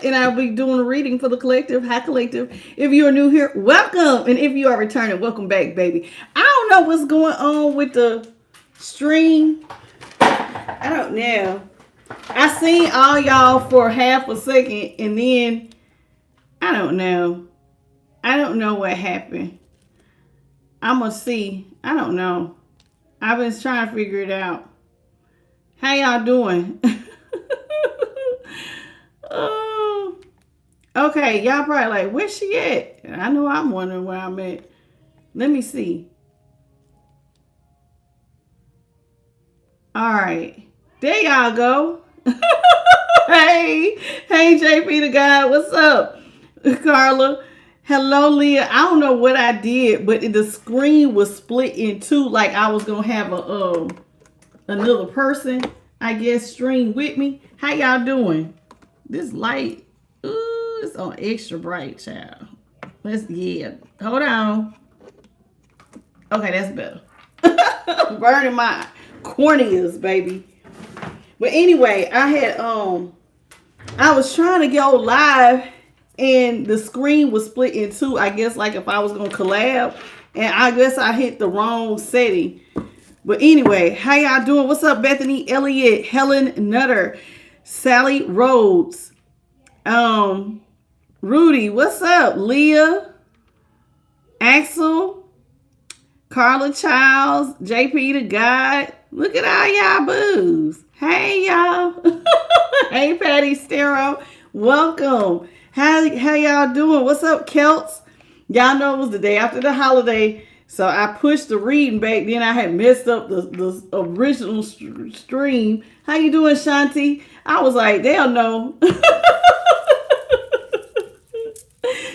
Leah, and I'll be doing a reading for the collective. Hi, collective. If you are new here, welcome. And if you are returning, welcome back, baby. I don't know what's going on with the stream. I don't know. I seen all y'all for half a second, and then I don't know. I don't know what happened. I'm going to see. I don't know. I've been trying to figure it out. How y'all doing? Oh, okay. Y'all probably like, where's she at? I know I'm wondering where I'm at. Let me see. All right. There y'all go. Hey, JP the guy. What's up? Carla. Hello, Leah. I don't know what I did, but the screen was split in two. Like I was going to have another person, I guess, stream with me. How y'all doing? This light, ooh, it's on extra bright, child. Yeah. Hold on. Okay, that's better. Burning my corneas, baby. But anyway, I was trying to go live and the screen was split in two. I guess like if I was going to collab, and I guess I hit the wrong setting. But anyway, how y'all doing? What's up, Bethany, Elliott, Helen Nutter, Sally Rhodes, Rudy, what's up? Leah, Axel, Carla Childs, JP the God. Look at all y'all boos. Hey y'all. Hey Patty Stero. Welcome. How y'all doing? What's up, Celts? Y'all know it was the day after the holiday. So I pushed the reading back. Then I had messed up the original stream. How you doing, Shanti? I was like, they don't know.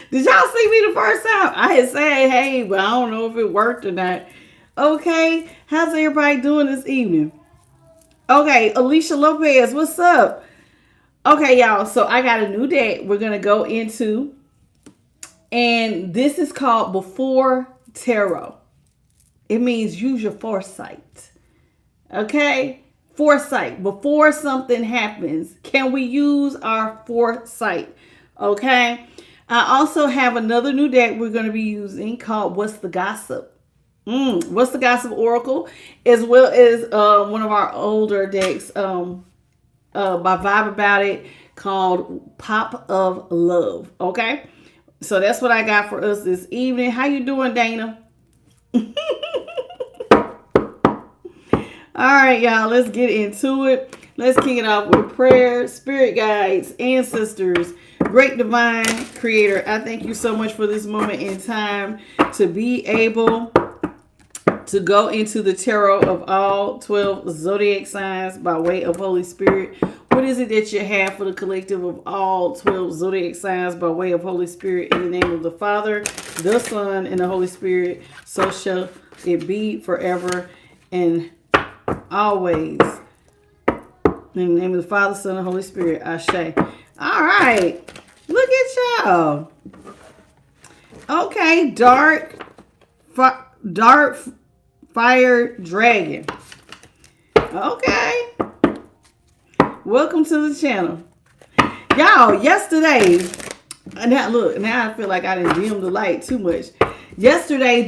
Did y'all see me the first time? I had said, hey, but I don't know if it worked or not. Okay. How's everybody doing this evening? Okay. Alicia Lopez, what's up? Okay, y'all. So I got a new deck we're going to go into. And this is called Before Tarot. It means use your foresight. Okay? Foresight. Before something happens, can we use our foresight? Okay? I also have another new deck we're going to be using called What's the Gossip? What's the Gossip Oracle? As well as one of our older decks by Vibe About It called Pop of Love. Okay? So that's what I got for us this evening. How you doing, Dana? All right, y'all. Let's get into it. Let's kick it off with prayer. Spirit guides, ancestors, great divine creator, I thank you so much for this moment in time to be able to go into the tarot of all 12 zodiac signs by way of Holy Spirit. What is it that you have for the collective of all 12 zodiac signs by way of Holy Spirit? In the name of the Father, the Son, and the Holy Spirit, so shall it be forever and always. In the name of the Father, Son, and Holy Spirit, Ashe. All right. Look at y'all. Okay, dark fire dragon. Okay. Welcome to the channel. Y'all, yesterday, now I feel like I didn't dim the light too much. Yesterday,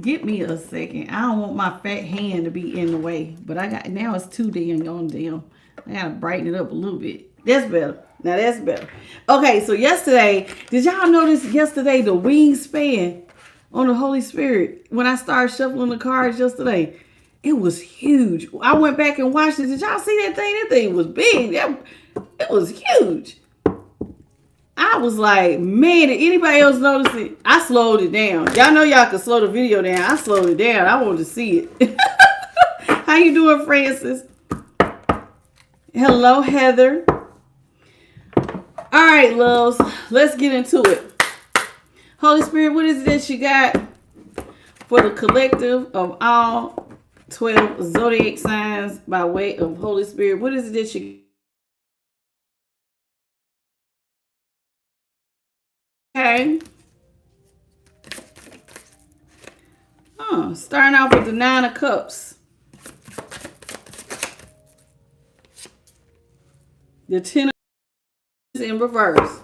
give me a second. I don't want my fat hand to be in the way, but now it's too damn on dim. I gotta brighten it up a little bit. That's better. Now that's better. Okay, so yesterday, did y'all notice yesterday the wingspan on the Holy Spirit when I started shuffling the cards yesterday? It was huge. I went back and watched it. Did y'all see that thing? That thing was big. It was huge. I was like, man, did anybody else notice it? I slowed it down. Y'all know y'all can slow the video down. I slowed it down. I wanted to see it. How you doing, Francis? Hello, Heather. All right, loves. Let's get into it. Holy Spirit, what is it that you got for the collective of all 12 zodiac signs by way of Holy Spirit? What is it that you... Okay. Starting off with the 9 of Cups. The 10 of in reverse.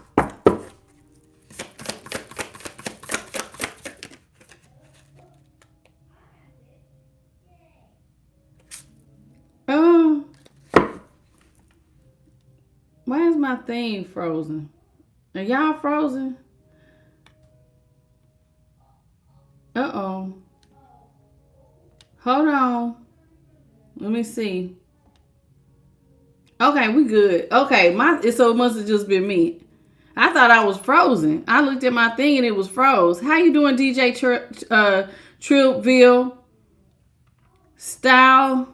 Why is my thing frozen? Are y'all frozen? Uh-oh. Hold on. Let me see. Okay, we good. Okay, so it must have just been me. I thought I was frozen. I looked at my thing and it was froze. How you doing, DJ Trillville? Style.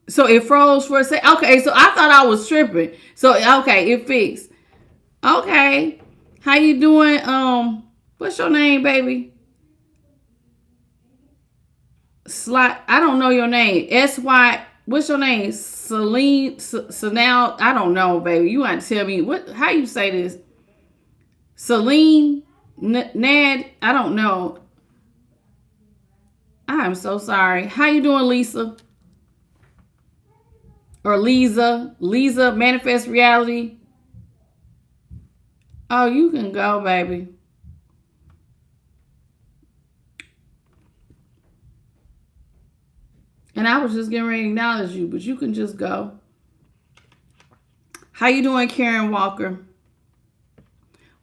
So it froze for a second. Okay, so I thought I was tripping. So okay, it fixed. Okay. How you doing? What's your name, baby? I don't know your name. S-Y. What's your name? Celine. Sanal. I don't know, baby. You want to tell me how you say this? Celine. Nad. I don't know. I'm so sorry. How you doing, Lisa? Or Lisa, Manifest Reality. Oh, you can go, baby. And I was just getting ready to acknowledge you, but you can just go. How you doing, Karen Walker?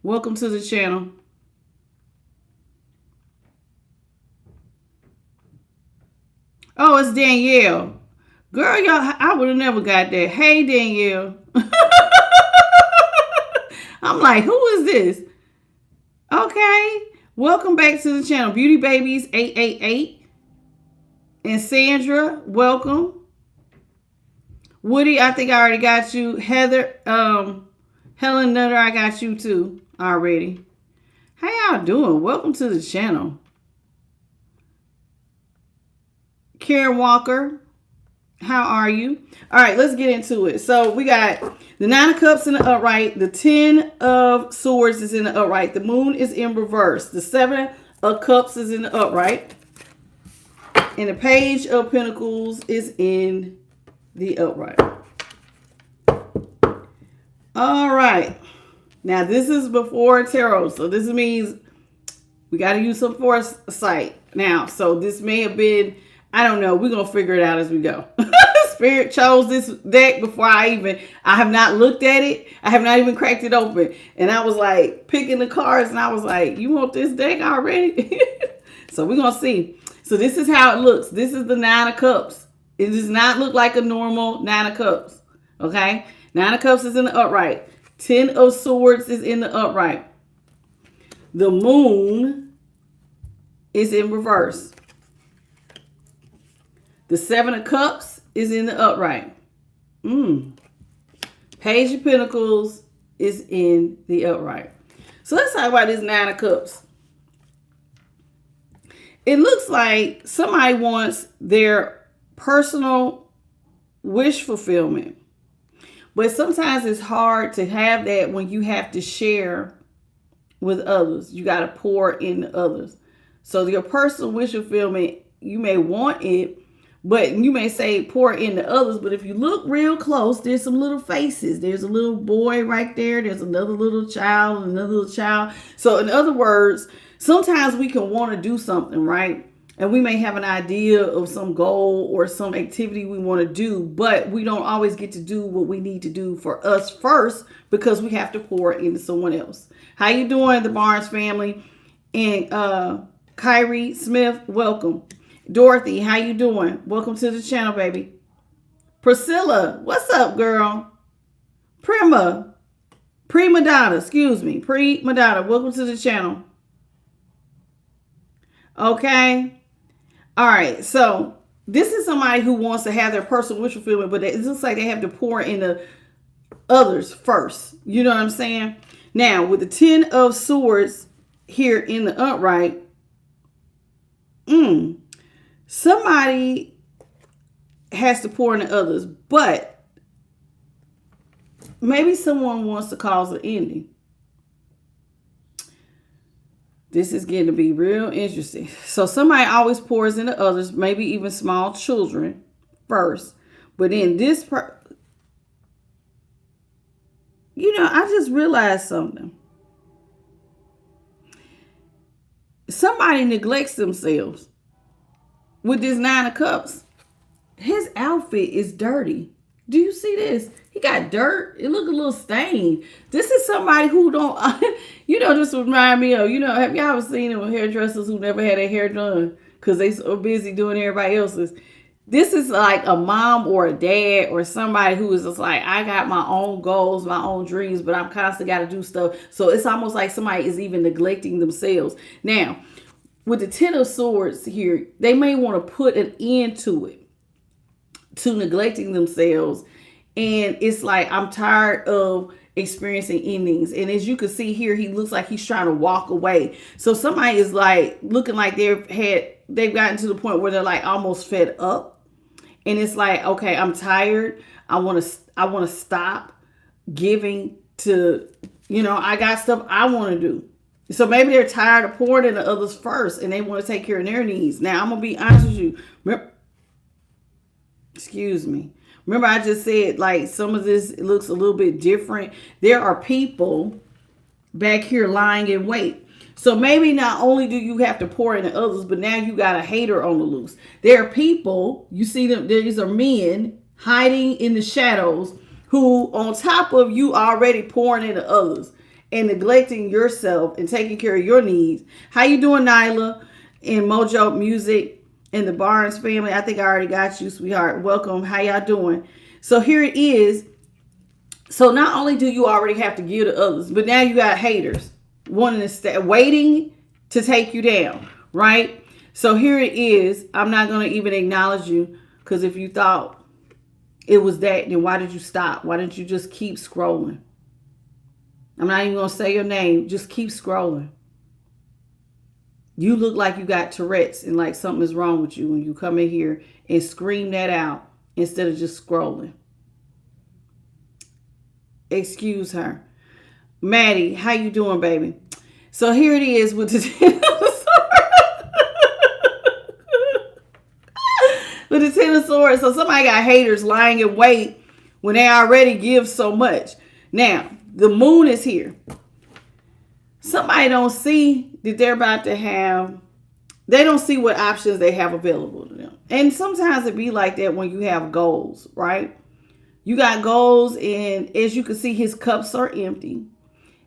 Welcome to the channel. Oh, it's Danielle. Girl, y'all, I would have never got that. Hey, Danielle. I'm like, who is this? Okay. Welcome back to the channel. Beauty Babies 888. And Sandra, welcome. Woody, I think I already got you. Heather, Helen Nutter, I got you too already. How y'all doing? Welcome to the channel. Karen Walker, how are you? All right, let's get into it. So we got the 9 of Cups in the upright. The 10 of Swords is in the upright. The Moon is in reverse. The 7 of Cups is in the upright. And the Page of Pentacles is in the upright. All right. Now, this is before tarot. So this means we got to use some foresight. Now, so this may have been, I don't know. We're going to figure it out as we go. Spirit chose this deck before I have not looked at it. I have not even cracked it open. And I was like picking the cards and I was like, you want this deck already? So we're going to see. So this is how it looks. This is the 9 of Cups. It does not look like a normal 9 of Cups. Okay? 9 of Cups is in the upright. 10 of Swords is in the upright. The Moon is in reverse. The 7 of Cups is in the upright. Page of Pentacles is in the upright. So let's talk about this 9 of Cups. It looks like somebody wants their personal wish fulfillment. But sometimes it's hard to have that when you have to share with others. You got to pour into others. So your personal wish fulfillment, you may want it, but you may say pour into others. But if you look real close, there's some little faces. There's a little boy right there. There's another little child, another little child. So in other words, sometimes we can want to do something, right? And we may have an idea of some goal or some activity we want to do, but we don't always get to do what we need to do for us first because we have to pour into someone else. How you doing, the Barnes family? And Kyrie Smith, welcome. Dorothy, how you doing? Welcome to the channel, baby. Priscilla, what's up, girl? Prima Donna, Prima Donna, welcome to the channel. Okay. All right. So this is somebody who wants to have their personal wish fulfillment, but it looks like they have to pour into others first. You know what I'm saying? Now, with the 10 of Swords here in the upright, somebody has to pour into others, but maybe someone wants to cause an ending. This is getting to be real interesting. So somebody always pours into others, maybe even small children first. But then this I just realized something. Somebody neglects themselves with this Nine of Cups. His outfit is dirty. Do you see this? He got dirt. It look a little stained. This is somebody who don't, this remind me of, have y'all ever seen them hairdressers who never had their hair done because they so busy doing everybody else's? This is like a mom or a dad or somebody who is just like, I got my own goals, my own dreams, but I'm constantly got to do stuff. So it's almost like somebody is even neglecting themselves. Now, with the Ten of Swords here, they may want to put an end to it, to neglecting themselves. And it's like, I'm tired of experiencing endings. And as you can see here, he looks like he's trying to walk away. So somebody is like looking like they've gotten to the point where they're like almost fed up. And it's like, okay, I'm tired. I want to stop giving to, I got stuff I want to do. So maybe they're tired of pouring into others first and they want to take care of their needs. Now, I'm going to be honest with you. Excuse me. Remember, I just said like some of this looks a little bit different. There are people back here lying in wait. So maybe not only do you have to pour into others, but now you got a hater on the loose. There are people, you see them, these are men hiding in the shadows who, on top of you already pouring into others and neglecting yourself and taking care of your needs. How you doing, Nyla, and Mojo Music and the Barnes family? I think I already got you, sweetheart. Welcome. How y'all doing? So here it is. So not only do you already have to give to others, but now you got haters wanting to stay, waiting to take you down, right? So here it is. I'm not going to even acknowledge you, because if you thought it was that, then why did you stop? Why didn't you just keep scrolling? I'm not even going to say your name. Just keep scrolling. You look like you got Tourette's and like something is wrong with you when you come in here and scream that out instead of just scrolling. Excuse her. Maddie, how you doing, baby? So here it is with the with the Ten of Swords. So somebody got haters lying in wait when they already give so much. Now, the moon is here. Somebody don't see that they're about to have, they don't see what options they have available to them. And sometimes it be like that when you have goals, right? You got goals, and as you can see, his cups are empty.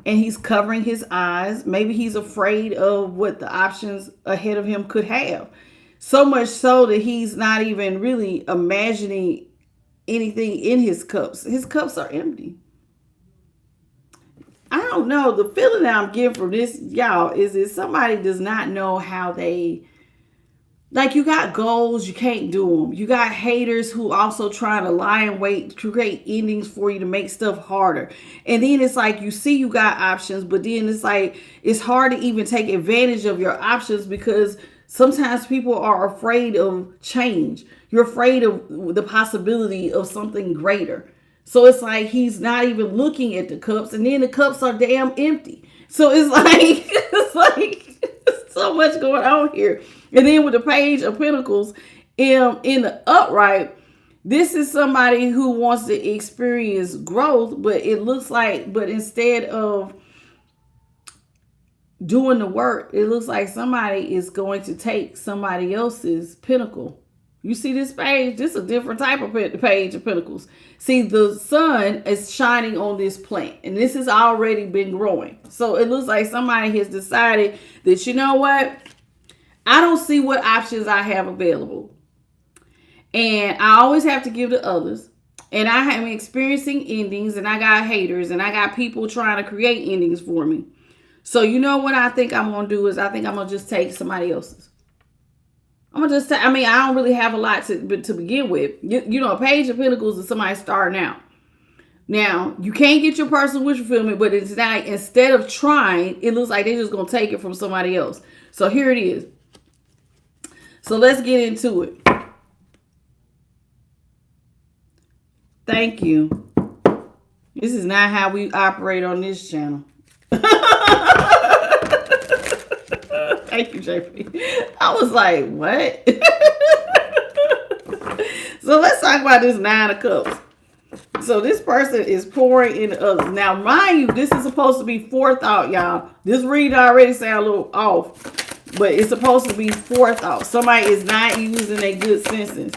And he's covering his eyes. Maybe he's afraid of what the options ahead of him could have. So much so that he's not even really imagining anything in his cups. His cups are empty. I don't know. The feeling that I'm getting from this, y'all, is that somebody does not know how they... Like, you got goals, you can't do them. You got haters who also trying to lie in wait to create endings for you to make stuff harder. And then it's like you see you got options, but then it's like it's hard to even take advantage of your options because sometimes people are afraid of change. You're afraid of the possibility of something greater. So it's like he's not even looking at the cups, and then the cups are damn empty. So it's like so much going on here. And then with the Page of Pentacles in the upright, this is somebody who wants to experience growth, but it looks like, but instead of doing the work, it looks like somebody is going to take somebody else's pentacle. You see this page? This is a different type of Page of Pentacles. See, the sun is shining on this plant, and this has already been growing. So it looks like somebody has decided that, you know what? I don't see what options I have available. And I always have to give to others. And I am experiencing endings, and I got haters, and I got people trying to create endings for me. So you know what I think I'm going to do is I think I'm going to just take somebody else's. I'm going to just I don't really have a lot to begin with. You know, a Page of Pentacles is somebody starting out. Now, you can't get your personal wish fulfillment, but it's not, instead of trying, it looks like they're just going to take it from somebody else. So here it is. So let's get into it. Thank you. This is not how we operate on this channel. Thank you, JP. I was like, what? So let's talk about this Nine of Cups. So this person is pouring into others. Now, mind you, this is supposed to be forethought, y'all. This read already sound a little off, but it's supposed to be forethought. Somebody is not using their good senses.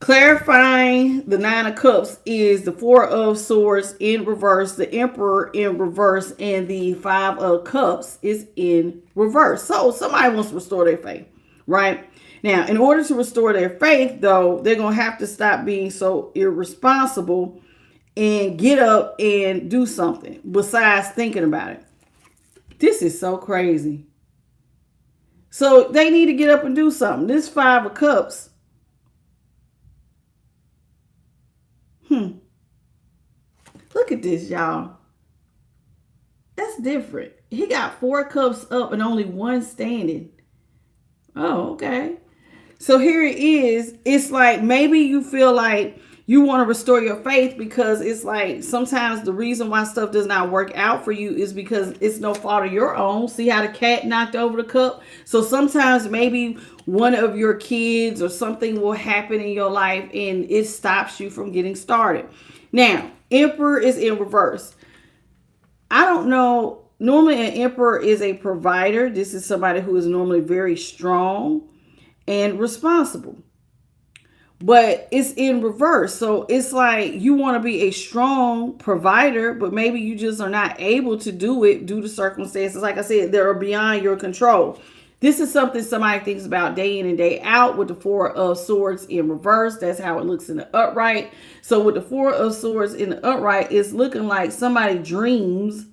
Clarifying the Nine of Cups is the Four of Swords in reverse, the Emperor in reverse, and the Five of Cups is in reverse. So somebody wants to restore their faith, right? Now, in order to restore their faith, though, they're going to have to stop being so irresponsible and get up and do something besides thinking about it. This is so crazy. So they need to get up and do something. This Five of Cups. Look at this, y'all. That's different. He got 4 cups up and only 1 standing. Oh, okay. So here it is. It's like maybe you feel like you want to restore your faith because it's like sometimes the reason why stuff does not work out for you is because it's no fault of your own. See how the cat knocked over the cup? So sometimes maybe one of your kids or something will happen in your life and it stops you from getting started. Now, Emperor is in reverse. I don't know. Normally an Emperor is a provider. This is somebody who is normally very strong and responsible. But it's in reverse. So it's like you want to be a strong provider, but maybe you just are not able to do it due to circumstances. Like I said, that are beyond your control. This is something somebody thinks about day in and day out with the Four of Swords in reverse. That's how it looks in the upright. So with the Four of Swords in the upright, it's looking like somebody dreams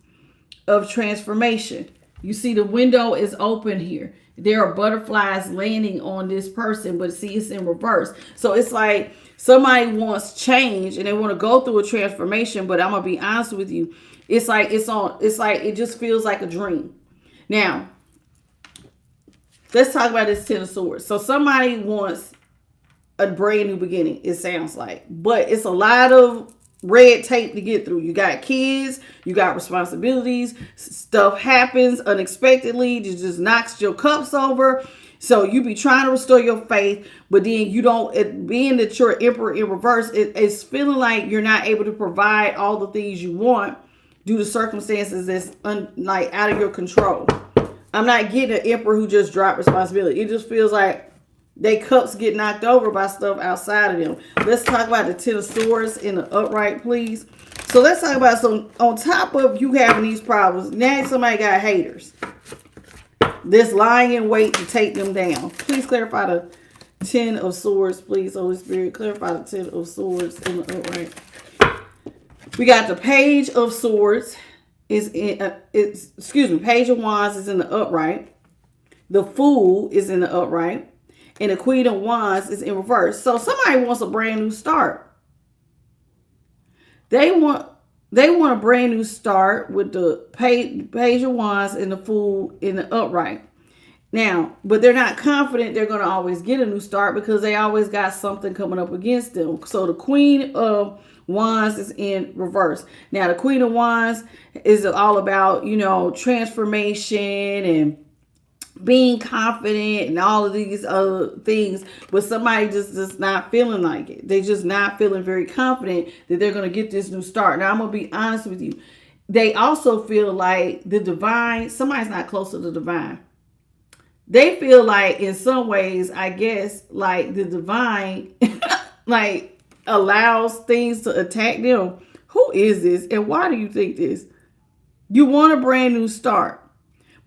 of transformation. You see the window is open here. There are butterflies landing on this person, but see, it's in reverse. So it's like somebody wants change and they want to go through a transformation, but I'm going to be honest with you. It's like it just feels like a dream. Now, let's talk about this Ten of Swords. So somebody wants a brand new beginning, it sounds like. But it's a lot of red tape to get through. You got kids, you got responsibilities, stuff happens unexpectedly, it just knocks your cups over. So you be trying to restore your faith, but then you don't, being that you're Emperor in reverse, it's feeling like you're not able to provide all the things you want due to circumstances that's like out of your control. I'm not getting an Emperor who just dropped responsibility. It just feels like they cups get knocked over by stuff outside of them. Let's talk about the Ten of Swords in the upright, please. So let's talk about, so on top of you having these problems, now somebody got haters. This lying in wait to take them down. Please clarify the Ten of Swords, please, Holy Spirit. Clarify the Ten of Swords in the upright. We got the Page of Swords. Page of Wands is in the upright. The Fool is in the upright. And the Queen of Wands is in reverse. So somebody wants a brand new start. They want a brand new start with the Page of Wands and the Fool in the upright. Now, but they're not confident they're going to always get a new start because they always got something coming up against them. So the Queen of Wands is in reverse. Now, the Queen of Wands is all about, transformation and being confident and all of these other things, but somebody just not feeling like it. They're just not feeling very confident that they're going to get this new start. Now, I'm going to be honest with you. They also feel like the divine, somebody's not close to the divine. They feel like in some ways, I guess, like the divine, like allows things to attack them. Who is this? And why do you think this? You want a brand new start.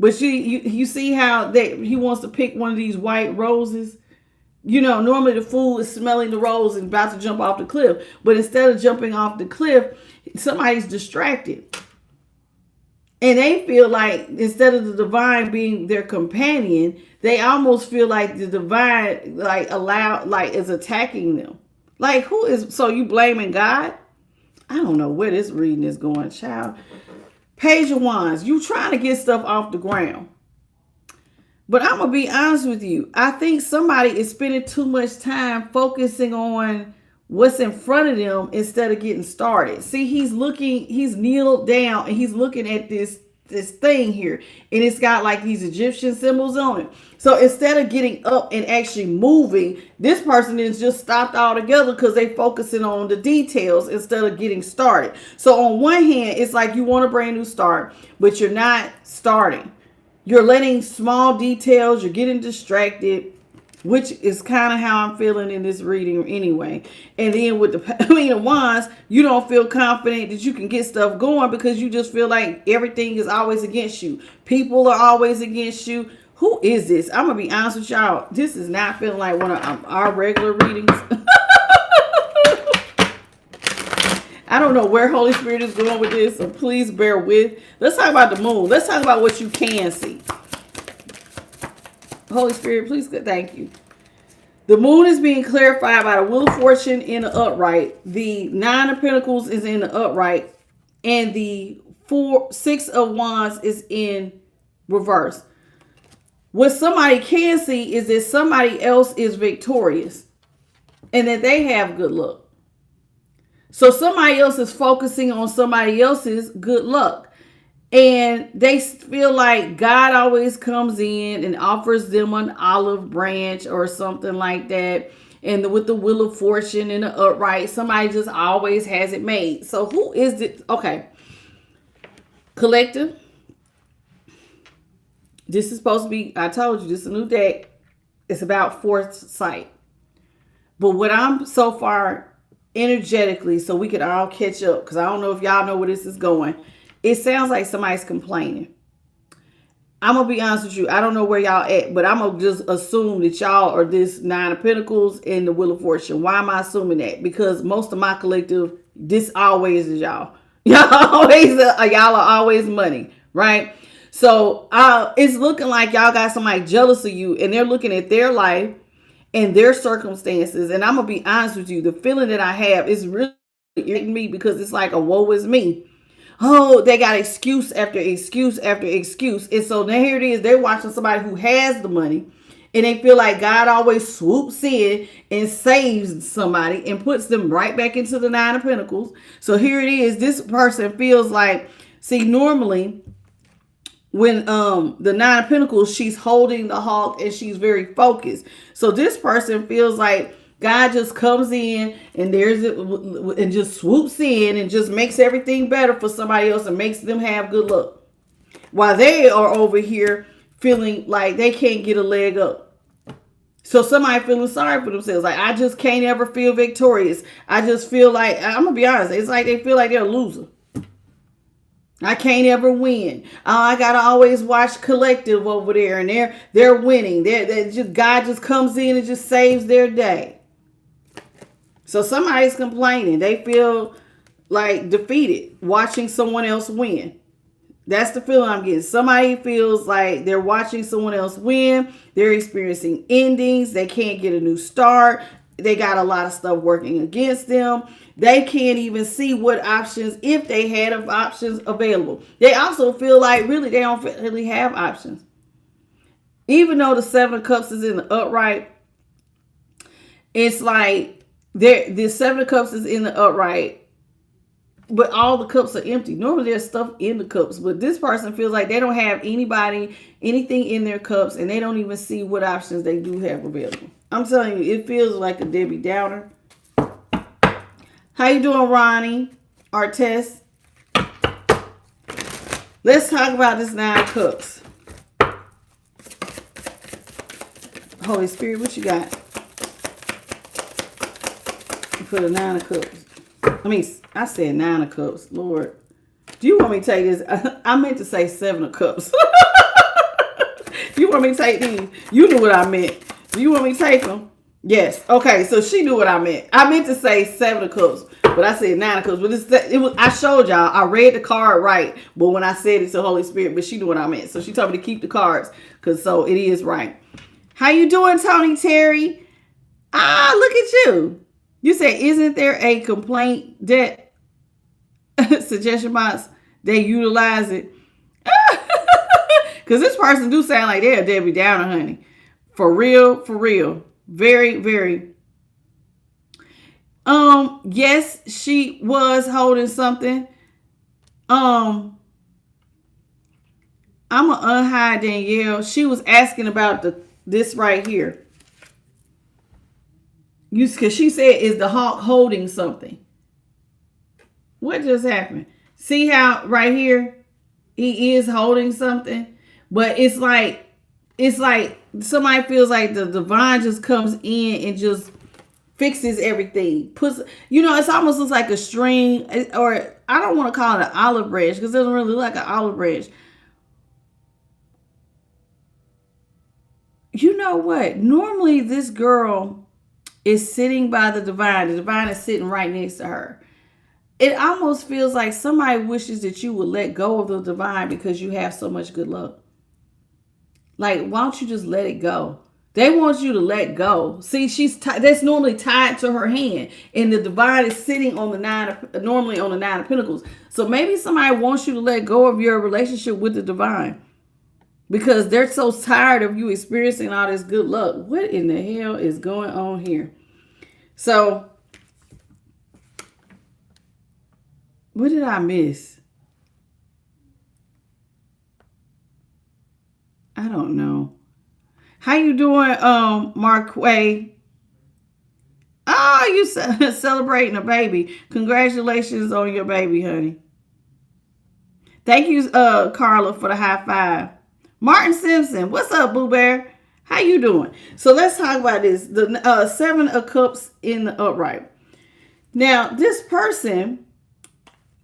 But you see how he wants to pick one of these white roses. Normally the fool is smelling the rose and about to jump off the cliff. But instead of jumping off the cliff, somebody's distracted. And they feel like instead of the divine being their companion, they almost feel like the divine is attacking them. Like so you blaming God? I don't know where this reading is going, child. Page of Wands, you trying to get stuff off the ground. But I'm going to be honest with you. I think somebody is spending too much time focusing on what's in front of them instead of getting started. See, he's kneeled down and he's looking at this this thing here, and it's got like these Egyptian symbols on it. So instead of getting up and actually moving, this person is just stopped altogether because they focusing on the details instead of getting started. So on one hand, it's like you want a brand new start, but you're not starting. You're letting small details, you're getting distracted, which is kind of how I'm feeling in this reading anyway. And then with the Queen of Wands, you don't feel confident that you can get stuff going because you just feel like everything is always against you. People are always against you. Who is this? I'm going to be honest with y'all. This is not feeling like one of our regular readings. I don't know where Holy Spirit is going with this, so please bear with. Let's talk about the moon. Let's talk about what you can see. Holy Spirit, please, thank you. The moon is being clarified by the Wheel of Fortune in the upright. The Nine of Pentacles is in the upright. And the Six of Wands is in reverse. What somebody can see is that somebody else is victorious and that they have good luck. So somebody else is focusing on somebody else's good luck. And they feel like God always comes in and offers them an olive branch or something like that. And with the Wheel of Fortune in the upright, somebody just always has it made. So who is it? Okay. Collective. This is supposed to be, I told you, this is a new deck. It's about foresight. But what I'm so far energetically, so we can all catch up, because I don't know if y'all know where this is going. It sounds like somebody's complaining. I'm going to be honest with you. I don't know where y'all at, but I'm going to just assume that y'all are this Nine of Pentacles and the Wheel of Fortune. Why am I assuming that? Because most of my collective, this always is y'all. Y'all are always money, right? So it's looking like y'all got somebody jealous of you, and they're looking at their life and their circumstances. And I'm going to be honest with you. The feeling that I have is really irritating me because it's like a woe is me. Oh, they got excuse after excuse after excuse. And so now here it is. They're watching somebody who has the money, and they feel like God always swoops in and saves somebody and puts them right back into the Nine of Pentacles. So here it is. This person feels like, see, normally when the Nine of Pentacles, she's holding the hawk and she's very focused. So this person feels like God just comes in and and just swoops in and just makes everything better for somebody else and makes them have good luck, while they are over here feeling like they can't get a leg up. So somebody feeling sorry for themselves, like, I just can't ever feel victorious. I just feel like, I'm gonna be honest, it's like they feel like they're a loser. I can't ever win. I gotta always watch collective over there, and they're winning. God just comes in and just saves their day. So somebody's complaining. They feel like defeated watching someone else win. That's the feeling I'm getting. Somebody feels like they're watching someone else win. They're experiencing endings. They can't get a new start. They got a lot of stuff working against them. They can't even see what options, if they had options available. They also feel like really they don't really have options. Even though the Seven of Cups is in the upright, it's like the Seven of Cups is in the upright, but all the cups are empty. Normally there's stuff in the cups, but this person feels like they don't have anything in their cups, and they don't even see what options they do have available. I'm telling you, it feels like a Debbie Downer. How you doing, Ronnie? Artest? Let's talk about this Nine of Cups. Holy Spirit, what you got? For the Nine of Cups. I said Nine of Cups. Lord. Do you want me to take this? I meant to say Seven of Cups. You want me to take these? You knew what I meant. Do you want me to take them? Yes. Okay, so she knew what I meant. I meant to say Seven of Cups, but I said Nine of Cups. But I showed y'all. I read the card right, but when I said it to Holy Spirit, but she knew what I meant. So she told me to keep the cards, so it is right. How you doing, Tony Terry? Look at you. You say, isn't there a complaint debt suggestion box? They utilize it. Because this person do sound like they're a Debbie Downer, honey. For real, for real. Very, very. Yes, she was holding something. I'm going to unhide Danielle. She was asking about this right here. Because she said, is the hawk holding something? What just happened? See how right here he is holding something, but it's like somebody feels like the divine just comes in and just fixes everything. Puts, it's almost looks like a string, or I don't want to call it an olive branch because it doesn't really look like an olive branch. You know what? Normally this girl is sitting by the divine. The divine is sitting right next to her. It almost feels like somebody wishes that you would let go of the divine because you have so much good luck. Like, why don't you just let it go? They want you to let go. See, that's normally tied to her hand, and the divine is sitting on normally on the 9 of Pentacles. So maybe somebody wants you to let go of your relationship with the divine because they're so tired of you experiencing all this good luck. What in the hell is going on here? So, what did I miss? I don't know. How you doing, Marquay? Oh, you celebrating a baby. Congratulations on your baby, honey. Thank you, Carla, for the high five. Martin Simpson, what's up, Boo Bear? How you doing? So let's talk about this. The 7 of Cups in the upright. Now, this person,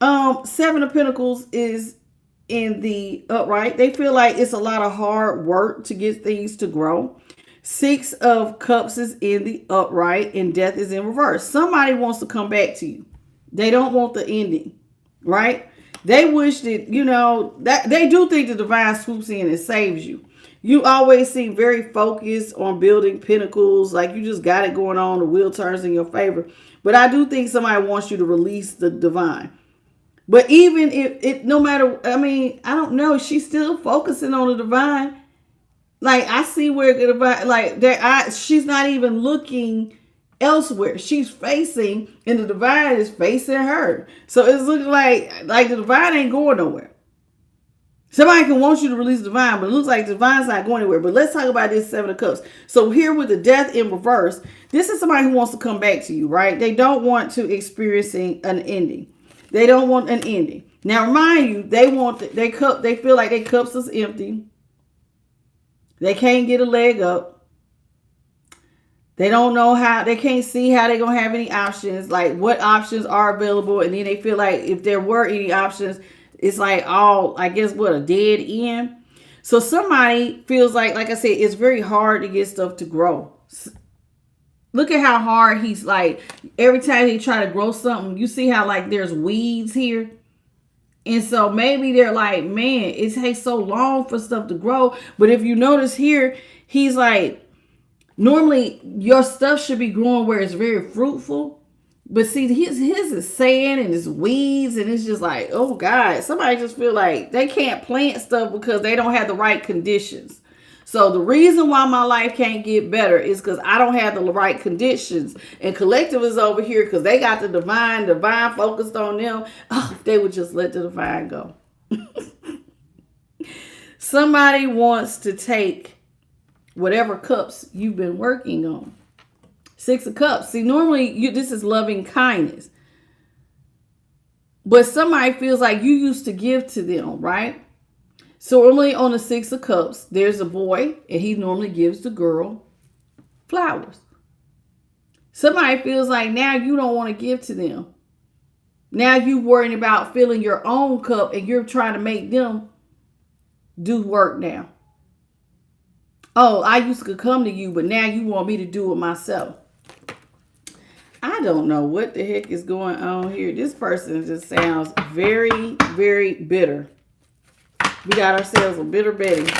7 of Pentacles is in the upright. They feel like it's a lot of hard work to get things to grow. 6 of Cups is in the upright and Death is in reverse. Somebody wants to come back to you. They don't want the ending, right? They wish that, that they do think the divine swoops in and saves you. You always seem very focused on building pinnacles, like you just got it going on, the wheel turns in your favor. But I do think somebody wants you to release the divine. But even if it, no matter, I don't know, she's still focusing on the divine. Like, I see where the divine, like, she's not even looking elsewhere. She's facing, and the divine is facing her. So it's looking like the divine ain't going nowhere. Somebody can want you to release the divine, but it looks like the divine's not going anywhere. But let's talk about this 7 of Cups. So here with the Death in reverse, this is somebody who wants to come back to you, right? They don't want to experiencing an ending. They don't want an ending. Now, remind you, they feel like their cups is empty. They can't get a leg up. They don't know they can't see how they're going to have any options, like what options are available. And then they feel like if there were any options, it's like a dead end. So somebody feels like I said, it's very hard to get stuff to grow. Look at how hard he's like, every time he try to grow something, you see how like there's weeds here. And so maybe they're like, man, it takes so long for stuff to grow. But if you notice here, he's like, normally your stuff should be growing where it's very fruitful. But see, his is sand and it's weeds, and it's just like, oh God, somebody just feel like they can't plant stuff because they don't have the right conditions. So the reason why my life can't get better is because I don't have the right conditions. And collective is over here because they got the divine focused on them. Oh, if they would just let the divine go. Somebody wants to take whatever cups you've been working on. 6 of Cups. See, normally this is loving kindness. But somebody feels like you used to give to them, right? So normally on the 6 of Cups, there's a boy, and he normally gives the girl flowers. Somebody feels like now you don't want to give to them. Now you're worrying about filling your own cup, and you're trying to make them do work now. Oh, I used to come to you, but now you want me to do it myself. I don't know what the heck is going on here. This person just sounds very, very bitter. We got ourselves a bitter Betty.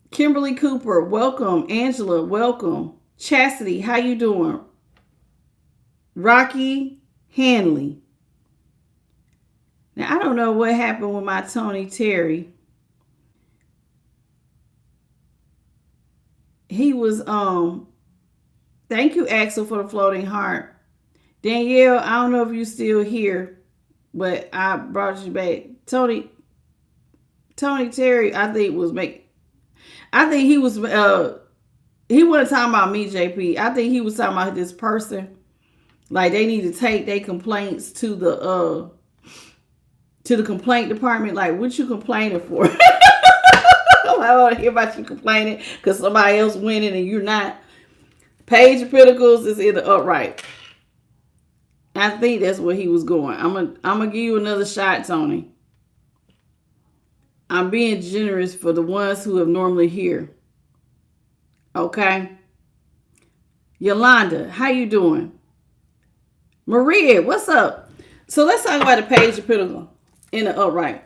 Kimberly Cooper, welcome. Angela, welcome. Chastity, how you doing? Rocky Hanley. Now, I don't know what happened with my Tony Terry. He was, Thank you, Axel, for the floating heart. Danielle, I don't know if you're still here, but I brought you back. Tony Terry, I think was make. I think he was. He wasn't talking about me, JP. I think he was talking about this person. Like they need to take their complaints to the complaint department. Like, what you complaining for? I want to hear about you complaining because somebody else winning and you're not. Page of Pentacles is in the upright. I think that's where he was going. I'm gonna give you another shot, Tony. I'm being generous for the ones who have normally here. Okay. Yolanda, how you doing? Maria, what's up? So let's talk about the Page of Pentacles in the upright.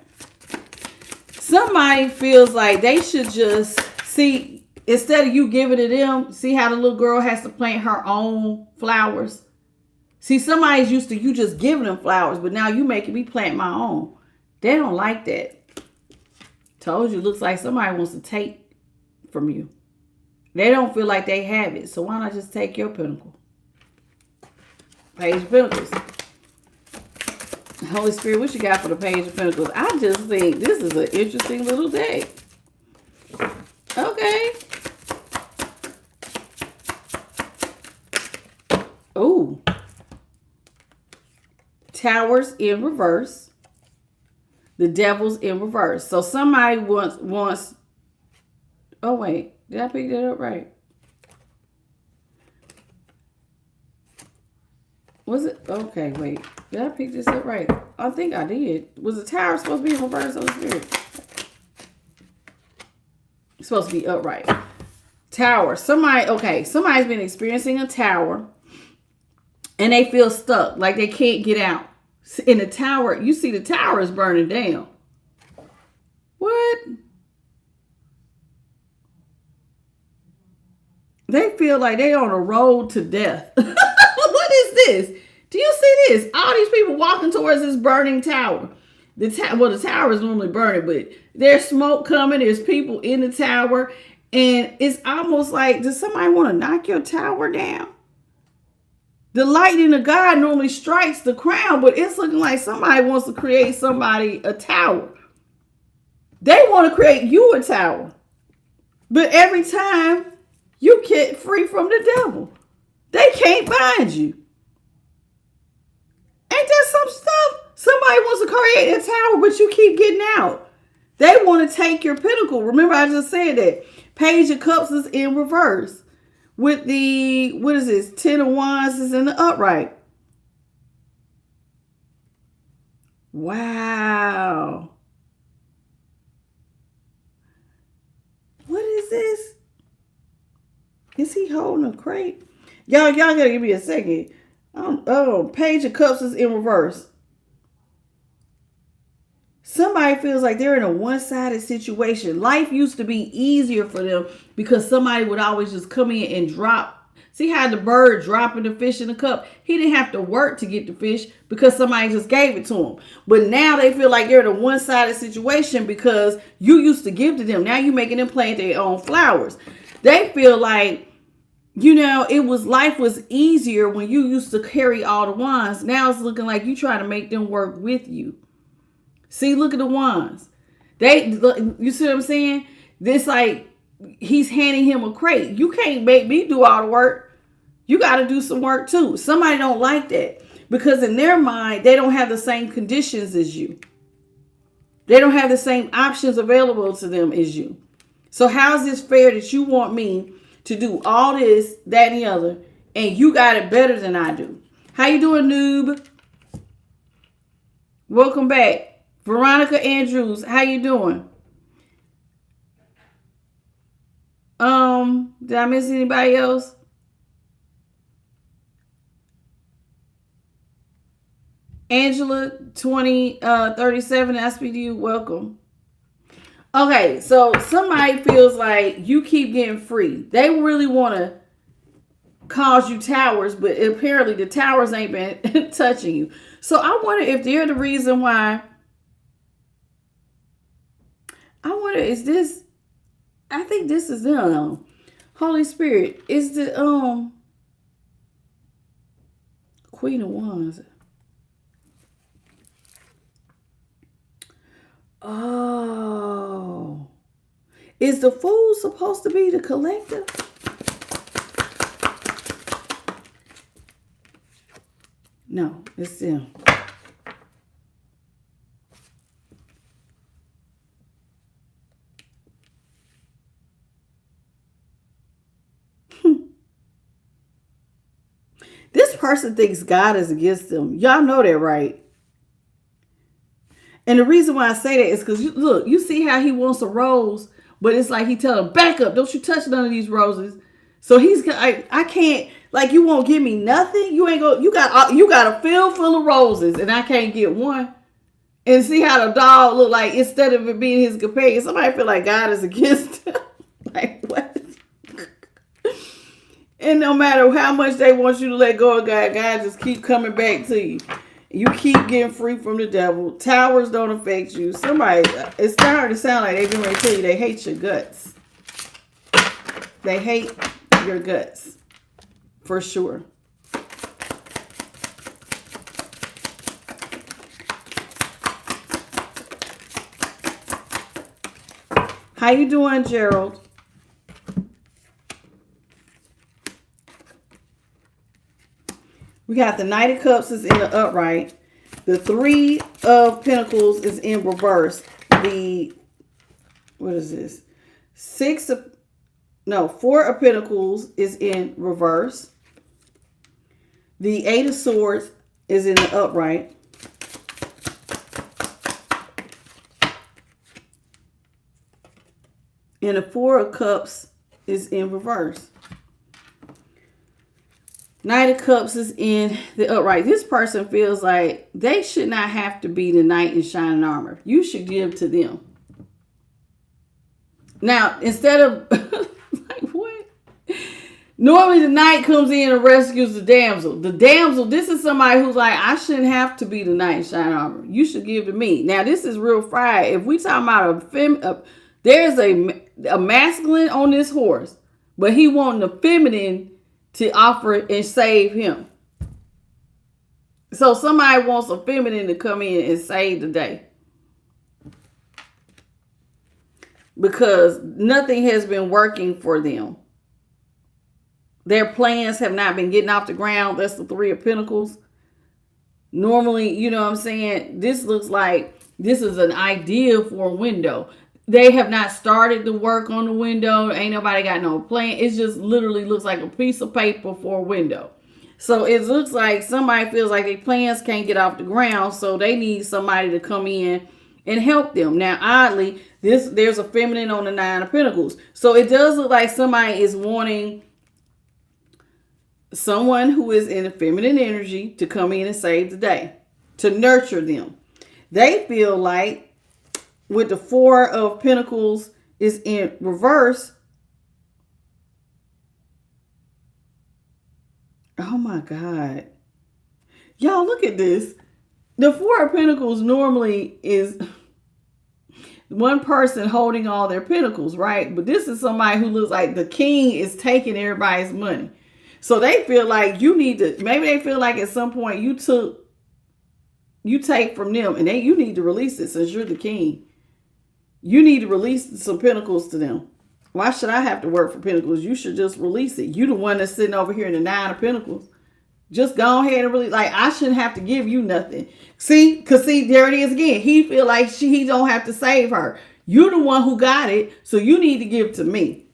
Somebody feels like they should just see, instead of you giving it to them, see how the little girl has to plant her own flowers. See, somebody's used to you just giving them flowers, but now you making me plant my own. They don't like that. Told you, looks like somebody wants to take from you. They don't feel like they have it. So why not just take your pentacle? Page of Pentacles. Holy Spirit, what you got for the Page of Pentacles? I just think this is an interesting little deck. Okay. Ooh. Towers in reverse. The Devil's in reverse. So somebody wants. Oh wait, did I pick that up right? Was it? Okay, wait. Did I pick this up right? I think I did. Was the tower supposed to be in reverse? Holy Spirit. It's supposed to be upright. Tower. Somebody's been experiencing a tower and they feel stuck, like they can't get out. In the tower, you see the tower is burning down. What? They feel like they on a road to death. What is this? Do you see this? All these people walking towards this burning tower. The tower is normally burning, but there's smoke coming. There's people in the tower. And it's almost like, does somebody want to knock your tower down? The lightning of God normally strikes the crown, but it's looking like somebody wants to create somebody a tower. They want to create you a tower. But every time you get free from the devil, they can't bind you. Ain't that some stuff? Somebody wants to create a tower, but you keep getting out. They want to take your pinnacle. Remember, I just said that. Page of Cups is in reverse. With the, what is this? 10 of Wands is in the upright. Wow. What is this? Is he holding a crate? Y'all gotta give me a second. Oh, Page of Cups is in reverse. Somebody feels like they're in a one-sided situation. Life used to be easier for them because somebody would always just come in and drop. See how the bird dropping the fish in the cup? He didn't have to work to get the fish because somebody just gave it to him. But now they feel like they're in a one-sided situation because you used to give to them. Now you're making them plant their own flowers. They feel like, you know, life was easier when you used to carry all the wands. Now it's looking like you trying to make them work with you. See, look at the wands. You see what I'm saying? This like he's handing him a crate. You can't make me do all the work. You got to do some work too. Somebody don't like that because in their mind, they don't have the same conditions as you. They don't have the same options available to them as you. So how is this fair that you want me to do all this, that, and the other, and you got it better than I do? How you doing, noob? Welcome back. Veronica Andrews, how you doing? Did I miss anybody else? Angela 2037 SPDU, welcome. Okay, so somebody feels like you keep getting free. They really want to cause you towers, but apparently the towers ain't been touching you. So I wonder if they're the reason why. I wonder, is this, I think this is them. Holy Spirit, is the, Queen of Wands. Oh. Is the Fool supposed to be the collector? No, it's them. This person thinks God is against them. Y'all know that, right? And the reason why I say that is because look, you see how he wants a rose, but it's like he tell him, back up, don't you touch none of these roses. So he's I can't, like, you won't give me nothing. You ain't go. You got a field full of roses, and I can't get one. And see how the dog look like, instead of it being his companion, somebody feel like God is against him. Like, what? And no matter how much they want you to let go of God, God just keep coming back to you. You keep getting free from the devil. Towers don't affect you. Somebody, it's starting to sound like they're going to tell you they hate your guts. They hate your guts. For sure. How you doing, Gerald? We got the Knight of Cups is in the upright. The Three of Pentacles is in reverse. What is this? Four of Pentacles is in reverse. The Eight of Swords is in the upright. And the Four of Cups is in reverse. Knight of Cups is in the upright. This person feels like they should not have to be the knight in shining armor. You should give to them. Now, instead of, like, what? Normally the knight comes in and rescues the damsel. The damsel, this is somebody who's like, I shouldn't have to be the knight in shining armor. You should give to me. Now, this is real fried. If we talking about there's a masculine on this horse, but he wanting the feminine to offer and save him. So somebody wants a feminine to come in and save the day. Because nothing has been working for them. Their plans have not been getting off the ground. That's the Three of Pentacles. Normally, you know what I'm saying? This looks like this is an idea for a window. They have not started the work on the window. Ain't nobody got no plan. It just literally looks like a piece of paper for a window. So it looks like somebody feels like their plans can't get off the ground. So they need somebody to come in and help them. Now, oddly, there's a feminine on the Nine of Pentacles. So it does look like somebody is wanting someone who is in a feminine energy to come in and save the day, to nurture them. They feel like with the Four of Pentacles is in reverse. Oh my God. Y'all, look at this. The Four of Pentacles normally is one person holding all their pentacles, right? But this is somebody who looks like the king is taking everybody's money. So they feel like you need to, maybe they feel like at some point you take from them and you need to release it since you're the king. You need to release some pentacles to them. Why should I have to work for pentacles? You should just release it. You the one that's sitting over here in the Nine of Pentacles. Just go ahead and release. Like, I shouldn't have to give you nothing. See, because see, there it is again. He feel like he don't have to save her. You the one who got it, so you need to give to me.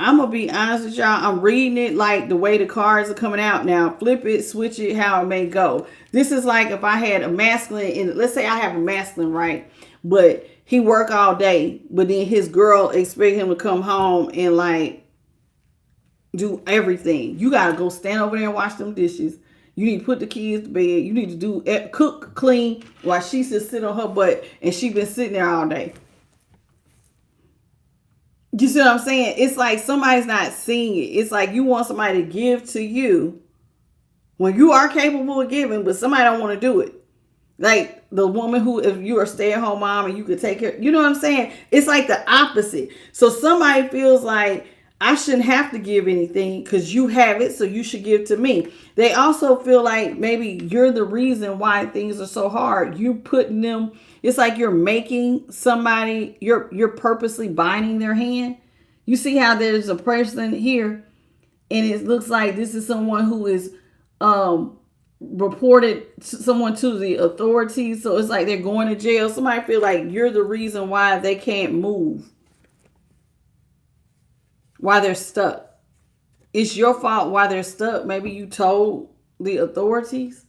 I'm going to be honest with y'all. I'm reading it like the way the cards are coming out now. Flip it, switch it, how it may go. This is like if I had a masculine, let's say I have a masculine, right? But he work all day, but then his girl expect him to come home and like do everything. You got to go stand over there and wash them dishes. You need to put the kids to bed. You need to cook, clean while she just sit on her butt and she been sitting there all day. You see what I'm saying? It's like somebody's not seeing it. It's like you want somebody to give to you when you are capable of giving, but somebody don't want to do it. Like the woman who, if you're a stay-at-home mom and you could take care, you know what I'm saying? It's like the opposite. So somebody feels like I shouldn't have to give anything because you have it, so you should give to me. They also feel like maybe you're the reason why things are so hard. You putting them, it's like you're making somebody, you're purposely binding their hand. You see how there's a person here, and it looks like this is someone who is reported someone to the authorities. So it's like they're going to jail. Somebody feel like you're the reason why they can't move, why they're stuck. It's your fault why they're stuck. Maybe you told the authorities.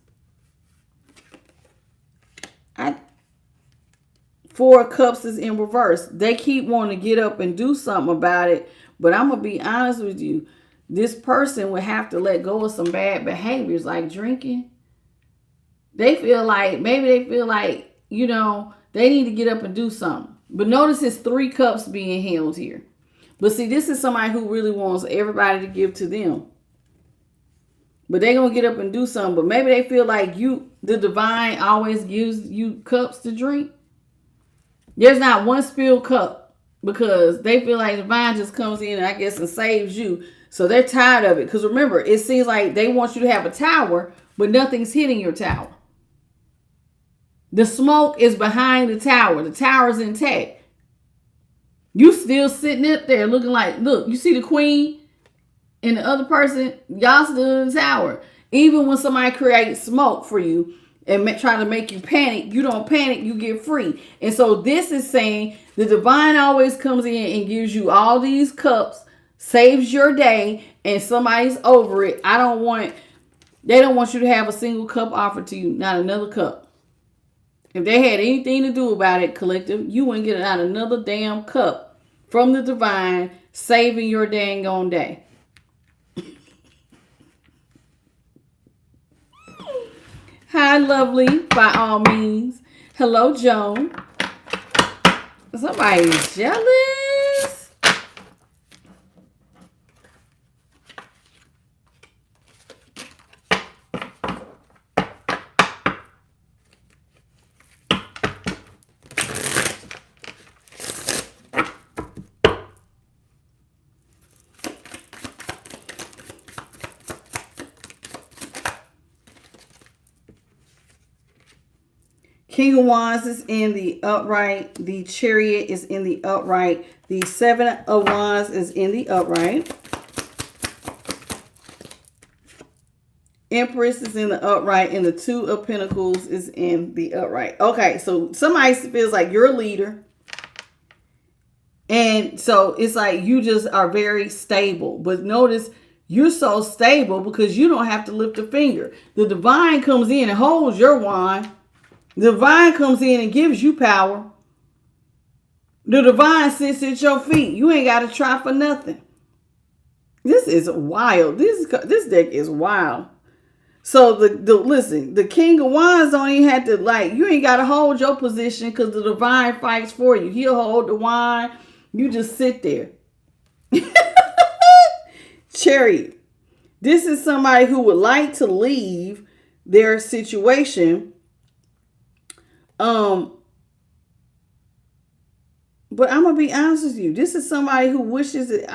Four of Cups is in reverse. They keep wanting to get up and do something about it. But I'm going to be honest with you. This person would have to let go of some bad behaviors like drinking. Maybe they feel like, they need to get up and do something. But notice it's 3 cups being held here. But see, this is somebody who really wants everybody to give to them. But they're going to get up and do something. But maybe they feel like the divine always gives you cups to drink. There's not one spilled cup because they feel like the divine just comes in and I guess and saves you. So they're tired of it. Because remember, it seems like they want you to have a tower, but nothing's hitting your tower. The smoke is behind the tower. The tower's intact. You still sitting up there looking like, look, you see the queen and the other person, y'all still in the tower. Even when somebody creates smoke for you and try to make you panic, you don't panic, you get free. And so this is saying the divine always comes in and gives you all these cups, saves your day, and somebody's over it. They don't want you to have a single cup offered to you, not another cup. If they had anything to do about it, collective, you wouldn't get out another damn cup from the divine, saving your dang on day. Hi, lovely, by all means. Hello, Joan. Somebody's jealous. King of Wands is in the upright. The Chariot is in the upright. The 7 of Wands is in the upright. Empress is in the upright. And the 2 of Pentacles is in the upright. Okay, so somebody feels like you're a leader. And so it's like you just are very stable. But notice you're so stable because you don't have to lift a finger. The divine comes in and holds your wand. The divine comes in and gives you power. The divine sits at your feet. You ain't got to try for nothing. This is wild. This deck is wild. So listen, the King of Wands don't even have to you ain't got to hold your position because the divine fights for you. He'll hold the wand. You just sit there. Chariot. This is somebody who would like to leave their situation. But I'm gonna be honest with you. This is somebody who wishes it.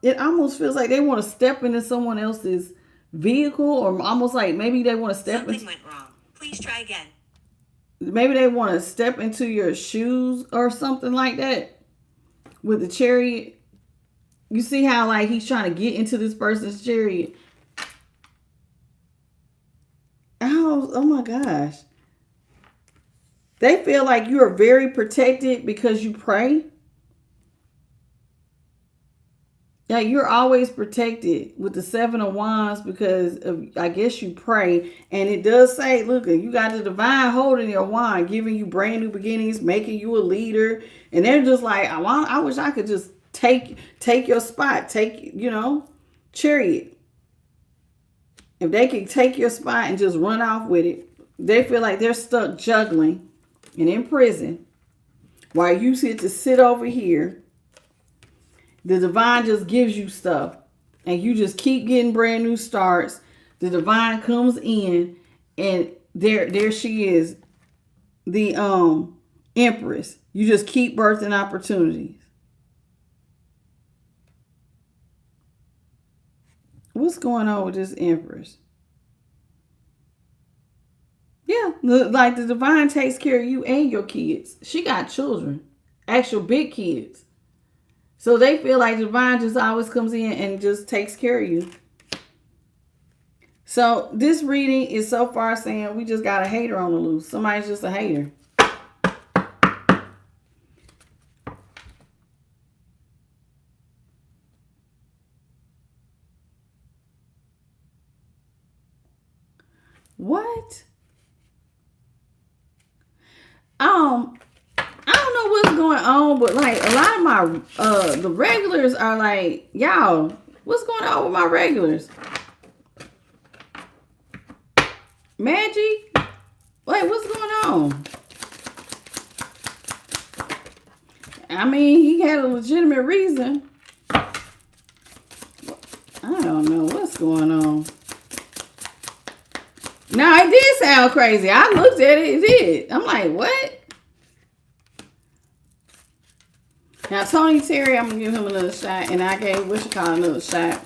It almost feels like they want to step into someone else's vehicle, or almost like maybe they want to step. Something went wrong. Please try again. Maybe they want to step into your shoes or something like that. With the Chariot, you see how he's trying to get into this person's chariot. Oh my gosh. They feel like you are very protected because you pray. Yeah, you're always protected with the 7 of Wands because of, I guess, you pray. And it does say, look, you got the divine holding your wand, giving you brand new beginnings, making you a leader. And they're just like, I wish I could just take your spot. Chariot. If they could take your spot and just run off with it, they feel like they're stuck juggling and in prison while you get to sit over here. The divine just gives you stuff and you just keep getting brand new starts. The divine comes in and there she is, the Empress. You just keep birthing opportunities. What's going on with this Empress? Yeah, like the divine takes care of you and your kids. She got children, actual big kids. So they feel like divine just always comes in and just takes care of you. So this reading is so far saying we just got a hater on the loose. Somebody's just a hater. What? I don't know what's going on, but like a lot of my the regulars are like, y'all, what's going on with my regulars? Magic? Like, what's going on? I mean, he had a legitimate reason. I don't know what's going on. Now, it did sound crazy. I looked at it, it did. I'm like, what? Now, Tony Terry, I'm going to give him another shot. And I gave, another shot.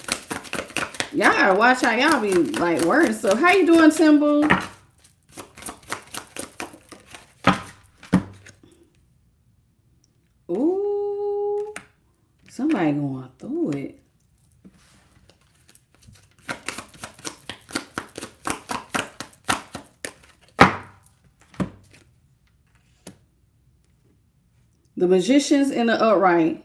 Y'all got to watch how y'all be, like, wearing stuff. How you doing, Timbo? Ooh. Somebody going through it. The Magicians in the upright.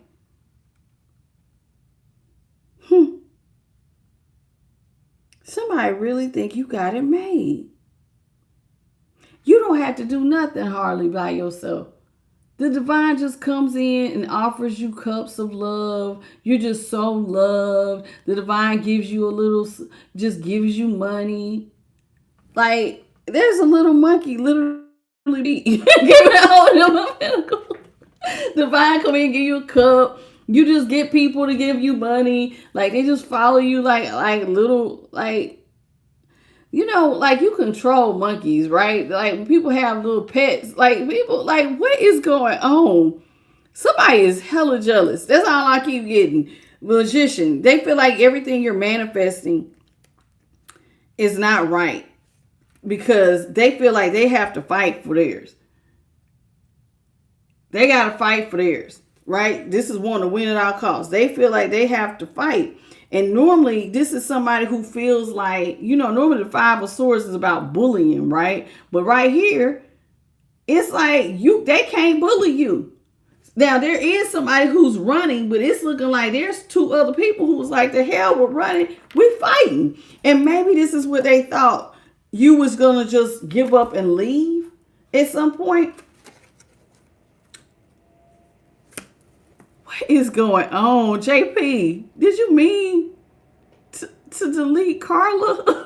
Somebody really think you got it made. You don't have to do nothing hardly by yourself. The divine just comes in and offers you cups of love. You're just so loved. The divine gives you a little, just gives you money. Like, there's a little monkey literally giving all of them a pinnacle. Divine come in and give you a cup. You just get people to give you money. Like, they just follow you like little, like, you know, like you control monkeys, right? Like when people have little pets, like people, like what is going on? Somebody is hella jealous. That's all I keep getting. Magician. They feel like everything you're manifesting is not right because they feel like they have to fight for theirs. They got to fight for theirs, right? This is one to win at all costs. They feel like they have to fight. And normally, this is somebody who feels like, you know, normally the Five of Swords is about bullying, right? But right here, it's like they can't bully you. Now, there is somebody who's running, but it's looking like there's two other people who's like, the hell, we're running, we're fighting. And maybe this is what they thought you was going to just give up and leave at some point. What is going on? JP, did you mean to delete Carla?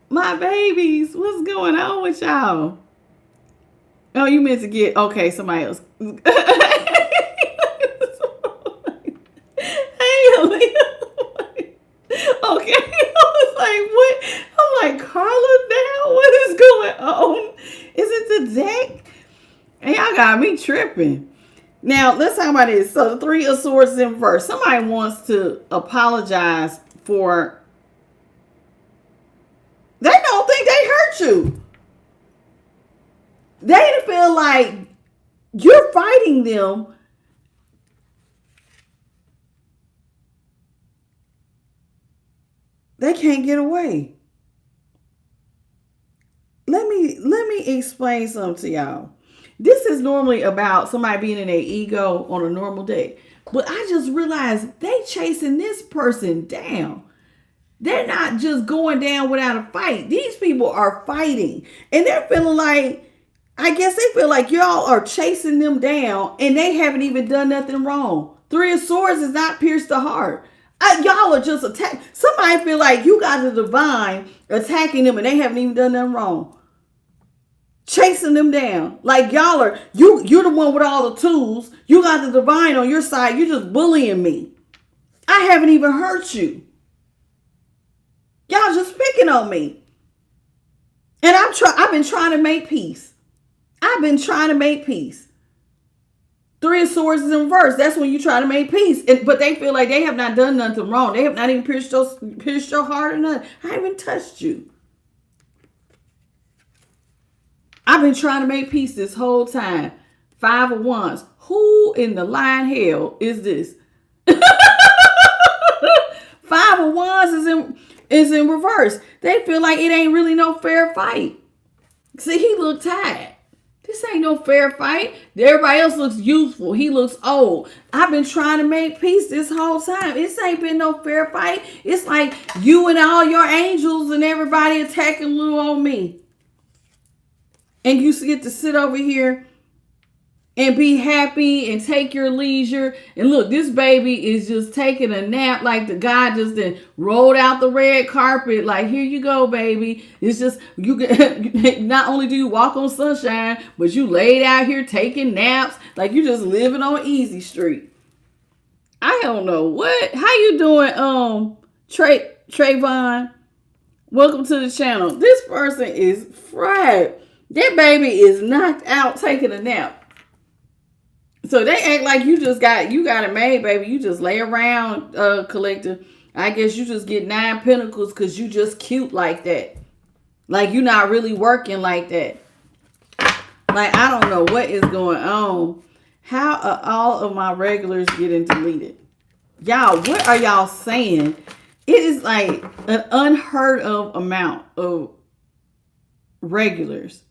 My babies, what's going on with y'all? Oh, you meant to get, okay, somebody else. Hey, Aaliyah. Okay, I was like, what? I'm like, Carla now? What is going on? Is it the deck? And y'all got me tripping. Now, let's talk about this. So, the Three of Swords in reverse. Somebody wants to apologize for... They don't think they hurt you. They feel like you're fighting them. They can't get away. Let me explain something to y'all. This is normally about somebody being in their ego on a normal day. But I just realized they chasing this person down. They're not just going down without a fight. These people are fighting. And they're feeling like, I guess they feel like y'all are chasing them down and they haven't even done nothing wrong. Three of Swords is not pierced the heart. Y'all are just attacking. Somebody feel like you got the divine attacking them and they haven't even done nothing wrong. Chasing them down. Like y'all are, you're the one with all the tools. You got the divine on your side. You're just bullying me. I haven't even hurt you. Y'all just picking on me. And I've been trying to make peace. I've been trying to make peace. Three of Swords is in reverse. That's when you try to make peace. But they feel like they have not done nothing wrong. They have not even pierced your heart or nothing. I haven't touched you. I've been trying to make peace this whole time. Five of Wands. Who in the lying hell is this? Five of Wands is in reverse. They feel like it ain't really no fair fight. See, he looked tired. This ain't no fair fight. Everybody else looks youthful. He looks old. I've been trying to make peace this whole time. This ain't been no fair fight. It's like you and all your angels and everybody attacking little old me. And you get to sit over here and be happy and take your leisure. And look, this baby is just taking a nap like the guy just then rolled out the red carpet. Like, here you go, baby. It's just, you get, not only do you walk on sunshine, but you laid out here taking naps. Like you just living on Easy Street. I don't know what. How you doing, Trayvon? Welcome to the channel. This person is fried. That baby is knocked out taking a nap. So they act like you got it made, baby. You just lay around, collector. I guess you just get 9 pentacles because you just cute like that. Like you're not really working like that. Like I don't know what is going on. How are all of my regulars getting deleted? Y'all, what are y'all saying? It is like an unheard of amount of regulars.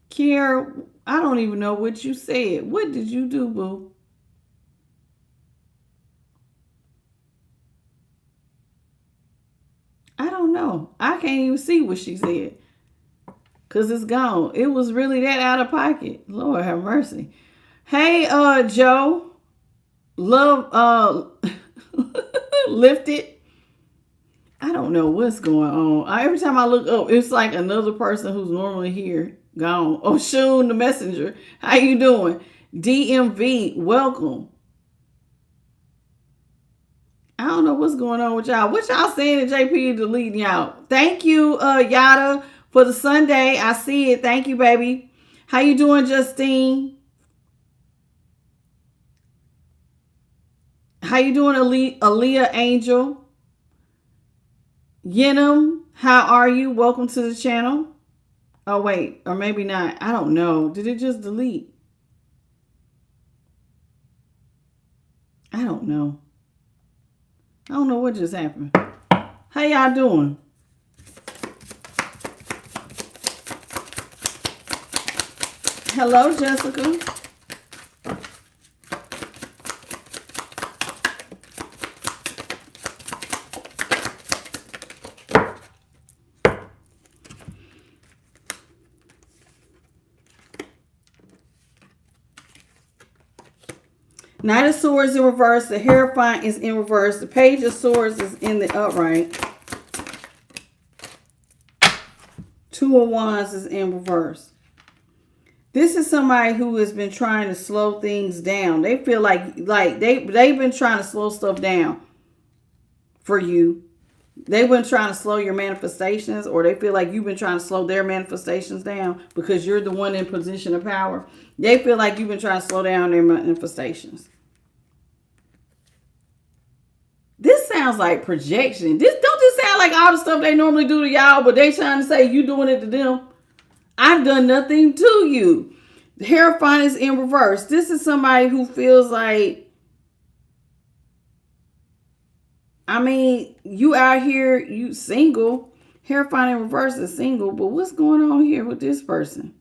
Kiara, I don't even know what you said. What did you do, boo? I don't know. I can't even see what she said. Because it's gone. It was really that out of pocket. Lord have mercy. Hey, Joe. Love, lifted. I don't know what's going on. Every time I look up, it's like another person who's normally here. Gone. Oh, Shun the messenger. How you doing? DMV, welcome. I don't know what's going on with y'all. What y'all saying that JP deleting y'all? Thank you, Yada, for the Sunday. I see it. Thank you, baby. How you doing, Justine? How you doing, Aaliyah Angel? Yenum, how are you? Welcome to the channel. Oh, wait, or maybe not. I don't know. Did it just delete? I don't know. I don't know what just happened. How y'all doing? Hello, Jessica. Knight of Swords in reverse. The Hierophant is in reverse. The Page of Swords is in the upright. Two of Wands is in reverse. This is somebody who has been trying to slow things down. They feel like they've been trying to slow stuff down for you. They've been trying to slow your manifestations, or they feel like you've been trying to slow their manifestations down because you're the one in position of power. They feel like you've been trying to slow down their manifestations. This sounds like projection. Don't this sound like all the stuff they normally do to y'all, but they trying to say you doing it to them? I've done nothing to you. The Hierophant is in reverse. This is somebody who feels like, I mean, you out here, you single. Hierophant in reverse is single, but what's going on here with this person?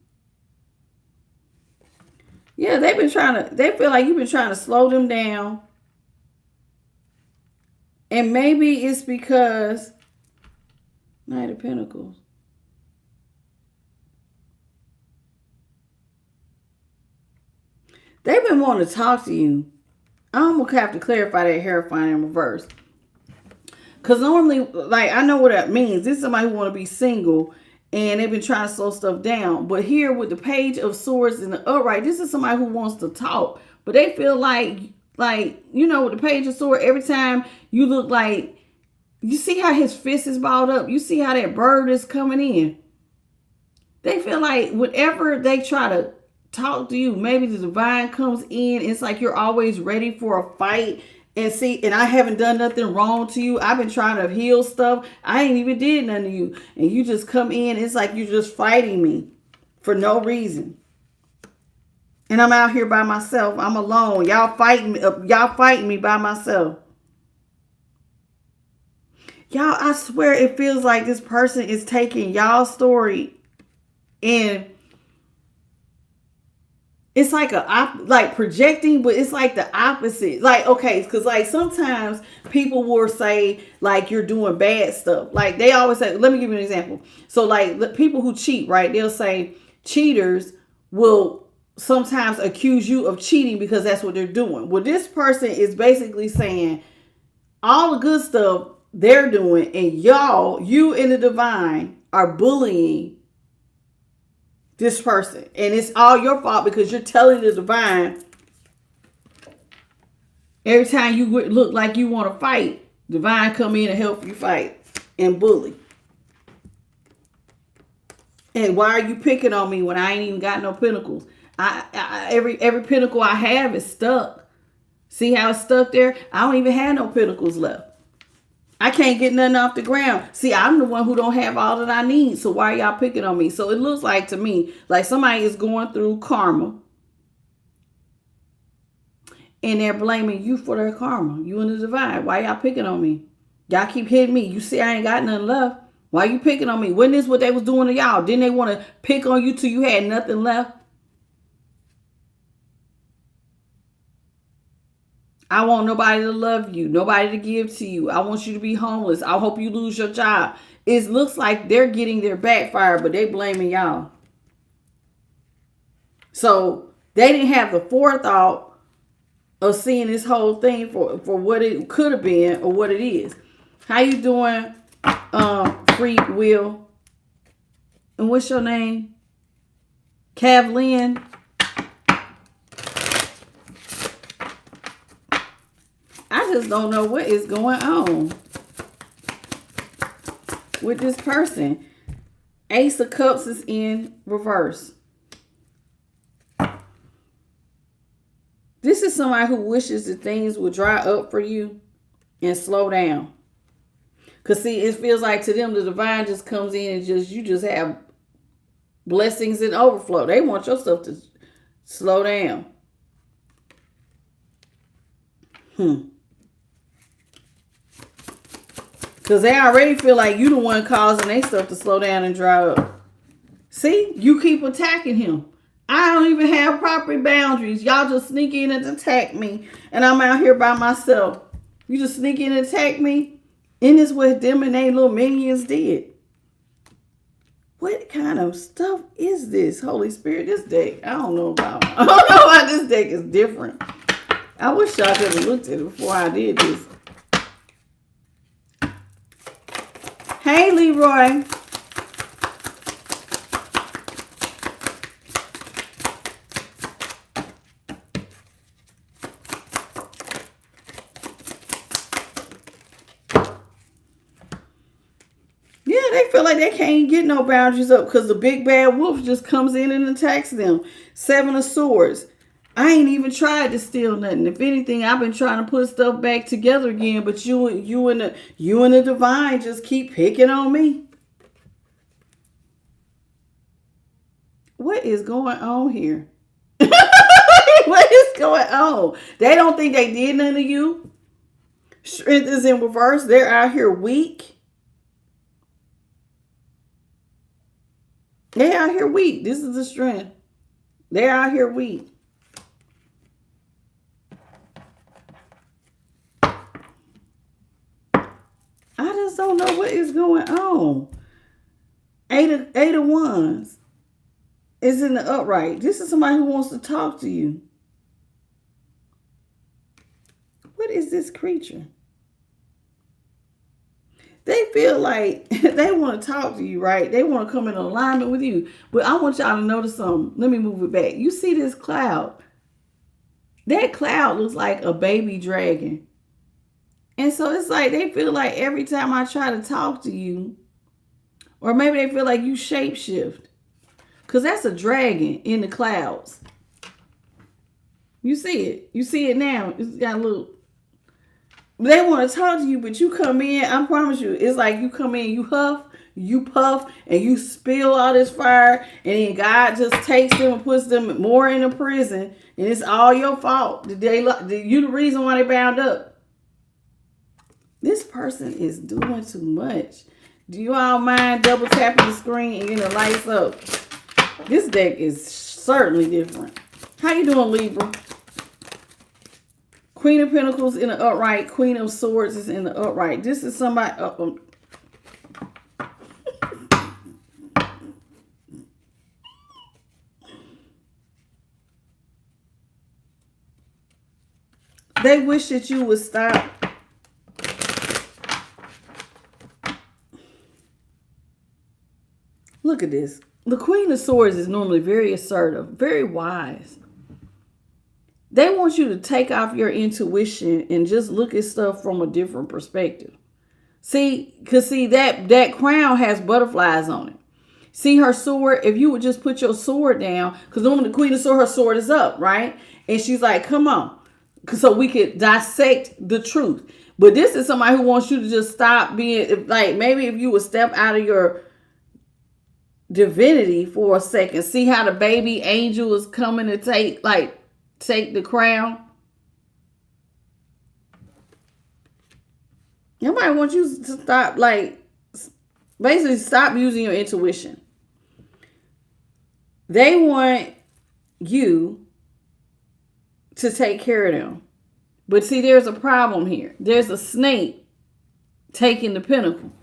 Yeah, they feel like you've been trying to slow them down. And maybe it's because Knight of Pentacles. They've been wanting to talk to you. I'm going to have to clarify that Hierophant in reverse. Because normally, like, I know what that means. This is somebody who want to be single, and they've been trying to slow stuff down. But here with the Page of Swords in the upright, this is somebody who wants to talk. But they feel like, you know, with the Page of Swords, every time you look like, you see how his fist is balled up? You see how that bird is coming in? They feel like whenever they try to talk to you, maybe the divine comes in. It's like you're always ready for a fight. And see, and I haven't done nothing wrong to you. I've been trying to heal stuff. I ain't even did nothing to you. And you just come in. It's like you're just fighting me for no reason. And I'm out here by myself. I'm alone. Y'all fighting me by myself. Y'all, I swear it feels like this person is taking y'all's story and it's like like projecting, but it's like the opposite. Like, okay, because like sometimes people will say like you're doing bad stuff. Like they always say, let me give you an example. So like people who cheat, right? They'll say cheaters will sometimes accuse you of cheating because that's what they're doing. Well, this person is basically saying all the good stuff they're doing, and you in the divine are bullying this person, and it's all your fault because you're telling the divine every time you look like you want to fight, divine come in and help you fight and bully. And why are you picking on me when I ain't even got no pinnacles? Every pinnacle I have is stuck. See how it's stuck there? I don't even have no pinnacles left. I can't get nothing off the ground. See, I'm the one who don't have all that I need. So why are y'all picking on me? So it looks like to me, like somebody is going through karma. And they're blaming you for their karma. You and the divine. Why y'all picking on me? Y'all keep hitting me. You see I ain't got nothing left. Why you picking on me? Wasn't this what they was doing to y'all? Didn't they want to pick on you till you had nothing left? I want nobody to love you, nobody to give to you. I want you to be homeless. I hope you lose your job. It looks like they're getting their backfire, but they blaming y'all. So they didn't have the forethought of seeing this whole thing for what it could have been or what it is. How you doing, Free Will? And what's your name? Kavlin. I just don't know what is going on with this person. Ace of Cups is in reverse. This is somebody who wishes that things would dry up for you and slow down. Because see, it feels like to them the divine just comes in and you just have blessings and overflow. They want your stuff to slow down. Because they already feel like you the one causing their stuff to slow down and dry up. See, you keep attacking him. I don't even have proper boundaries. Y'all just sneak in and attack me. And I'm out here by myself. You just sneak in and attack me. And it's what them and they little minions did. What kind of stuff is this? Holy Spirit, this deck, I don't know about. I don't know why this deck is different. I wish y'all could have looked at it before I did this. Hey, Leroy. Yeah, they feel like they can't get no boundaries up because the big bad wolf just comes in and attacks them. 7 of Swords. I ain't even tried to steal nothing. If anything, I've been trying to put stuff back together again, but you and the divine just keep picking on me. What is going on here? What is going on? They don't think they did nothing to you. Strength is in reverse. They're out here weak. They're out here weak. This is the strength. They're out here weak. I just don't know what is going on. Eight of Wands is in the upright. This is somebody who wants to talk to you. What is this creature? They feel like they want to talk to you, right? They want to come in alignment with you. But I want y'all to notice something. Let me move it back. You see this cloud? That cloud looks like a baby dragon. And so it's like they feel like every time I try to talk to you, or maybe they feel like you shapeshift. Because that's a dragon in the clouds. You see it. You see it now. It's got a little... They want to talk to you, but you come in, I promise you, it's like you come in, you huff, you puff, and you spill all this fire, and then God just takes them and puts them more in a prison, and it's all your fault. You the reason why they bound up. This person is doing too much. Do you all mind double tapping the screen and getting the lights up? This deck is certainly different. How you doing, Libra? Queen of Pentacles in the upright. Queen of Swords is in the upright. This is somebody... They wish that you would stop. Look at this. The Queen of Swords is normally very assertive, very wise. They want you to take off your intuition and just look at stuff from a different perspective. See, because that crown has butterflies on it. See her sword? If you would just put your sword down, because normally the Queen of Swords, her sword is up, right? And she's like, come on. So we could dissect the truth. But this is somebody who wants you to just stop being, like, maybe if you would step out of your divinity for a second. See how the baby angel is coming to take the crown. Nobody wants you to stop, basically stop using your intuition. They want you to take care of them. But see, there's a problem here. There's a snake taking the pentacle.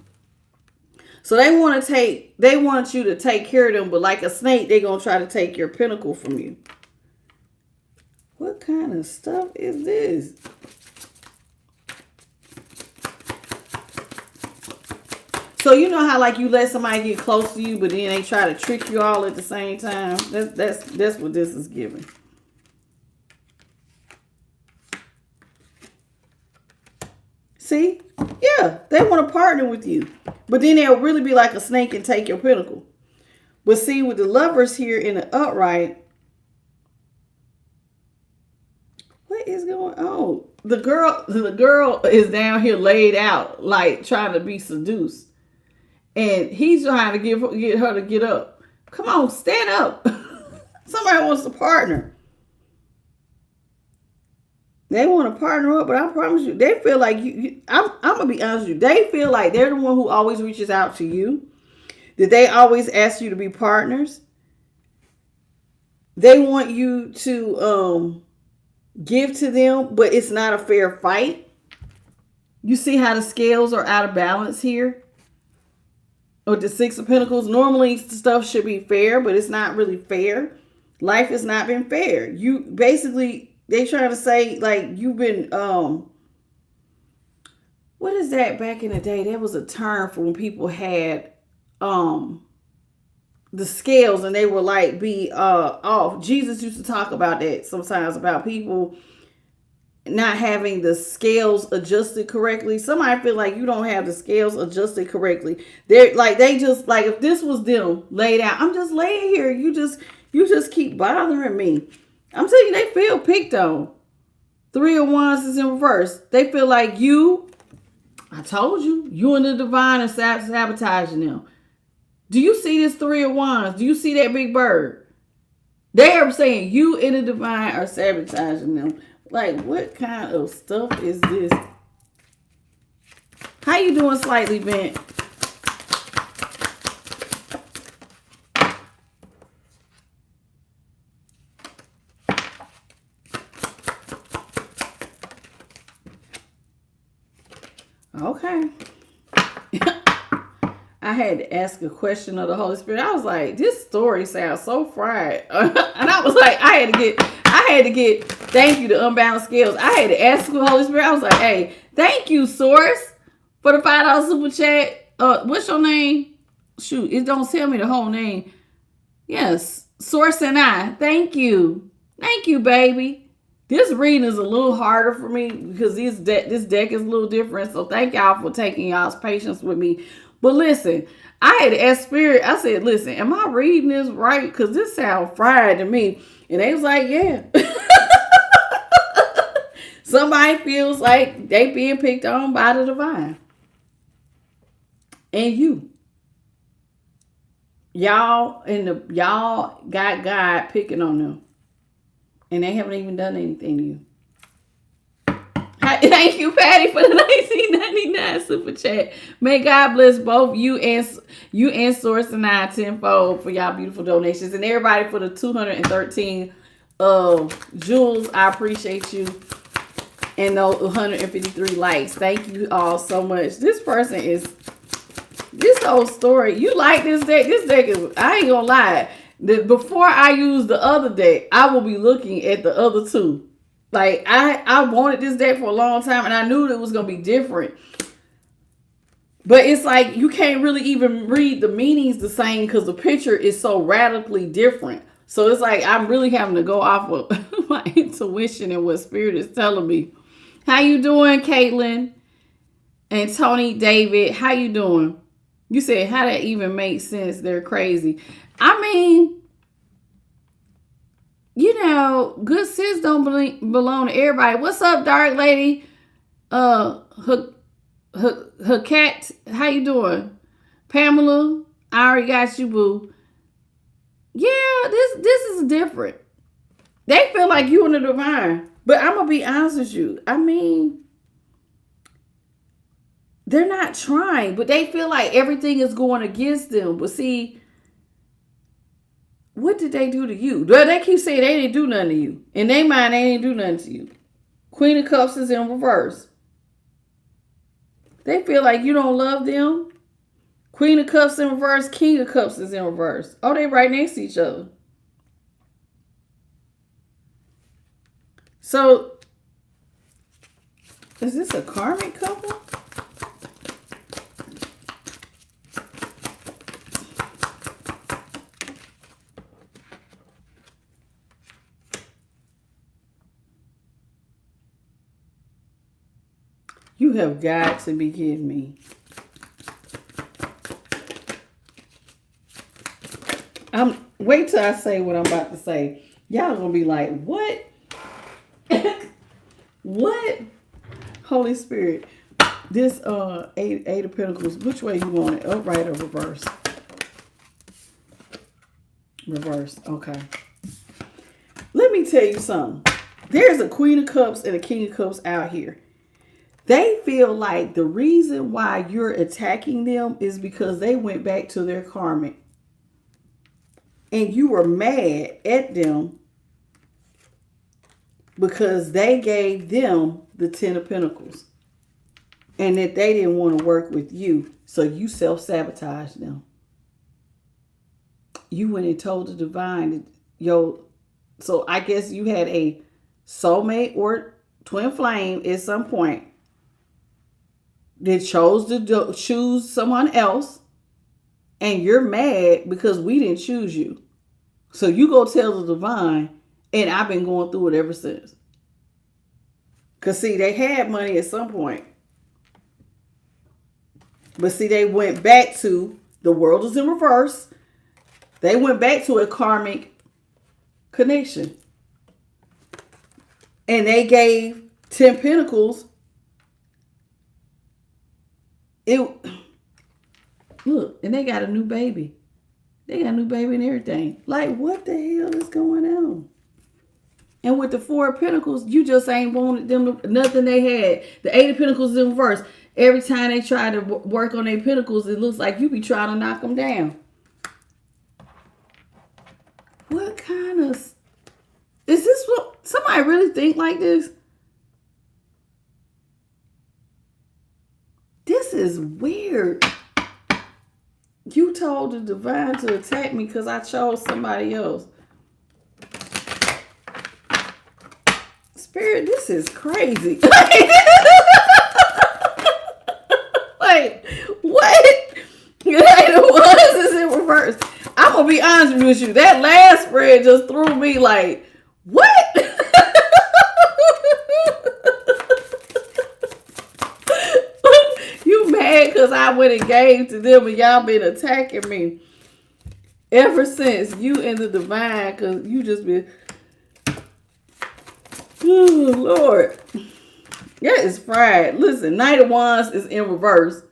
So they want you to take care of them, but like a snake, they're going to try to take your pentacle from you. What kind of stuff is this? So you know how you let somebody get close to you, but then they try to trick you all at the same time? That's what this is giving. See? Yeah, they want to partner with you. But then they'll really be like a snake and take your pentacle. But see, with the Lovers here in the upright, what is going on? The girl is down here laid out, trying to be seduced. And he's trying to get her to get up. Come on, stand up. Somebody wants to partner. They want to partner up, but I promise you, they feel like I'm going to be honest with you. They feel like they're the one who always reaches out to you. That they always ask you to be partners. They want you to give to them, but it's not a fair fight. You see how the scales are out of balance here? With the Six of Pentacles, normally stuff should be fair, but it's not really fair. Life has not been fair. You basically, they try to say you've been, what is that back in the day? That was a term for when people had the scales and they were be off. Jesus used to talk about that sometimes, about people not having the scales adjusted correctly. Somebody feel like you don't have the scales adjusted correctly. They're they just if this was them laid out, I'm just laying here. You just keep bothering me. I'm telling you, they feel picked on. Three of Wands is in reverse. They feel like I told you and the divine are sabotaging them. Do you see this Three of Wands? Do you see that big bird? They are saying you and the divine are sabotaging them. What kind of stuff is this? How you doing, Slightly Bent? Okay. I had to ask a question of the Holy Spirit. I was like, this story sounds so fried. And I was like, I had to get, thank you to Unbound Scales. I had to ask the Holy Spirit. I was like, hey, thank you, Source, for the $5 super chat. What's your name? Shoot, it don't tell me the whole name. Yes, Source and I. Thank you. Thank you, baby. This reading is a little harder for me because this deck is a little different. So thank y'all for taking y'all's patience with me. But listen, I had to ask Spirit. I said, listen, am I reading this right? Because this sounds fried to me. And they was like, yeah. Somebody feels like they being picked on by the divine. And y'all got God picking on them. And they haven't even done anything to you. Thank you, Patty, for the 1999 super chat. May God bless both you and Source and I tenfold for y'all beautiful donations, and everybody for the 213 jewels. I appreciate you, and those 153 likes. Thank you all so much. This whole story. You like this deck? This deck is. I ain't gonna lie. Before I use the other deck, I will be looking at the other two. Like, I wanted this deck for a long time, and I knew it was going to be different. But it's like, you can't really even read the meanings the same because the picture is so radically different. So it's like, I'm really having to go off of my intuition and what Spirit is telling me. How you doing, Caitlin? And Tony David, how you doing? You said, how that even makes sense? They're crazy. I mean, you know, good sis don't belong to everybody. What's up, Dark Lady? Her cat, how you doing? Pamela, I already got you, boo. Yeah, this is different. They feel like you in the divine. But I'm going to be honest with you. I mean, they're not trying, but they feel like everything is going against them. But see, what did they do to you? Well, they keep saying they didn't do nothing to you. In their mind, they didn't do nothing to you. Queen of Cups is in reverse. They feel like you don't love them. Queen of Cups in reverse. King of Cups is in reverse. Oh, they right next to each other. So, is this a karmic couple? You have got to be kidding me. Wait till I say what I'm about to say. Y'all gonna be like, what? What? Holy Spirit. This eight of Pentacles, which way you want it? Upright or reverse? Reverse, okay. Let me tell you something. There's a Queen of Cups and a King of Cups out here. They feel like the reason why you're attacking them is because they went back to their karmic. And you were mad at them because they gave them the 10 of Pentacles. And that they didn't want to work with you. So you self-sabotaged them. You went and told the divine, so I guess you had a soulmate or twin flame at some point that chose to choose someone else, and you're mad because we didn't choose you. So you go tell the divine, and I've been going through it ever since. Because see, they had money at some point. But see, they went back to, the world is in reverse. They went back to a karmic connection. And they gave 10 Pentacles. Look, and they got a new baby. They got a new baby and everything. Like, what the hell is going on? And with the 4 of Pentacles, you just ain't wanted them to, nothing they had. The 8 of Pentacles is in reverse. Every time they try to work on their Pentacles, it looks like you be trying to knock them down. What kind of... Is this what... Somebody really think like this? This is weird. You told the divine to attack me because I chose somebody else. Spirit, this is crazy. Like, what? It was is in reverse. I'm going to be honest with you. That last spread just threw me like, what? You mad because I went and gave to them and y'all been attacking me ever since. You in the divine, because you just been, oh Lord. That is fried. Listen, Knight of Wands is in reverse.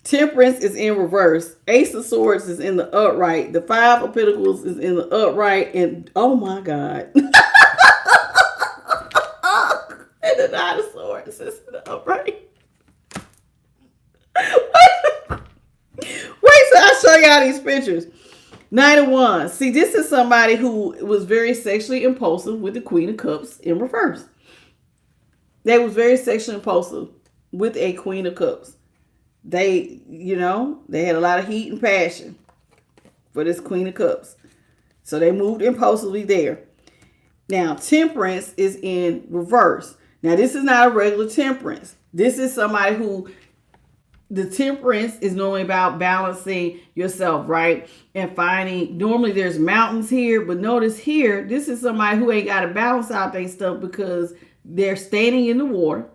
Temperance is in reverse. Ace of Swords is in the upright. The Five of Pentacles is in the upright. And oh my God. And the Nine of Swords is in the upright. Wait till I show y'all these pictures. Knight of Wands. See, this is somebody who was very sexually impulsive with the Queen of Cups in reverse. They was very sexually impulsive with a Queen of Cups. They, they had a lot of heat and passion for this Queen of Cups. So they moved impulsively there. Now, Temperance is in reverse. Now, this is not a regular Temperance. This is somebody who, the Temperance is normally about balancing yourself, right? And finding, normally there's mountains here, but notice here, this is somebody who ain't got to balance out their stuff because they're standing in the water.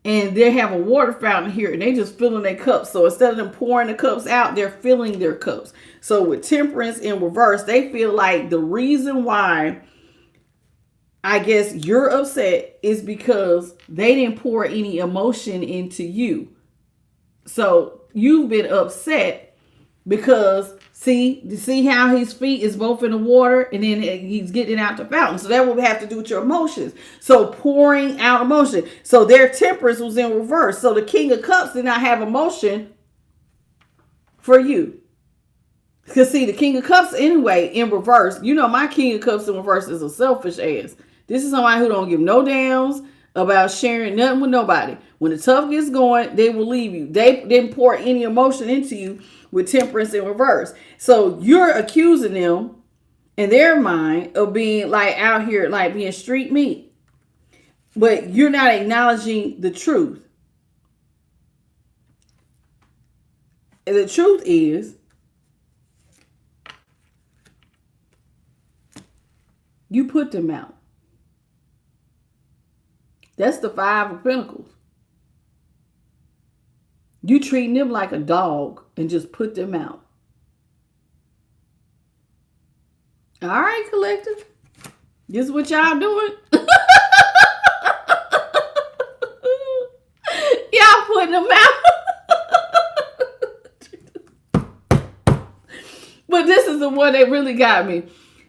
And they have a water fountain here and they just filling their cups. So instead of them pouring the cups out, they're filling their cups. So with Temperance in reverse, they feel like the reason why I guess you're upset is because they didn't pour any emotion into you. So you've been upset because see how his feet is both in the water and then he's getting out the fountain. So that will have to do with your emotions. So pouring out emotion. So their Temperance was in reverse. So the King of Cups did not have emotion for you. Because see, the King of Cups anyway in reverse. My King of Cups in reverse is a selfish ass. This is somebody who don't give no damns about sharing nothing with nobody. When the tough gets going, they will leave you. They didn't pour any emotion into you with Temperance in reverse. So you're accusing them in their mind of being like out here, like being street meat. But you're not acknowledging the truth. And the truth is, you put them out. That's the Five of Pentacles. You treating them like a dog and just put them out. All right, collective. This is what y'all doing. Y'all putting them out. But this is the one that really got me.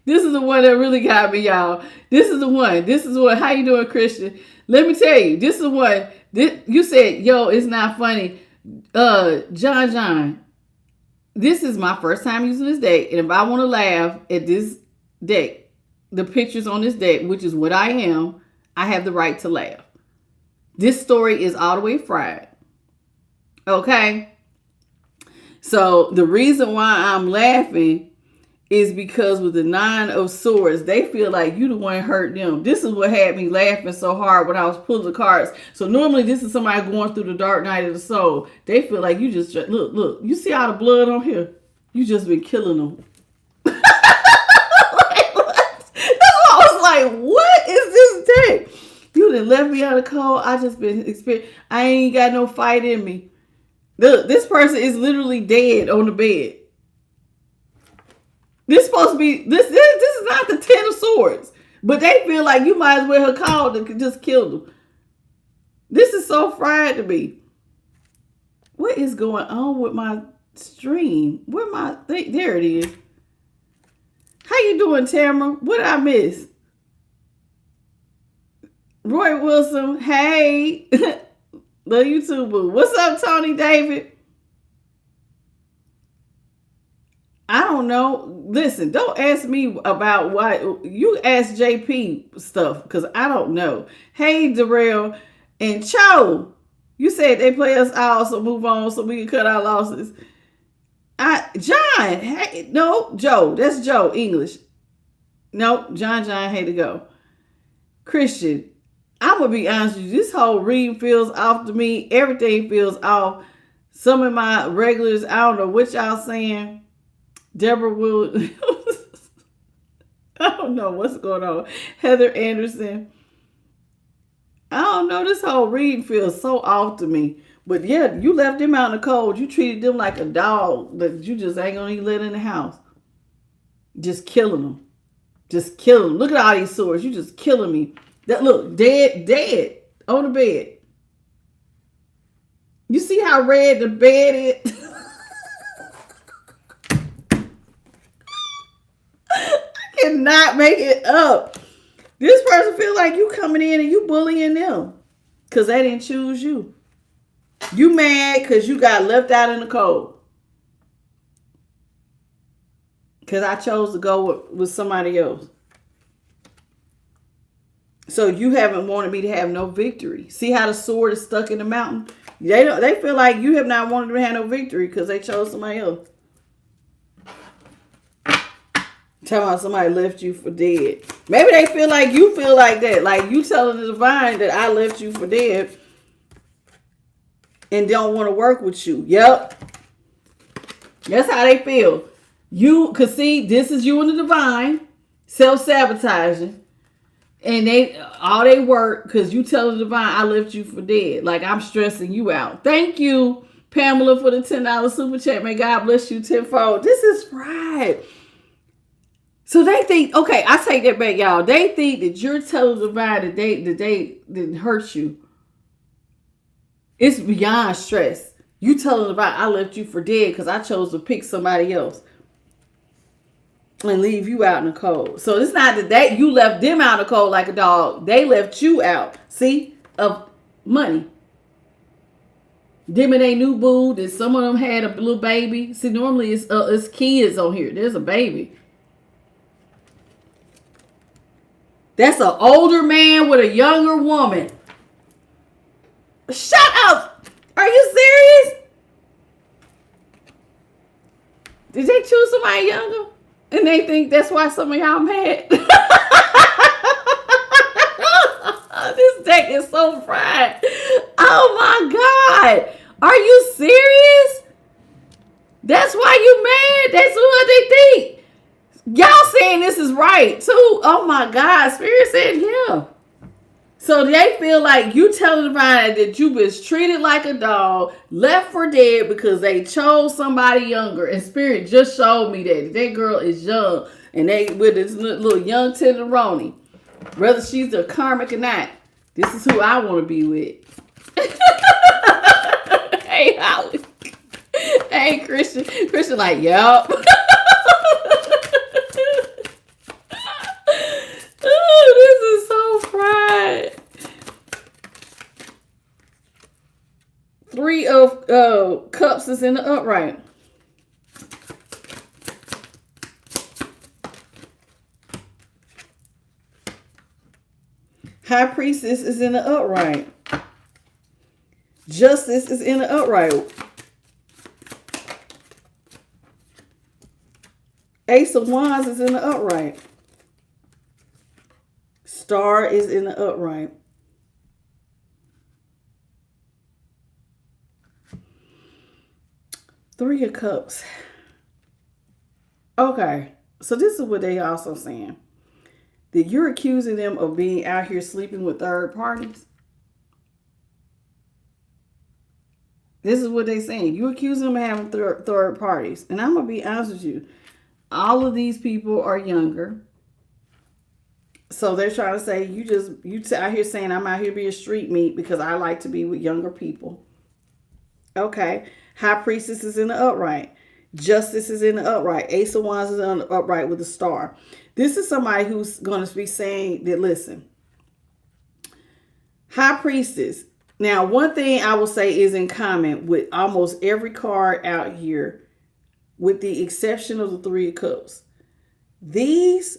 This is the one that really got me, y'all. This is the one. This is what. How you doing, Christian? Let me tell you. This is what. You said, yo, it's not funny. John, this is my first time using this deck, and if I want to laugh at this deck, the pictures on this deck, which is what I am, I have the right to laugh. This story is all the way fried. Okay? So the reason why I'm laughing is because with the Nine of Swords, they feel like you the one hurt them. This is what had me laughing so hard when I was pulling the cards. So normally this is somebody going through the dark night of the soul. They feel like you just, look, you see all the blood on here? You just been killing them. That's why I was like, what is this deck? You done left me out of cold. I just been experiencing. I ain't got no fight in me. Look, this person is literally dead on the bed. This supposed to be this is not the Ten of Swords, but they feel like you might as well have called and just killed them. This is so fried to me. What is going on with my stream? Where my thing? There it is. How you doing, Tamara? What did I miss? Roy Wilson, hey, love you too, boo. What's up, Tony David? I don't know. Listen, don't ask me about why. You ask JP stuff because I don't know. Hey, Darrell and Cho, you said they play us out, so move on so we can cut our losses. John, hey, no, Joe. That's Joe, English. No, John had to go. Christian, I'm going to be honest with you. This whole reading feels off to me. Everything feels off. Some of my regulars, I don't know what y'all saying. Deborah will. I don't know what's going on. Heather Anderson. I don't know. This whole reading feels so off to me. But yeah, you left them out in the cold. You treated them like a dog that you just ain't gonna even let in the house. Just killing them. Just killing them. Look at all these swords. You just killing me. That look, dead on the bed. You see how red the bed is? I cannot make it up. This person feel like you coming in and you bullying them because they didn't choose you. You mad because you got left out in the cold. Because I chose to go with somebody else. So you haven't wanted me to have no victory. See how the sword is stuck in the mountain? They feel like you have not wanted to have no victory because they chose somebody else. Tell me somebody left you for dead. Maybe they feel like you feel like that. Like you telling the divine that I left you for dead and don't want to work with you. Yep. That's how they feel. You could see this is you and the divine self-sabotaging. And all they work because you tell the divine I left you for dead. Like I'm stressing you out. Thank you, Pamela, for the $10 super chat. May God bless you tenfold. This is right. So they think, okay, I take that back, y'all. They think that you're telling the divine that they didn't hurt you. It's beyond stress. You telling the divine I left you for dead because I chose to pick somebody else and leave you out in the cold. So it's not that you left them out in the cold like a dog. They left you out, see, of money. Them and they new boo. That some of them had a little baby. See, normally it's kids on here. There's a baby. That's an older man with a younger woman. Shut up! Are you serious? Did they choose somebody younger? And they think that's why some of y'all mad. This deck is so fried. Oh my God. Are you serious? That's why you mad? That's what they think. Y'all saying this is right too. Oh my God. Spirit said yeah. So they feel like you telling the divine that you was treated like a dog, left for dead because they chose somebody younger. And Spirit just showed me that girl is young. And they with this little young tenderoni. Whether she's the karmic or not, this is who I want to be with. Hey, Holly. Hey, Christian. Christian like, yup. Oh, this is so fried. 3 of cups is in the upright. High priestess is in the upright. Justice is in the upright. Ace of wands is in the upright. Star is in the upright. Three of cups. Okay, so this is what they also saying. That you're accusing them of being out here sleeping with third parties. This is what they're saying. You accusing them of having third parties. And I'm going to be honest with you. All of these people are younger. So they're trying to say, you out here saying I'm out here being street meat because I like to be with younger people. Okay. High priestess is in the upright. Justice is in the upright. Ace of wands is on the upright with a star. This is somebody who's going to be saying that, listen, high priestess. Now, one thing I will say is in common with almost every card out here, with the exception of the 3 of cups. These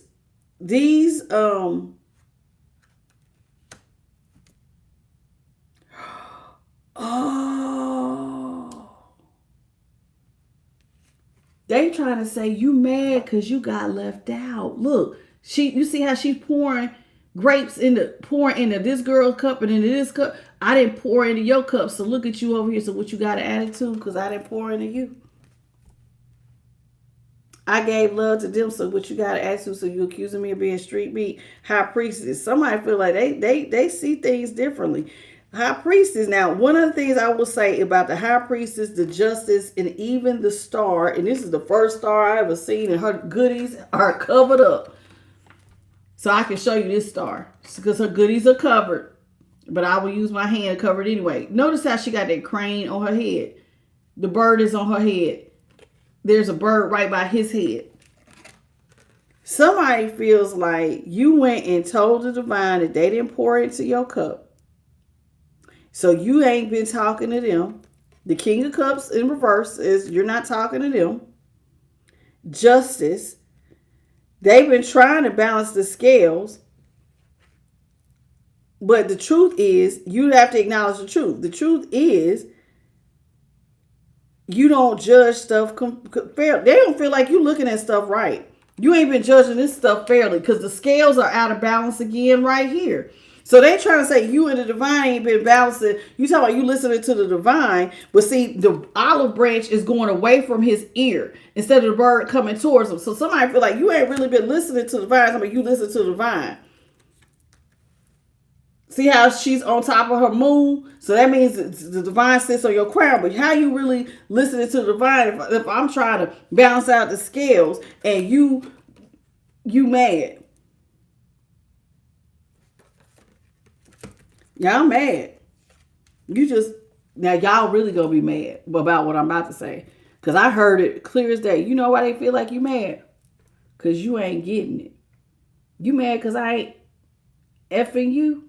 they trying to say you mad because you got left out. Look, you see how she's pouring grapes pouring into this girl's cup and into this cup. I didn't pour into your cup, so look at you over here. So what you got an attitude because I didn't pour into you. I gave love to them, so what you gotta ask who? So you accusing me of being street beat? High priestess. Somebody feel like they see things differently. High priestess. Now, one of the things I will say about the high priestess, the justice, and even the star, and this is the first star I ever seen, and her goodies are covered up. So I can show you this star because her goodies are covered, but I will use my hand to cover it anyway. Notice how she got that crane on her head. The bird is on her head. There's a bird right by his head. Somebody feels like you went and told the divine that they didn't pour into your cup. So you ain't been talking to them. The King of Cups in reverse is you're not talking to them. Justice. They've been trying to balance the scales. But the truth is, you have to acknowledge the truth. The truth is, you don't judge stuff fairly. They don't feel like you looking at stuff right. You ain't been judging this stuff fairly because the scales are out of balance again right here. So they trying to say you and the divine ain't been balancing. You talking about you listening to the divine, but see the olive branch is going away from his ear instead of the bird coming towards him. So somebody feel like you ain't really been listening to the divine. I mean, you listen to the divine. See how she's on top of her moon? So that means the divine sits on your crown. But how you really listening to the divine if I'm trying to balance out the scales and you mad? Y'all mad. Now y'all really gonna be mad about what I'm about to say. Because I heard it clear as day. You know why they feel like you mad? Because you ain't getting it. You mad because I ain't effing you?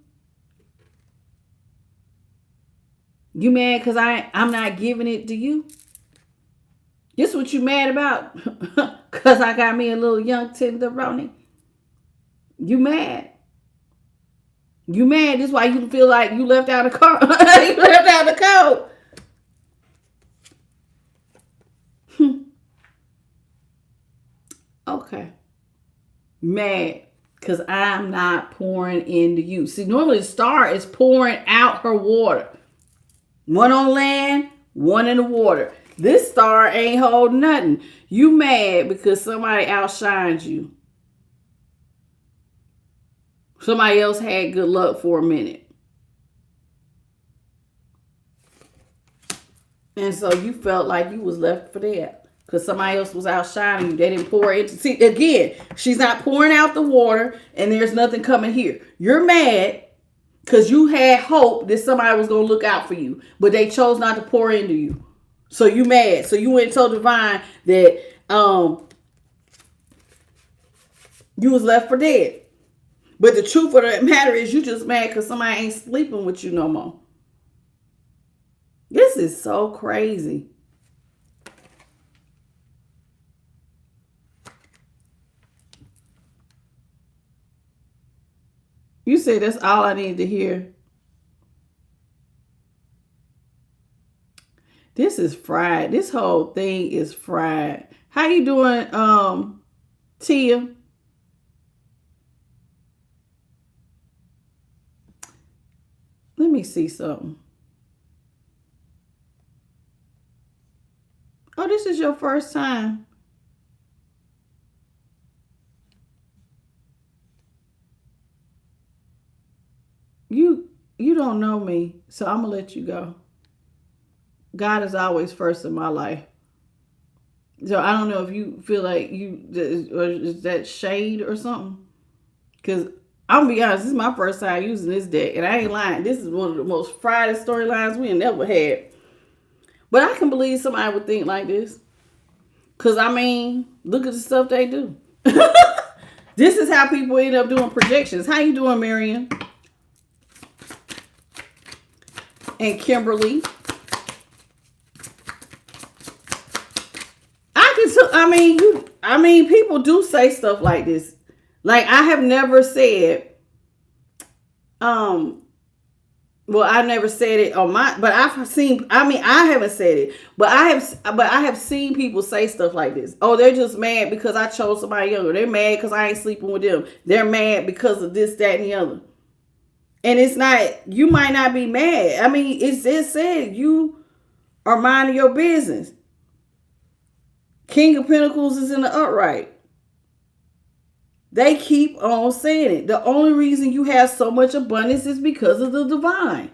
You mad because I'm not giving it to you? This what you mad about? Because I got me a little young tenderoni? You mad? You mad? This is why you feel like you left out the car. You left out the code. Okay. Mad. Because I'm not pouring into you. See, normally the star is pouring out her water. One on land, one in the water. This star ain't holding nothing. You mad because somebody outshined you. Somebody else had good luck for a minute. And so you felt like you was left for dead. Because somebody else was outshining you. They didn't pour it. See, again, she's not pouring out the water and there's nothing coming here. You're mad because you had hope that somebody was going to look out for you. But they chose not to pour into you. So you mad. So you went and told divine that you was left for dead. But the truth of the matter is you just mad because somebody ain't sleeping with you no more. This is so crazy. You said that's all I need to hear. This is fried. This whole thing is fried. How you doing, Tia? Let me see something. Oh, this is your first time. You don't know me, so I'm gonna let you go. God is always first in my life. So I don't know if you feel like or is that shade or something? Because I'm gonna be honest, this is my first time using this deck, and I ain't lying. This is one of the most fried storylines we never had. But I can believe somebody would think like this. Because, I mean, look at the stuff they do. This is how people end up doing projections. How you doing, Marion? And Kimberly. People do say stuff like this. Like, I have never said, I never said it on but I've seen, I haven't said it, but I have seen people say stuff like this. Oh, they're just mad because I chose somebody younger. They're mad because I ain't sleeping with them. They're mad because of this, that, and the other. And it's not, you might not be mad. I mean, it's said you are minding your business. King of Pentacles is in the upright. They keep on saying it. The only reason you have so much abundance is because of the divine.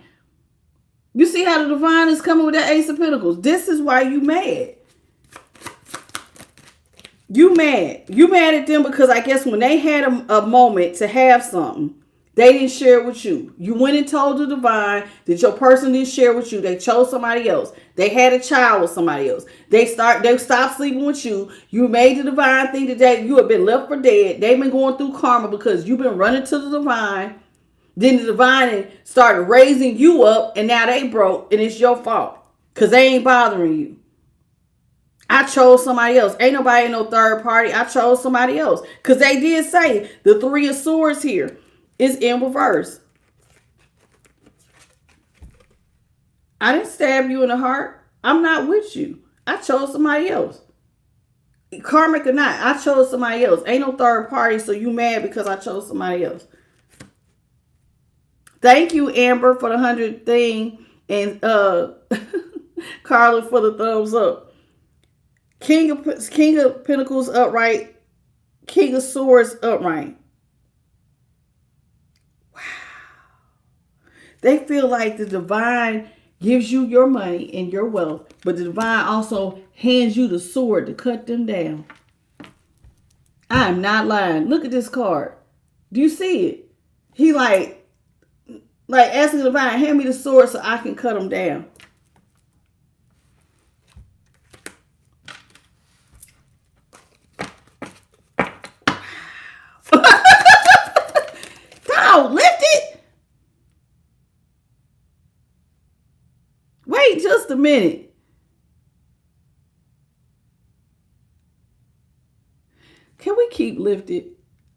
You see how the divine is coming with that Ace of Pentacles. This is why you mad. You mad. You mad at them because I guess when they had a moment to have something, they didn't share it with you. You went and told the divine that your person didn't share with you. They chose somebody else. They had a child with somebody else. They stopped sleeping with you. You made the divine think that you have been left for dead. They've been going through karma because you've been running to the divine. Then the divine started raising you up, and now they broke, and it's your fault because they ain't bothering you. I chose somebody else. Ain't nobody no third party. I chose somebody else. Because they did say the Three of Swords here is in reverse. I didn't stab you in the heart. I'm not with you. I chose somebody else. Karmic or not, I chose somebody else. Ain't no third party, so you mad because I chose somebody else. Thank you, Amber, for the 100 thing. And Carla for the thumbs up. King of Pentacles upright. King of Swords upright. Wow. They feel like the divine gives you your money and your wealth, but the divine also hands you the sword to cut them down. I'm not lying. Look at this card. Do you see it? He like asking the divine, hand me the sword so I can cut them down. Lift it. Wait just a minute. Can we keep lifted?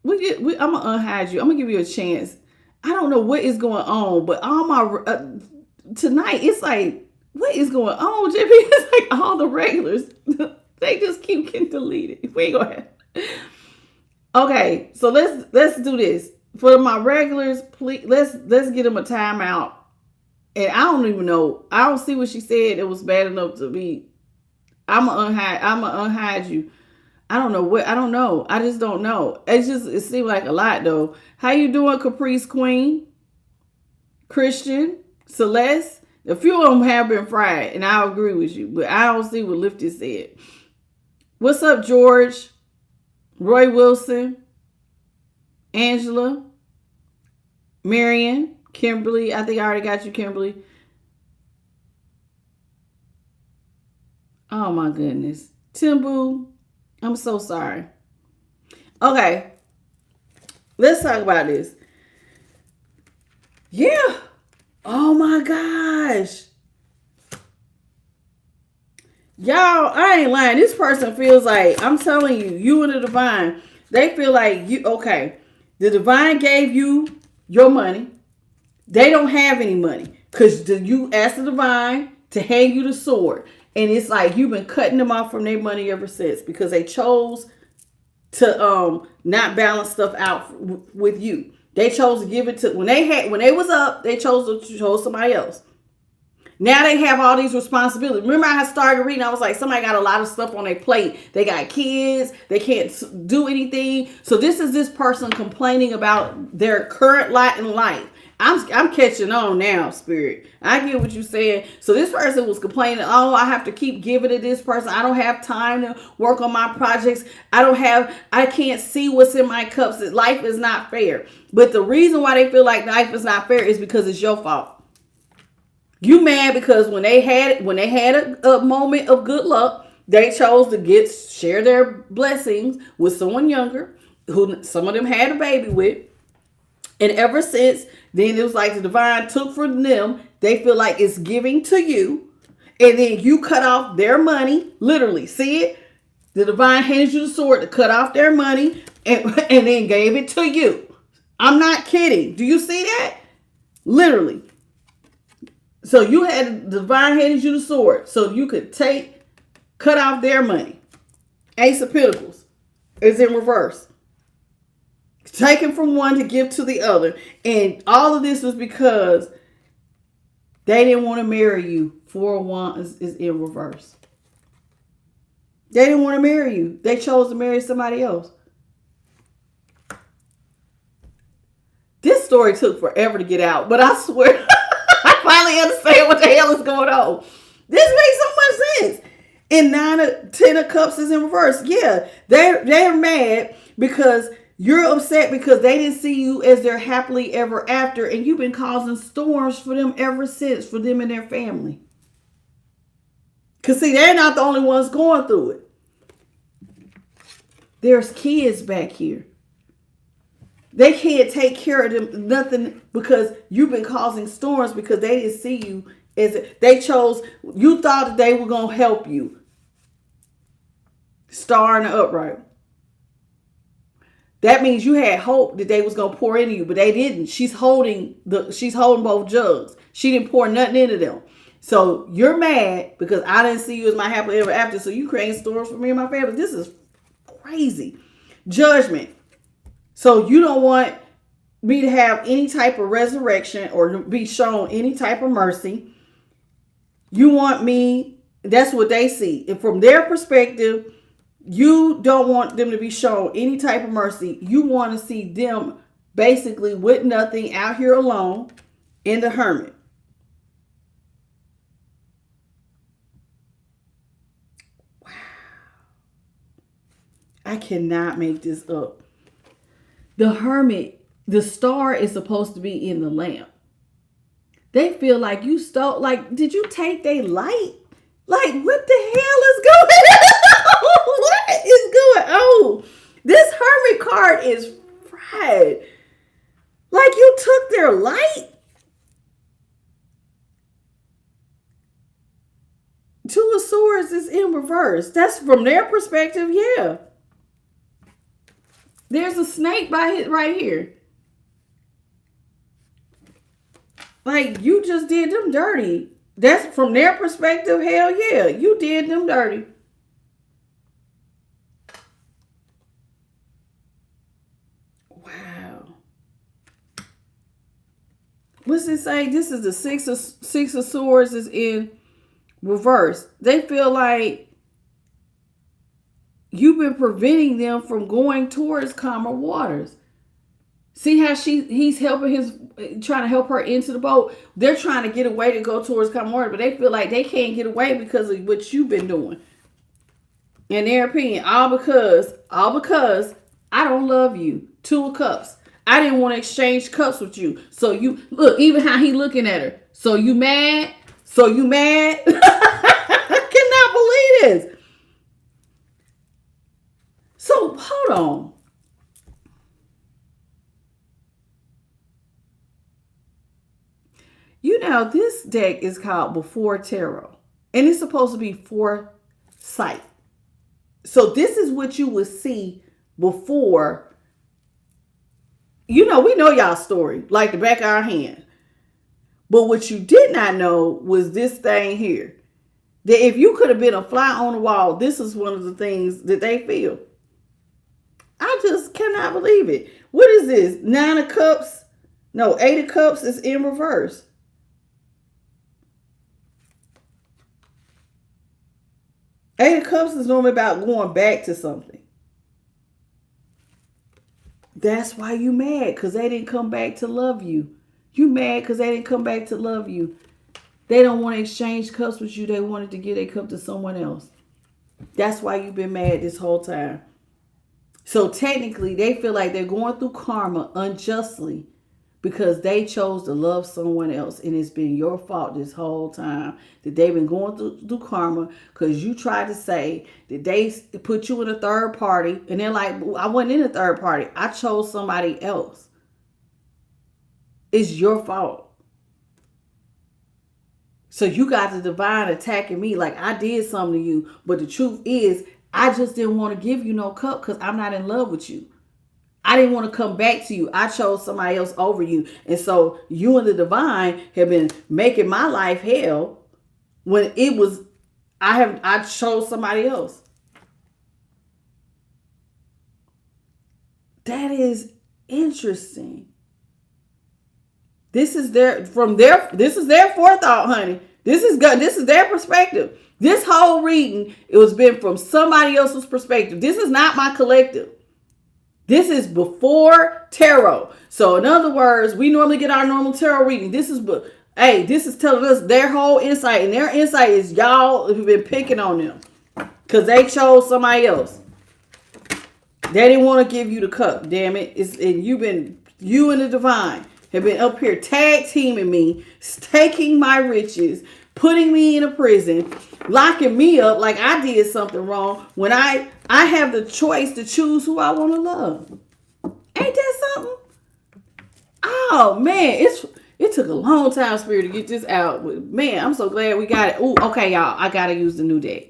I'm gonna unhide you. I'm gonna give you a chance. I don't know what is going on, but all my tonight it's like, what is going on, JP? It's like all the regulars they just keep getting deleted. We go ahead. Okay, so let's do this. For my regulars, please let's get them a timeout. And I don't even know. I don't see what she said. It was bad enough to be. I'ma unhide you. I don't know what. I don't know. I just don't know. It seemed like a lot though. How you doing, Caprice Queen? Christian, Celeste. A few of them have been fried, and I agree with you. But I don't see what Lifted said. What's up, George? Roy Wilson. Angela, Marion, Kimberly. I think I already got you, Kimberly. Oh my goodness. Timbu, I'm so sorry. Okay. Let's talk about this. Yeah. Oh my gosh. Y'all, I ain't lying. This person feels like, I'm telling you, you and the divine, they feel like you, okay. The divine gave you your money. They don't have any money because you asked the divine to hand you the sword. And it's like you've been cutting them off from their money ever since because they chose to not balance stuff out with you. They chose to give it to, when they was up, they chose somebody else. Now they have all these responsibilities. Remember I started reading, I was like, somebody got a lot of stuff on their plate. They got kids. They can't do anything. So this is this person complaining about their current lot in life. I'm catching on now, Spirit. I get what you're saying. So this person was complaining, oh, I have to keep giving to this person. I don't have time to work on my projects. I can't see what's in my cups. Life is not fair. But the reason why they feel like life is not fair is because it's your fault. You mad because when they had a moment of good luck, they chose to share their blessings with someone younger, who some of them had a baby with. And ever since, then it was like the divine took from them. They feel like it's giving to you. And then you cut off their money. Literally, see it? The divine hands you the sword to cut off their money and then gave it to you. I'm not kidding. Do you see that? Literally. So you had the divine handed you the sword so you could cut off their money. Ace of Pentacles is in reverse. Taken from one to give to the other. And all of this was because they didn't want to marry you. 4 of Wands is in reverse. They didn't want to marry you. They chose to marry somebody else. This story took forever to get out, but I swear I finally understand what the hell is going on. This makes so much sense. And 10 of cups is in reverse. Yeah, they're mad because you're upset because they didn't see you as their happily ever after, and you've been causing storms for them ever since, for them and their family. Because see, they're not the only ones going through it. There's kids back here. They can't take care of them, nothing, because you've been causing storms because they didn't see you as they chose. You thought that they were going to help you. Star in the upright. That means you had hope that they was going to pour into you, but they didn't. She's holding both jugs. She didn't pour nothing into them. So you're mad because I didn't see you as my happily ever after. So you creating storms for me and my family. This is crazy. Judgment. So you don't want me to have any type of resurrection or be shown any type of mercy. You want me, that's what they see. And from their perspective, you don't want them to be shown any type of mercy. You want to see them basically with nothing out here alone in the hermit. Wow. I cannot make this up. The hermit, the star is supposed to be in the lamp. They feel like you stole, like, did you take their light? Like, what the hell is going on? What is going on? This hermit card is fried. Like, you took their light? Two of Swords is in reverse. That's from their perspective, yeah. There's a snake right here. Like, you just did them dirty. That's from their perspective. Hell yeah, you did them dirty. Wow. What's it say? This is the six of Swords is in reverse. They feel like you've been preventing them from going towards calmer waters. See how he's trying to help her into the boat. They're trying to get away to go towards calmer water, but they feel like they can't get away because of what you've been doing. In their opinion, all because I don't love you. Two of Cups. I didn't want to exchange cups with you. So you look, even how he looking at her. So you mad? I cannot believe this. So hold on. You know, this deck is called Before Tarot. And it's supposed to be foresight. So this is what you would see before. You know, we know y'all's story like the back of our hand. But what you did not know was this thing here. That if you could have been a fly on the wall, this is one of the things that they feel. I just cannot believe it. What is this? 9 of Cups? No, 8 of Cups is in reverse. Eight of Cups is normally about going back to something. That's why you mad, because they didn't come back to love you. You mad because they didn't come back to love you. They don't want to exchange cups with you. They wanted to give a cup to someone else. That's why you've been mad this whole time. So technically, they feel like they're going through karma unjustly because they chose to love someone else. And it's been your fault this whole time that they've been going through karma because you tried to say that they put you in a third party. And they're like, I wasn't in a third party. I chose somebody else. It's your fault. So you got the divine attacking me like I did something to you. But the truth is, I just didn't want to give you no cup because I'm not in love with you. I didn't want to come back to you. I chose somebody else over you. And so you and the divine have been making my life hell when it was, I chose somebody else. That is interesting. This is their forethought, honey. This is their perspective. This whole reading, it was been from somebody else's perspective. This is not my collective. This is before tarot. So in other words, we normally get our normal tarot reading. This is telling us their whole insight. And their insight is y'all have been picking on them. Because they chose somebody else. They didn't want to give you the cup, damn it. You and the divine have been up here tag teaming me, taking my riches, putting me in a prison, locking me up like I did something wrong when I have the choice to choose who I want to love. Ain't that something? Oh man, it took a long time, Spirit, to get this out. Man, I'm so glad we got it. Ooh, okay, y'all. I gotta use the new deck.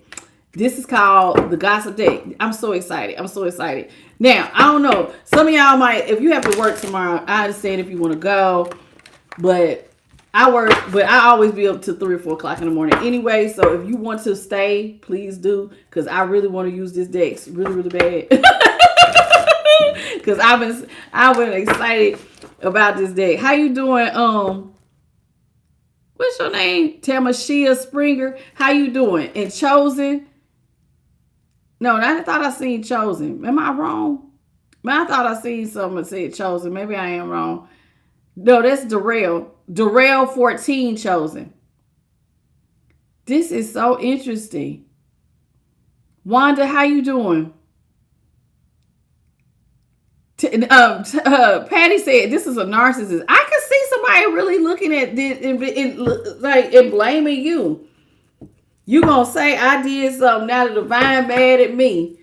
This is called the Gossip Deck. I'm so excited. Now, I don't know. Some of y'all might, if you have to work tomorrow, I understand if you want to go. But I always be up to 3 or 4 o'clock in the morning anyway. So if you want to stay, please do. Because I really want to use this deck really, really bad. Because I've been excited about this deck. How you doing? What's your name? Tamashia Springer. How you doing? And Chosen. No, I thought I seen Chosen. Am I wrong? Man, I thought I seen something that said Chosen. Maybe I am wrong. No, that's Darrell. Darrell 14 Chosen. This is so interesting. Wanda, how you doing? Patty said this is a narcissist. I can see somebody really looking at this and blaming you. You gonna say I did something, now the divine mad at me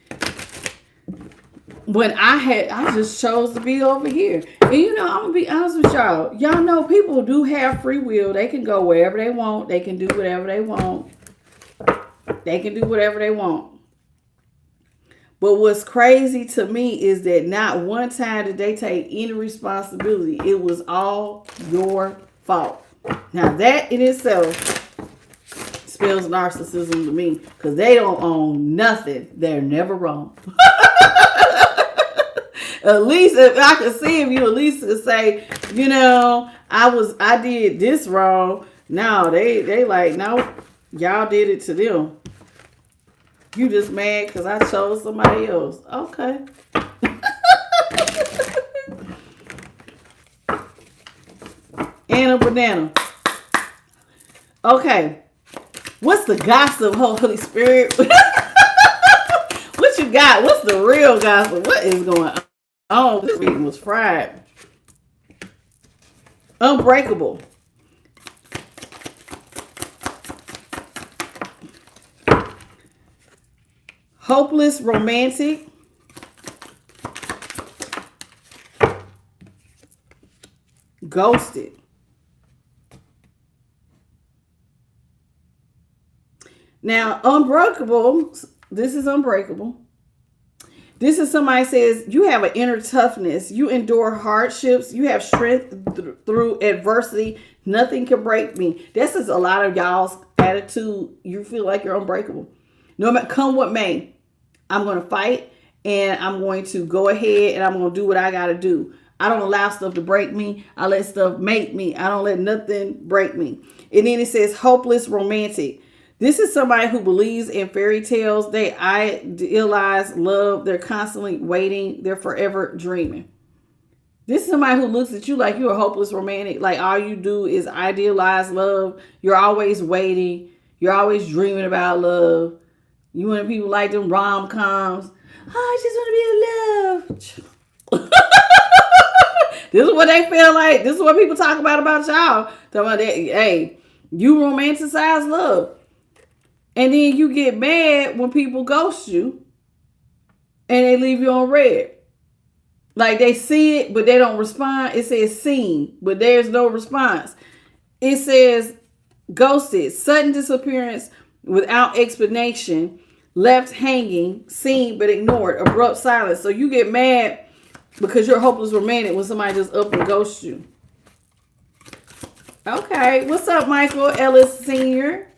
when I just chose to be over here. And I'm gonna be honest with y'all. Y'all know people do have free will. They can go wherever they want. They can do whatever they want. But what's crazy to me is that not one time did they take any responsibility. It was all your fault. Now that in itself spells narcissism to me, because they don't own nothing. They're never wrong. At least if I could see if you at least could say, I did this wrong. No, they like, no, y'all did it to them. You just mad because I chose somebody else. Okay. And a banana. Okay. What's the gossip, Holy Spirit? What you got? What's the real gossip? What is going on? Oh, this reading was fried. Unbreakable. Hopeless romantic. Ghosted. Now, unbreakable. This is unbreakable. This is somebody says you have an inner toughness. You endure hardships. You have strength through adversity. Nothing can break me. This is a lot of y'all's attitude. You feel like you're unbreakable. No matter come what may, I'm going to fight and I'm going to go ahead and I'm going to do what I got to do. I don't allow stuff to break me. I let stuff make me. I don't let nothing break me. And then it says hopeless romantic. This is somebody who believes in fairy tales. They idealize love. They're constantly waiting. They're forever dreaming. This is somebody who looks at you like you're a hopeless romantic. Like all you do is idealize love. You're always waiting. You're always dreaming about love. You want people like them rom-coms. Oh, I just want to be in love. This is what they feel like. This is what people talk about y'all. Talking about that, hey, you romanticize love. And then you get mad when people ghost you and they leave you on red. Like they see it, but they don't respond. It says seen, but there's no response. It says ghosted, sudden disappearance without explanation, left hanging, seen but ignored, abrupt silence. So you get mad because you're hopeless romantic when somebody just up and ghosts you. Okay, what's up, Michael Ellis Sr.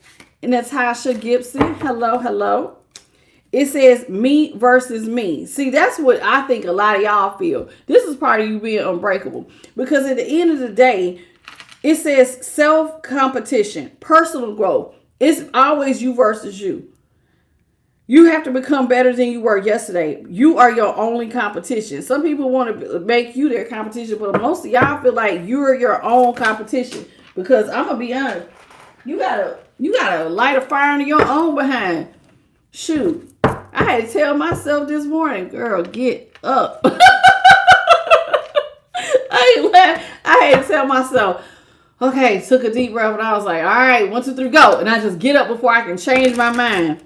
and Natasha Gibson? Hello, hello. It says me versus me. See, that's what I think a lot of y'all feel. This is part of you being unbreakable. Because at the end of the day, it says self-competition, personal growth, It's always you versus you. You have to become better than you were yesterday. You are your only competition. Some people want to make you their competition, but most of y'all feel like you're your own competition. Because I'm gonna be honest, you gotta light a fire under your own behind. Shoot, I had to tell myself this morning, girl, get up. I had to tell myself, okay, took a deep breath, and I was like, all right, 1, 2, 3, go. And I just get up before I can change my mind.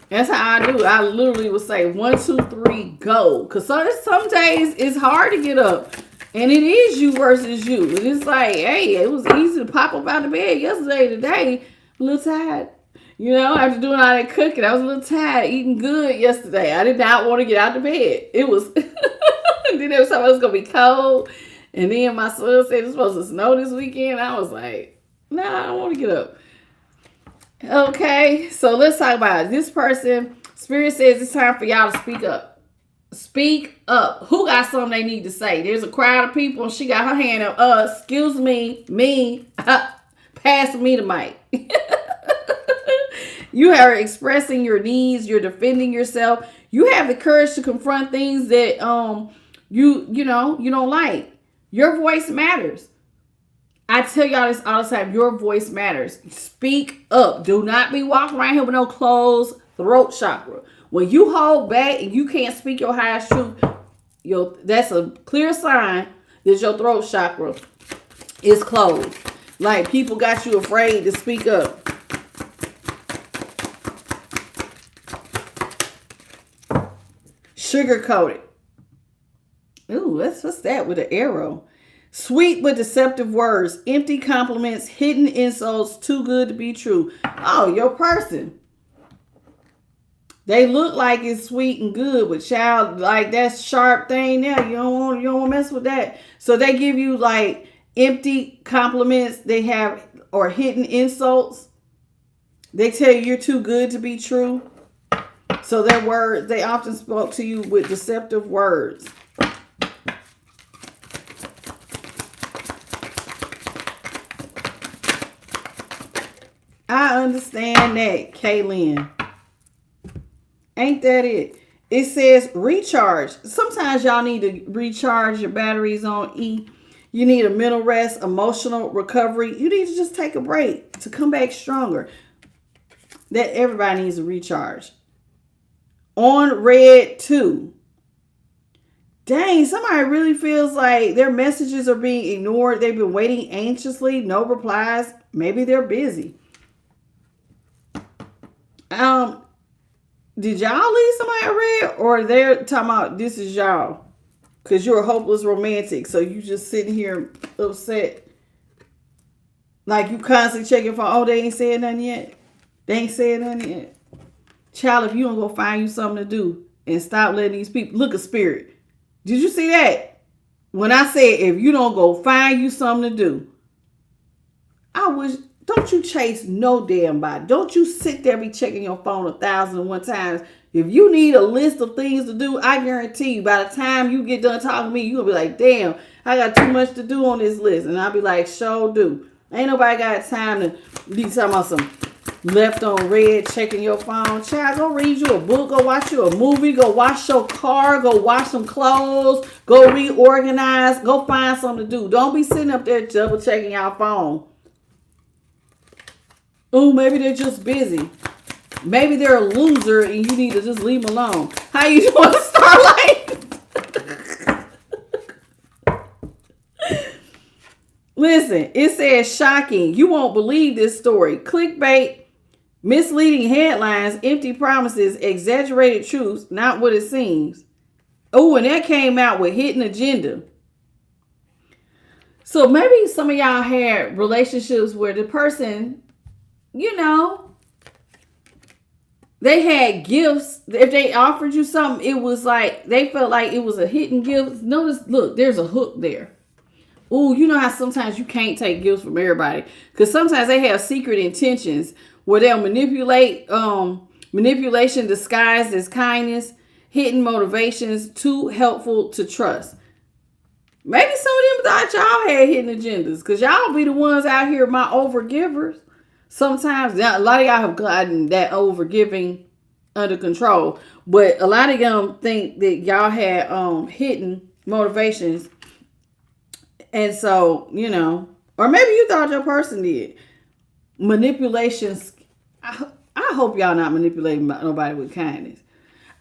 That's how I do. I literally would say 1, 2, 3, go. Because some days it's hard to get up. And it is you versus you. And it's like, hey, it was easy to pop up out of bed yesterday. Today, I'm a little tired. After doing all that cooking, I was a little tired, eating good yesterday. I did not want to get out of bed. It was, then there was something that was going to be cold. And then my son said it's supposed to snow this weekend. I was like, nah, I don't want to get up. Okay, so let's talk about it. This person, Spirit says it's time for y'all to speak up. Speak up. Who got something they need to say? There's a crowd of people and she got her hand up. Excuse me, pass me the mic. You are expressing your needs. You're defending yourself. You have the courage to confront things that you don't like. Your voice matters. I tell y'all this all the time. Your voice matters. Speak up. Do not be walking around here with no closed throat chakra. When you hold back and you can't speak your highest truth, that's a clear sign that your throat chakra is closed. Like people got you afraid to speak up. Sugar-coated. Ooh, what's that with an arrow? Sweet but deceptive words, empty compliments, hidden insults, too good to be true. Oh, your person. They look like it's sweet and good, but child, like that sharp thing there, you don't want to mess with that. So they give you like empty compliments. They have or hidden insults. They tell you you're too good to be true. So their words, they often spoke to you with deceptive words. I understand that, Kaylin. Ain't that it? It says recharge. Sometimes y'all need to recharge your batteries on E. You need a mental rest, emotional recovery. You need to just take a break to come back stronger. That everybody needs a recharge. On red 2. Dang, somebody really feels like their messages are being ignored. They've been waiting anxiously, no replies. Maybe they're busy. Did y'all leave somebody red, or they're talking about this is y'all? Because you're a hopeless romantic, so you just sitting here upset. Like you constantly checking for, oh, they ain't said nothing yet. They ain't said nothing yet. Child, if you don't go find you something to do and stop letting these people look at Spirit. Did you see that? When I said if you don't go find you something to do, don't you chase no damn body. Don't you sit there be checking your phone 1,001 times. If you need a list of things to do, I guarantee you by the time you get done talking to me, you'll be like, damn, I got too much to do on this list. And I'll be like, sure do. Ain't nobody got time to be talking about some left on red, checking your phone. Child, go read you a book, go watch you a movie, go wash your car, go wash some clothes, go reorganize, go find something to do. Don't be sitting up there double checking your phone. Oh, maybe they're just busy. Maybe they're a loser and you need to just leave them alone. How you doing, Starlight? Listen, it says shocking. You won't believe this story. Clickbait, misleading headlines, empty promises, exaggerated truths, not what it seems. Oh, and that came out with hidden agenda. So maybe some of y'all had relationships where the person, they had gifts. If they offered you something, it was like they felt like it was a hidden gift. Notice, look, there's a hook there. Ooh, you know how sometimes you can't take gifts from everybody because sometimes they have secret intentions where they'll manipulation disguised as kindness, hidden motivations, too helpful to trust. Maybe some of them thought y'all had hidden agendas because y'all be the ones out here, my overgivers. Sometimes a lot of y'all have gotten that overgiving under control, but a lot of them think that y'all had hidden motivations, and so or maybe you thought your person did manipulations. I hope y'all not manipulating nobody with kindness.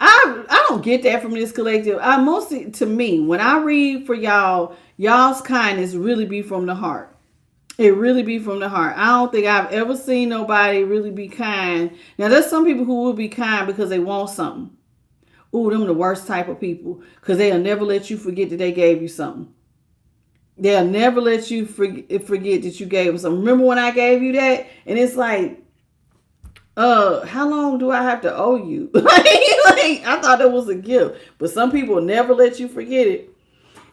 I don't get that from this collective. I mostly, to me, when I read for y'all's kindness really be from the heart. It really be from the heart. I don't think I've ever seen nobody really be kind. Now, there's some people who will be kind because they want something. Ooh, them the worst type of people. Because they'll never let you forget that they gave you something. They'll never let you forget that you gave them something. Remember when I gave you that? And it's like, how long do I have to owe you? like, I thought it was a gift. But some people never let you forget it.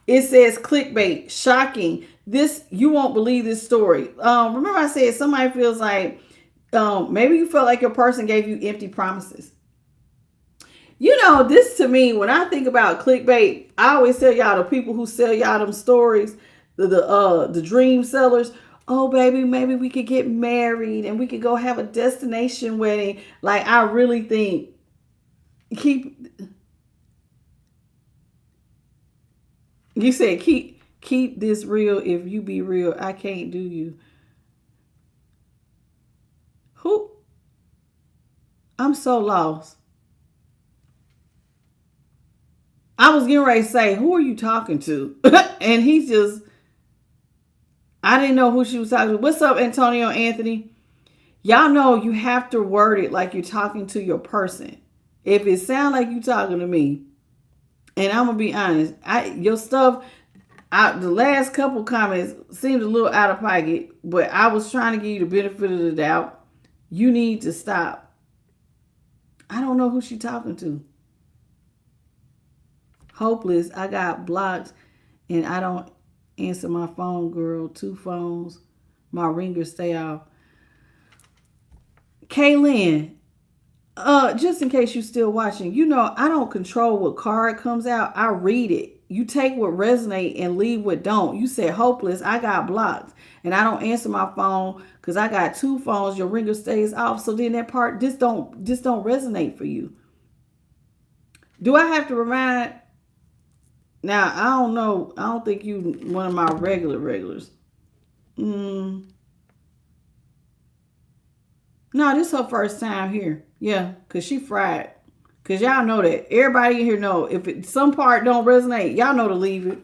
It says clickbait, shocking. This, you won't believe this story. Remember I said somebody feels like maybe you felt like your person gave you empty promises. This to me, when I think about clickbait, I always tell y'all, the people who sell y'all them stories, the dream sellers, oh baby, maybe we could get married and we could go have a destination wedding. Like, I really think you said keep this real. If you be real, I can't do you. Who? I'm so lost. I was getting ready to say, who are you talking to? And he's just, I didn't know who she was talking to. What's up, Antonio Anthony? Y'all know you have to word it like you're talking to your person. If it sounds like you talking to me, and I'm gonna be honest, your stuff, the last couple comments seemed a little out of pocket, but I was trying to give you the benefit of the doubt. You need to stop. I don't know who she talking to. Hopeless. I got blocked, and I don't answer my phone, girl. 2 phones. My ringers stay off. Kaylin, just in case you're still watching, I don't control what card comes out. I read it. You take what resonate and leave what don't. You said hopeless. I got blocked, and I don't answer my phone because I got 2 phones. Your ringer stays off. So then that part just don't resonate for you. Do I have to remind? Now, I don't know. I don't think you one of my regulars. No, this is her first time here. Yeah, because she fried. Because y'all know that. Everybody in here know. If some part don't resonate, y'all know to leave it.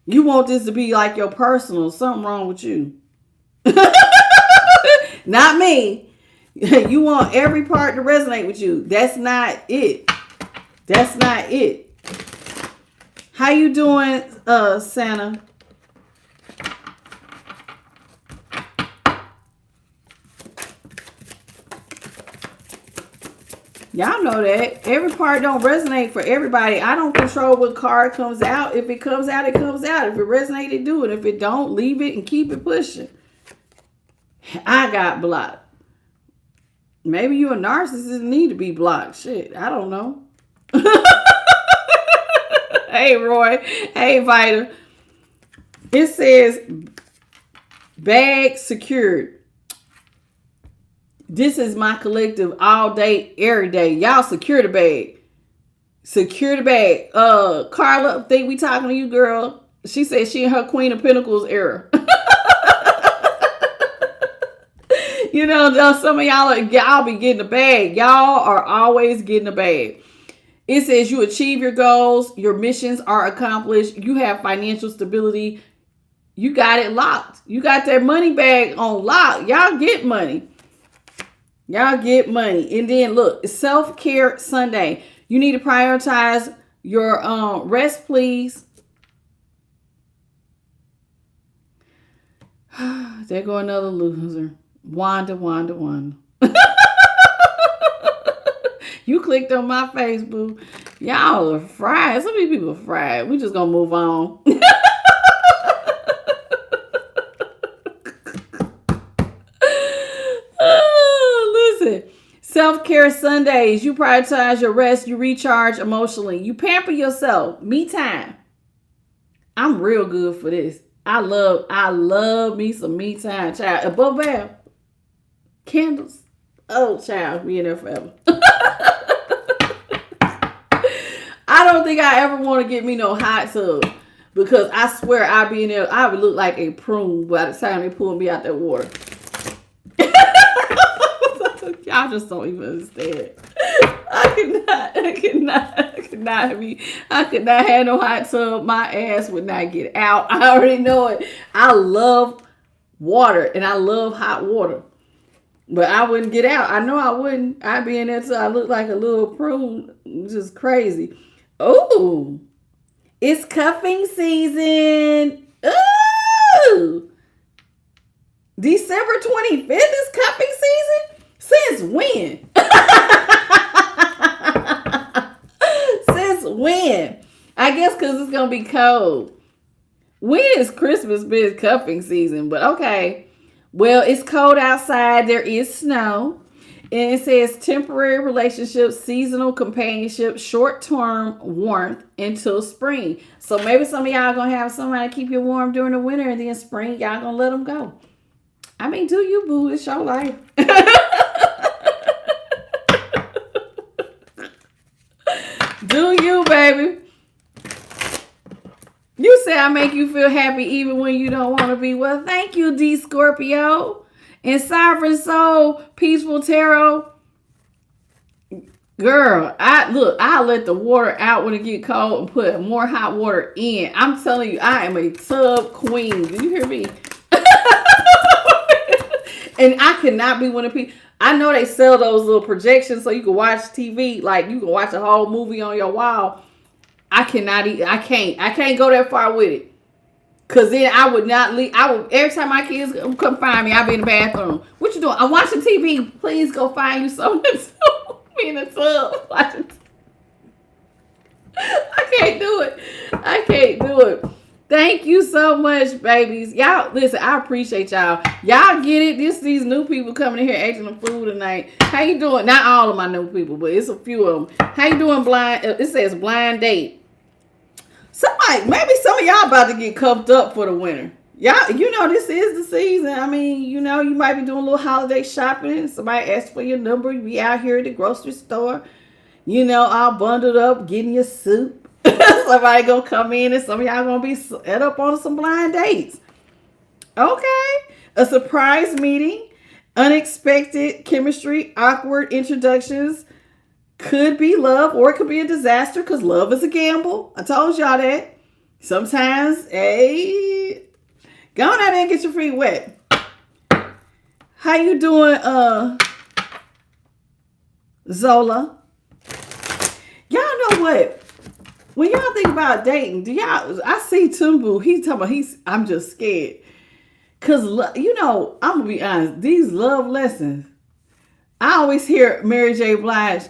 You want this to be like your personal. Something wrong with you. Not me. You want every part to resonate with you. That's not it. That's not it. How you doing, Santa? Y'all know that. Every part don't resonate for everybody. I don't control what card comes out. If it comes out, it comes out. If it resonates, do it. If it don't, leave it and keep it pushing. I got blocked. Maybe you a narcissist and need to be blocked. Shit, I don't know. Hey, Roy. Hey, Vita. It says bag secured. This is my collective all day, every day. Y'all secure the bag. Secure the bag. Carla, think we talking to you, girl. She said she in her Queen of Pentacles era. Some of y'all be getting a bag. Y'all are always getting a bag. It says you achieve your goals. Your missions are accomplished. You have financial stability. You got it locked. You got that money bag on lock. Y'all get money. Y'all get money. And then look, self-care Sunday. You need to prioritize your rest, please. There go another loser. Wanda. You clicked on my face, boo. Y'all are fried. Some of these people are fried. We just gonna move on. Listen. Self-care Sundays. You prioritize your rest. You recharge emotionally. You pamper yourself. Me time. I'm real good for this. I love me some me time, child. Above that. Candles. Oh, child, be in there forever. I don't think I ever want to get me no hot tub because I swear I be in there. I would look like a prune by the time they pull me out that water. Y'all just don't even understand. I could not have no hot tub. My ass would not get out. I already know it. I love water and I love hot water. But I wouldn't get out. I know I wouldn't. I'd be in there till I look like a little prune. Just crazy. Oh, it's cuffing season. Ooh. December 25th is cuffing season? Since when? Since when? I guess because it's going to be cold. When is Christmas been cuffing season? But okay. Well, it's cold outside. There is snow. And it says temporary relationships, seasonal companionship, short-term warmth until spring. So maybe some of y'all going to have somebody keep you warm during the winter, and then spring, y'all going to let them go. I mean, do you, boo? It's your life. Do you, baby? You say I make you feel happy even when you don't want to be. Well, thank you, D Scorpio. And Sovereign Soul, Peaceful Tarot. Girl, I let the water out when it get cold and put more hot water in. I'm telling you, I am a tub queen. Do you hear me? And I cannot be one of people. I know they sell those little projections so you can watch TV, like you can watch a whole movie on your wall. I can't go that far with it. Cause then I would not leave. Every time my kids come find me, I'll be in the bathroom. What you doing? I'm watching TV. Please go find you something to be in the tub watching. I can't do it. Thank you so much, babies. Y'all, listen, I appreciate y'all. Y'all get it. These new people coming in here acting the fool tonight. How you doing? Not all of my new people, but it's a few of them. How you doing, blind? It says blind date. Maybe some of y'all about to get cuffed up for the winter. Y'all, this is the season. I mean, you might be doing a little holiday shopping. Somebody asks for your number. You be out here at the grocery store, all bundled up, getting your soup. Somebody gonna come in and some of y'all gonna be set up on some blind dates. Okay. A surprise meeting, unexpected chemistry, awkward introductions. Could be love or it could be a disaster because love is a gamble. I told y'all that. Sometimes, hey, go on out there and get your feet wet. How you doing, Zola? Y'all know what? When y'all think about dating, I see Tumbu, he's talking about I'm just scared. Because, I'm going to be honest, these love lessons, I always hear Mary J. Blige,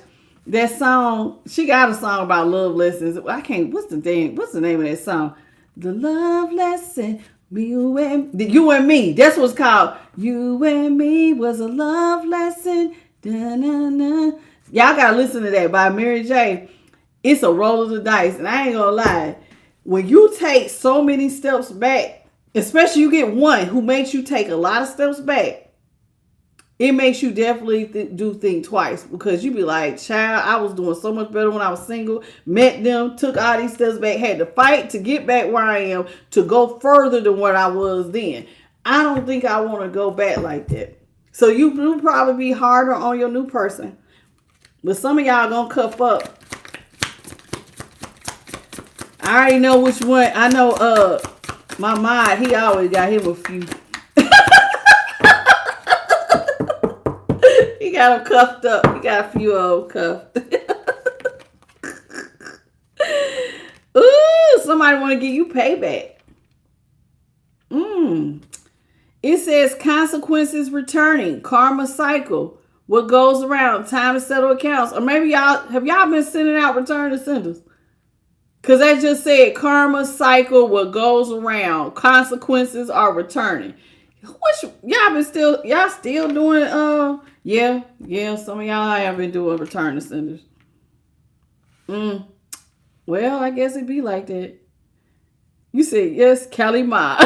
that song, she got a song about love lessons. What's the name of that song? The love lesson, you and me. That's what's called. You and me was a love lesson. Da-na-na. Y'all gotta listen to that by Mary J. It's a roll of the dice. And I ain't gonna lie. When you take so many steps back, especially you get one who makes you take a lot of steps back, it makes you definitely do think twice because you be like, child, I was doing so much better when I was single, met them, took all these steps back, had to fight to get back where I am to go further than what I was then. I don't think I want to go back like that. So you will probably be harder on your new person. But some of y'all gonna cuff up. I already know which one. I know my mod, he always got him a few. He got him cuffed up. He got a few old cuffed. Ooh, somebody want to give you payback. It says consequences returning, karma cycle. What goes around, time to settle accounts. Or maybe have y'all been sending out return to senders? Because that just said karma cycle, what goes around, consequences are returning. Y'all still doing, yeah, some of y'all have been doing return to senders. Well, I guess it be like that. You said, yes, Kelly Ma.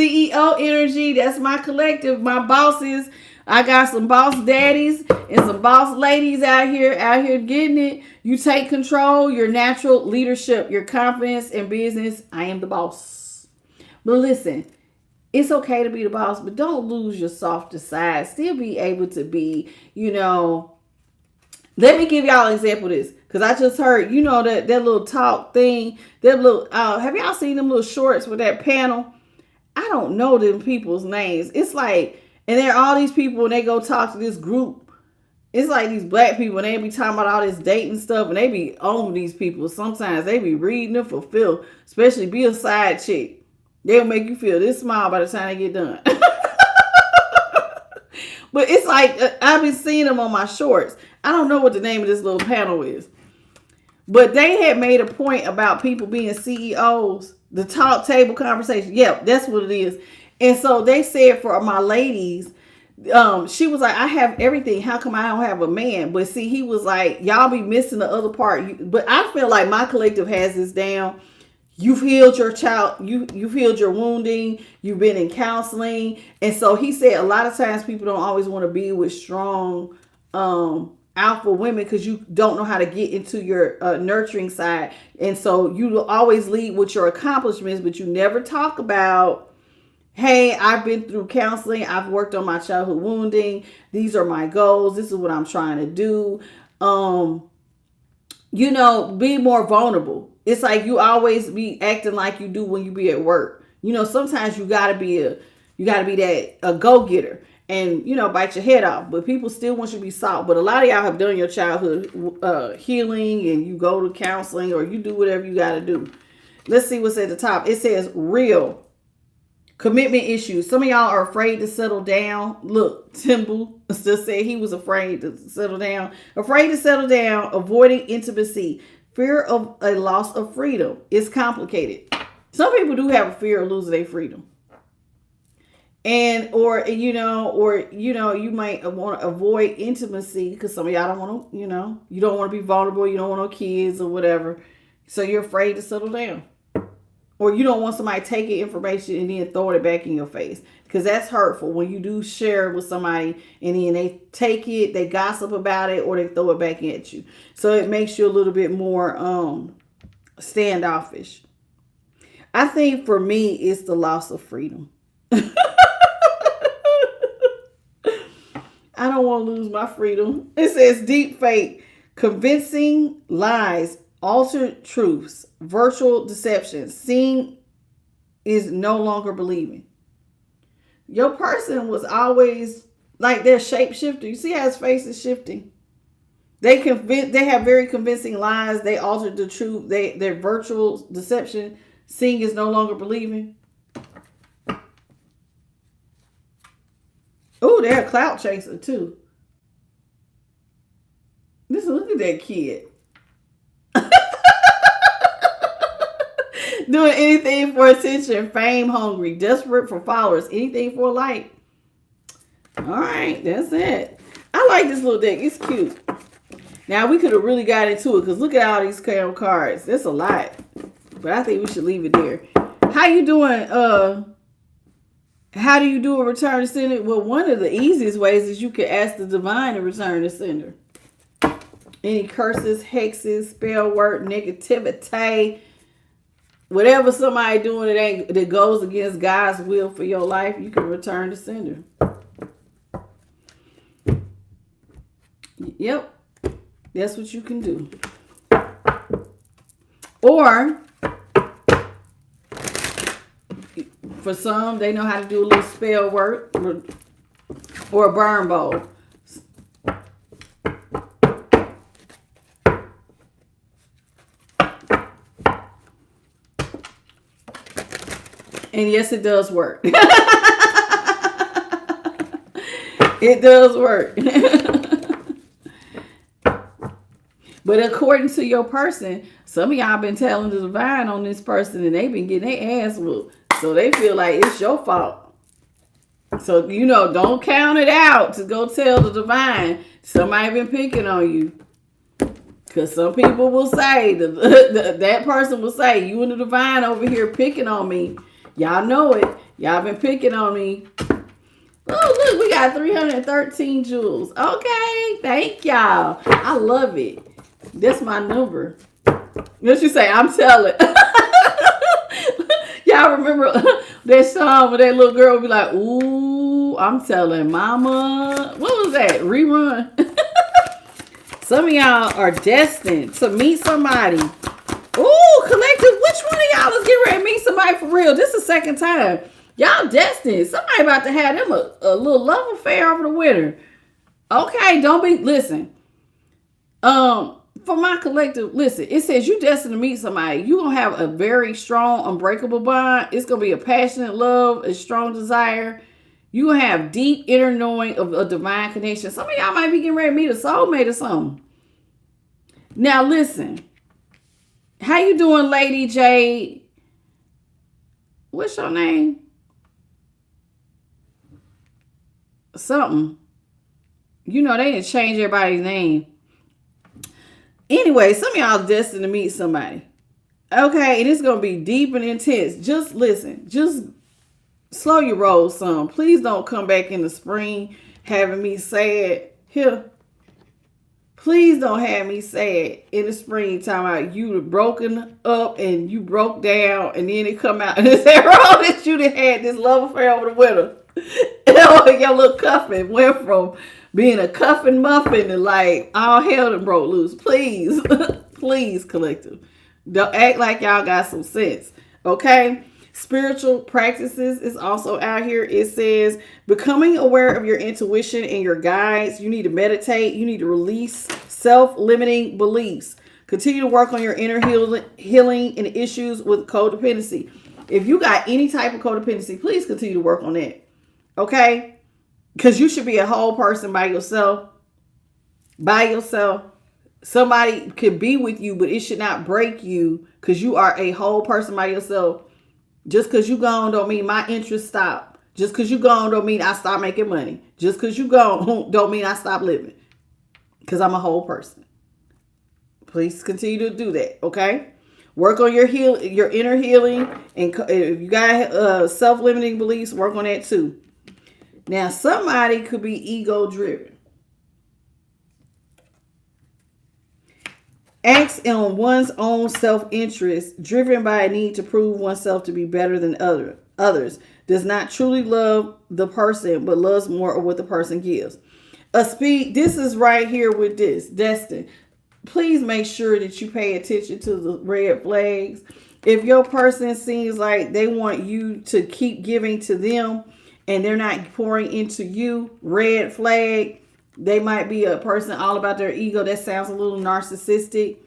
CEO energy. That's my collective, my bosses. I got some boss daddies and some boss ladies out here getting it. You take control, your natural leadership, your confidence in business. I am the boss. But listen, it's okay to be the boss, but don't lose your softer side. Still be able to be, let me give y'all an example of this. Because I just heard, that little talk thing, that little, have y'all seen them little shorts with that panel? I don't know them people's names. It's like, and there are all these people and they go talk to this group. It's like these black people and they be talking about all this dating stuff and they be on these people. Sometimes they be reading them for filth, especially be a side chick. They'll make you feel this small by the time they get done. But it's like, I've been seeing them on my shorts. I don't know what the name of this little panel is. But they had made a point about people being CEOs, the talk table conversation. Yep, that's what it is. And so they said for my ladies, she was like, I have everything. How come I don't have a man? But see, he was like, y'all be missing the other part. But I feel like my collective has this down. You've healed your child. You've healed your wounding. You've been in counseling. And so he said a lot of times people don't always want to be with strong alpha women because you don't know how to get into your nurturing side. And so you always lead with your accomplishments, but you never talk about, hey, I've been through counseling. I've worked on my childhood wounding. These are my goals. This is what I'm trying to do. Be more vulnerable. It's like you always be acting like you do when you be at work. Sometimes you gotta be a go-getter and, bite your head off. But people still want you to be soft. But a lot of y'all have done your childhood healing and you go to counseling or you do whatever you gotta do. Let's see what's at the top. It says real commitment issues. Some of y'all are afraid to settle down. Look, Timbu just said he was afraid to settle down. Afraid to settle down, avoiding intimacy. Fear of a loss of freedom. It's complicated. Some people do have a fear of losing their freedom. And, you might want to avoid intimacy because some of y'all don't want to, you don't want to be vulnerable. You don't want no kids or whatever. So you're afraid to settle down. Or you don't want somebody taking information and then throwing it back in your face. Because that's hurtful when you do share it with somebody and then they take it, they gossip about it, or they throw it back at you. So it makes you a little bit more standoffish. I think for me, it's the loss of freedom. I don't want to lose my freedom. It says deep fake, convincing lies, altered truths, virtual deception. Seeing is no longer believing. Your person was always like they're shapeshifter. You see how his face is shifting? They have very convincing lies. They altered the truth. They're virtual deception. Seeing is no longer believing. Oh, they're a clout chaser too. Look at that kid. Doing anything for attention, fame hungry, desperate for followers, anything for a like. All right, that's it. I like this little deck. It's cute. Now, we could have really got into it because look at all these cards. That's a lot. But I think we should leave it there. How you doing? How do you do a return to sender? Well, one of the easiest ways is you can ask the divine to return to sender. Any curses, hexes, spell work, negativity, whatever somebody doing that goes against God's will for your life, you can return to sender. Yep. That's what you can do. Or, for some, they know how to do a little spell work or a burn bowl. And yes, it does work. It does work. But according to your person, some of y'all been telling the divine on this person and they've been getting their ass whooped. So they feel like it's your fault. So, don't count it out to go tell the divine somebody been picking on you. Because some people will say, that person will say, you and the divine over here picking on me. Y'all know it. Y'all been picking on me. Oh, look, we got 313 jewels. Okay, thank y'all. I love it. That's my number. What you say? I'm telling. Y'all remember that song where that little girl would be like, ooh, I'm telling mama. What was that? Rerun. Some of y'all are destined to meet somebody. Ooh, collective, which one of y'all is getting ready to meet somebody for real? This is the second time. Y'all destined. Somebody about to have them a little love affair over the winter. Okay, don't be, listen. For my collective, listen, it says you destined to meet somebody. You're going to have a very strong, unbreakable bond. It's going to be a passionate love, a strong desire. You're going to have deep inner knowing of a divine connection. Some of y'all might be getting ready to meet a soulmate or something. Now, listen. How you doing, Lady Jade? What's your name? Something. You know, they didn't change everybody's name. Anyway, some of y'all destined to meet somebody. Okay, and it's going to be deep and intense. Just listen. Just slow your roll some. Please don't come back in the spring having me sad. Here. Please don't have me sad in the spring talking about you broken up and you broke down and then it come out and it's wrong that you done had this love affair over the winter. Your little cuffing went from being a cuffing muffin to like all hell done broke loose. Please, please, collective. Don't act like y'all got some sense. Okay? Spiritual practices is also out here. It says becoming aware of your intuition and your guides. You need to meditate. You need to release self-limiting beliefs. Continue to work on your inner healing and issues with codependency. If you got any type of codependency, please continue to work on that. Okay? Because you should be a whole person by yourself. By yourself. Somebody could be with you, but it should not break you because you are a whole person by yourself. Just because you gone don't mean my interests stop. Just because you gone don't mean I stop making money. Just because you gone don't mean I stop living. Because I'm a whole person. Please continue to do that, okay? Work on your inner healing. And if you got self-limiting beliefs, work on that too. Now, somebody could be ego-driven. Acts on one's own self-interest, driven by a need to prove oneself to be better than others, does not truly love the person, but loves more of what the person gives. This is right here with this, Destin. Please make sure that you pay attention to the red flags. If your person seems like they want you to keep giving to them and they're not pouring into you, red flag. They might be a person all about their ego. That sounds a little narcissistic.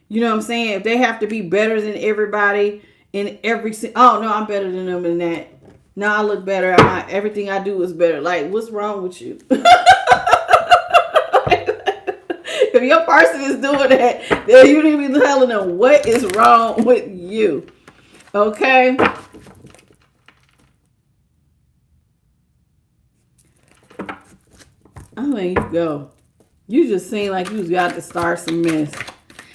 You know what I'm saying? If they have to be better than everybody in every... Oh, no, I'm better than them in that. No, I look better. Everything I do is better. Like, what's wrong with you? If your person is doing that, then you need to be telling them what is wrong with you. Okay? Oh, there you go. You just seem like you got to start some mess.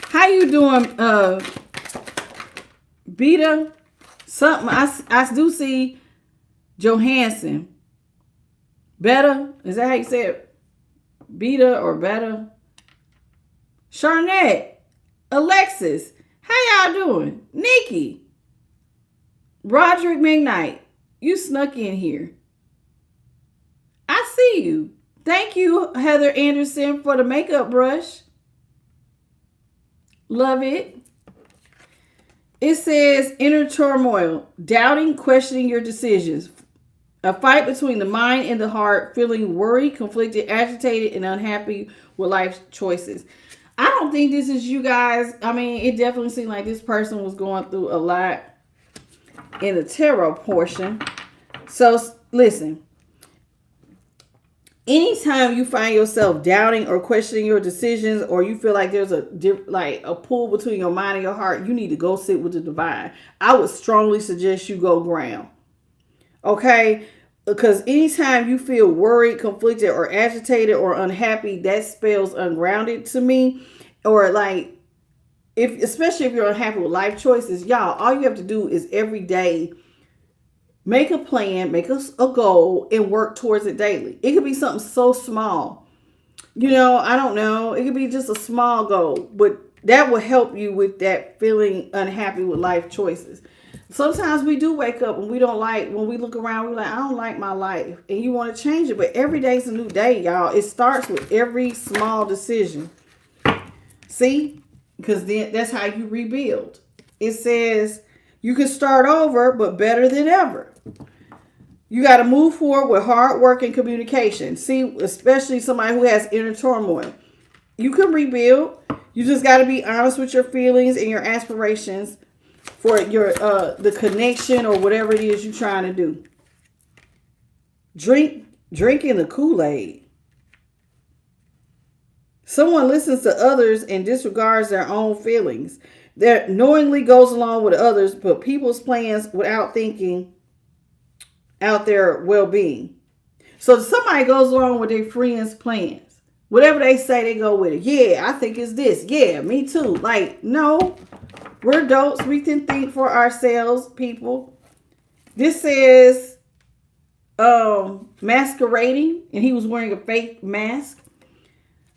How you doing, Beta? Something I do see Johansson. Better? Is that how you say it? Beta or better? Charnette. Alexis. How y'all doing? Nikki. Roderick McKnight. You snuck in here. I see you. Thank you, Heather Anderson, for the makeup brush. Love it. It says inner turmoil, doubting, questioning your decisions. A fight between the mind and the heart, feeling worried, conflicted, agitated, and unhappy with life choices. I don't think this is you guys. I mean, it definitely seemed like this person was going through a lot in the tarot portion. So, listen. Anytime you find yourself doubting or questioning your decisions, or you feel like there's a pull between your mind and your heart, you need to go sit with the divine. I would strongly suggest you go ground. Okay? Because anytime you feel worried, conflicted, or agitated, or unhappy, that spells ungrounded to me. Or like, especially if you're unhappy with life choices, y'all, all you have to do is every day Make a plan, make a goal, and work towards it daily. It could be something so small. I don't know. It could be just a small goal, but that will help you with that feeling unhappy with life choices. Sometimes we do wake up and we don't like, when we look around, we're like, I don't like my life. And you want to change it. But every day's a new day, y'all. It starts with every small decision. See? Because then that's how you rebuild. It says you can start over, but better than ever. You got to move forward with hard work and communication. See, especially somebody who has inner turmoil. You can rebuild. You just got to be honest with your feelings and your aspirations for your the connection or whatever it is you're trying to do. Drinking the Kool-Aid. Someone listens to others and disregards their own feelings. That knowingly goes along with others, but people's plans without thinking out their well-being. So somebody goes along with their friends' plans. Whatever they say, they go with it. Yeah, I think it's this. Yeah, me too. Like, no. We're adults. We can think for ourselves, people. This says masquerading, and he was wearing a fake mask.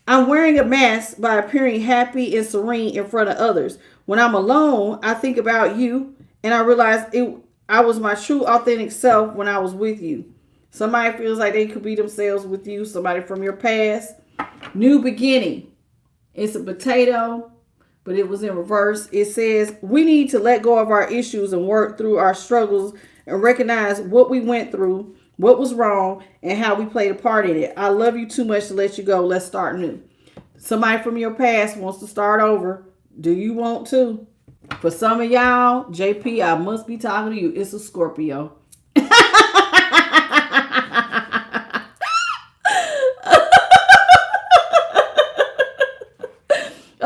I'm wearing a mask by appearing happy and serene in front of others. When I'm alone, I think about you, and I realize I was my true, authentic self when I was with you. Somebody feels like they could be themselves with you. Somebody from your past. New beginning. It's a potato, but it was in reverse. It says we need to let go of our issues and work through our struggles and recognize what we went through, what was wrong, and how we played a part in it. I love you too much to let you go. Let's start new. Somebody from your past wants to start over. Do you want to? For some of y'all, JP, I must be talking to you. It's a Scorpio.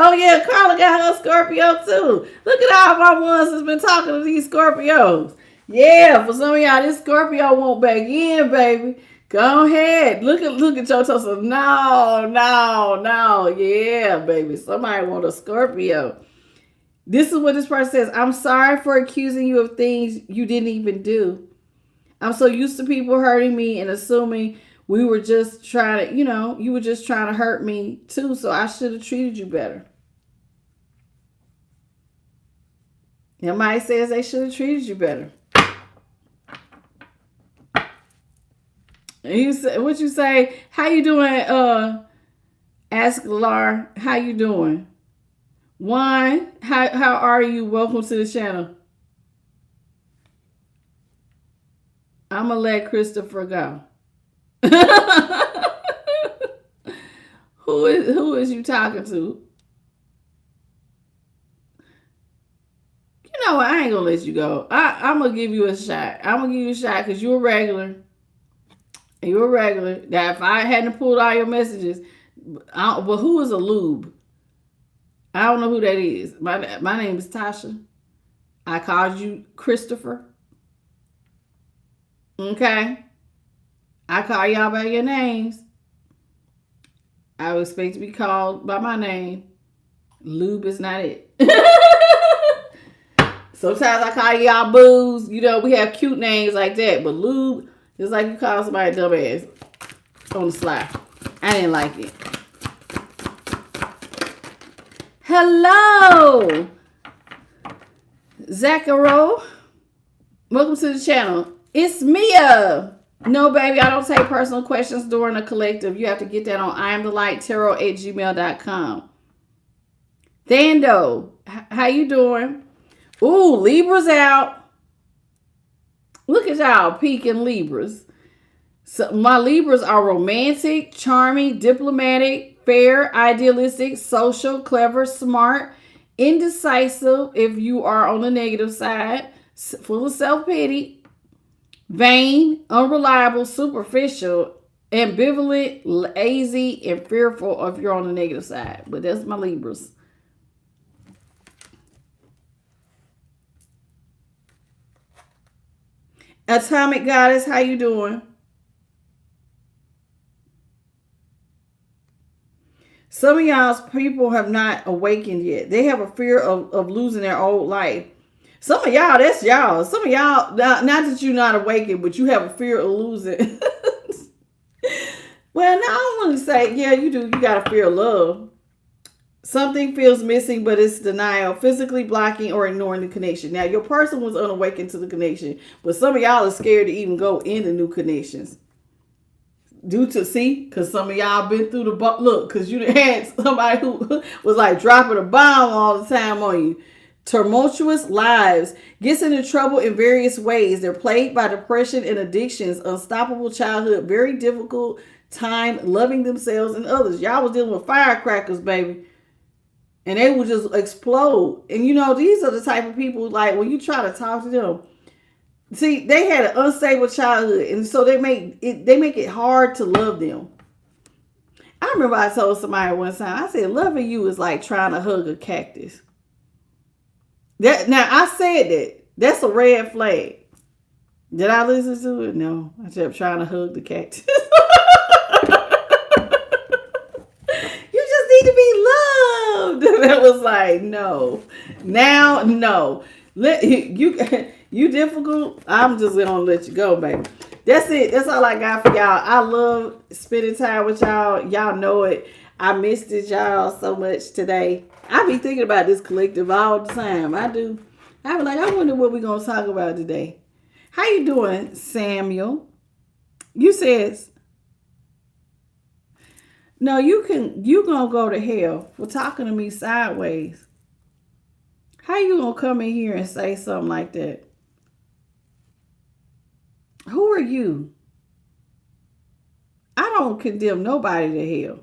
Oh yeah, Carla got her Scorpio too. Look at all my ones that's been talking to these Scorpios. Yeah, for some of y'all, this Scorpio won't back in, baby. Go ahead. Look at your toes. No. Yeah, baby. Somebody want a Scorpio. This is what this person says. I'm sorry for accusing you of things you didn't even do. I'm so used to people hurting me and assuming we were just trying to, you were just trying to hurt me too. So I should have treated you better. Somebody says they should have treated you better. And what you say? How you doing? Ask Lar. How you doing? Juan, how are you? Welcome to the channel. I'm gonna let Christopher go. Who is you talking to? You know what? I ain't gonna let you go. I'm gonna give you a shot. I'm gonna give you a shot because you're a regular. You're a regular. Now, if I hadn't pulled all your messages, but who is a lube? I don't know who that is. My name is Tasha. I called you Christopher. Okay? I call y'all by your names. I would expect to be called by my name. Lube is not it. Sometimes I call y'all booze. We have cute names like that. But lube is like you call somebody dumbass on the sly. I didn't like it. Hello, Zacharo. Welcome to the channel. It's Mia. No, baby, I don't take personal questions during a collective. You have to get that on IamTheLightTarot@gmail.com. Thando, how you doing? Ooh, Libra's out. Look at y'all peeking Libras. So my Libras are romantic, charming, diplomatic, fair, idealistic, social, clever, smart, indecisive if you are on the negative side, full of self-pity, vain, unreliable, superficial, ambivalent, lazy, and fearful if you're on the negative side. But that's my Libras. Atomic Goddess, how you doing? Some of y'all's people have not awakened yet. They have a fear of losing their old life. Some of y'all, that's y'all. Some of y'all, not that you're not awakened, but you have a fear of losing. Well, now I want to say, yeah, you do. You got a fear of love. Something feels missing, but it's denial, physically blocking or ignoring the connection. Now, your person was unawakened to the connection, but some of y'all are scared to even go into new connections. Due to, see, because some of y'all been through the look, because you had somebody who was like dropping a bomb all the time on you. Tumultuous lives, gets into trouble in various ways. They're plagued by depression and addictions, unstoppable childhood, very difficult time loving themselves and others. Y'all was dealing with firecrackers, baby. And they would just explode. And you know, these are the type of people, like, when you try to talk to them, see, they had an unstable childhood, and so they make it hard to love them. I remember I told somebody one time, I said, loving you is like trying to hug a cactus. That, now, I said that. That's a red flag. Did I listen to it? No. I kept trying to hug the cactus. You just need to be loved. And I was like, no. Now, no. You difficult. I'm just gonna let you go, baby. That's it. That's all I got for y'all. I love spending time with y'all. Y'all know it. I missed it, y'all, so much today. I be thinking about this collective all the time. I do. I be like, I wonder what we're gonna talk about today. How you doing, Samuel? You says, no, you gonna go to hell for talking to me sideways. How you gonna come in here and say something like that? Who are you? I don't condemn nobody to hell.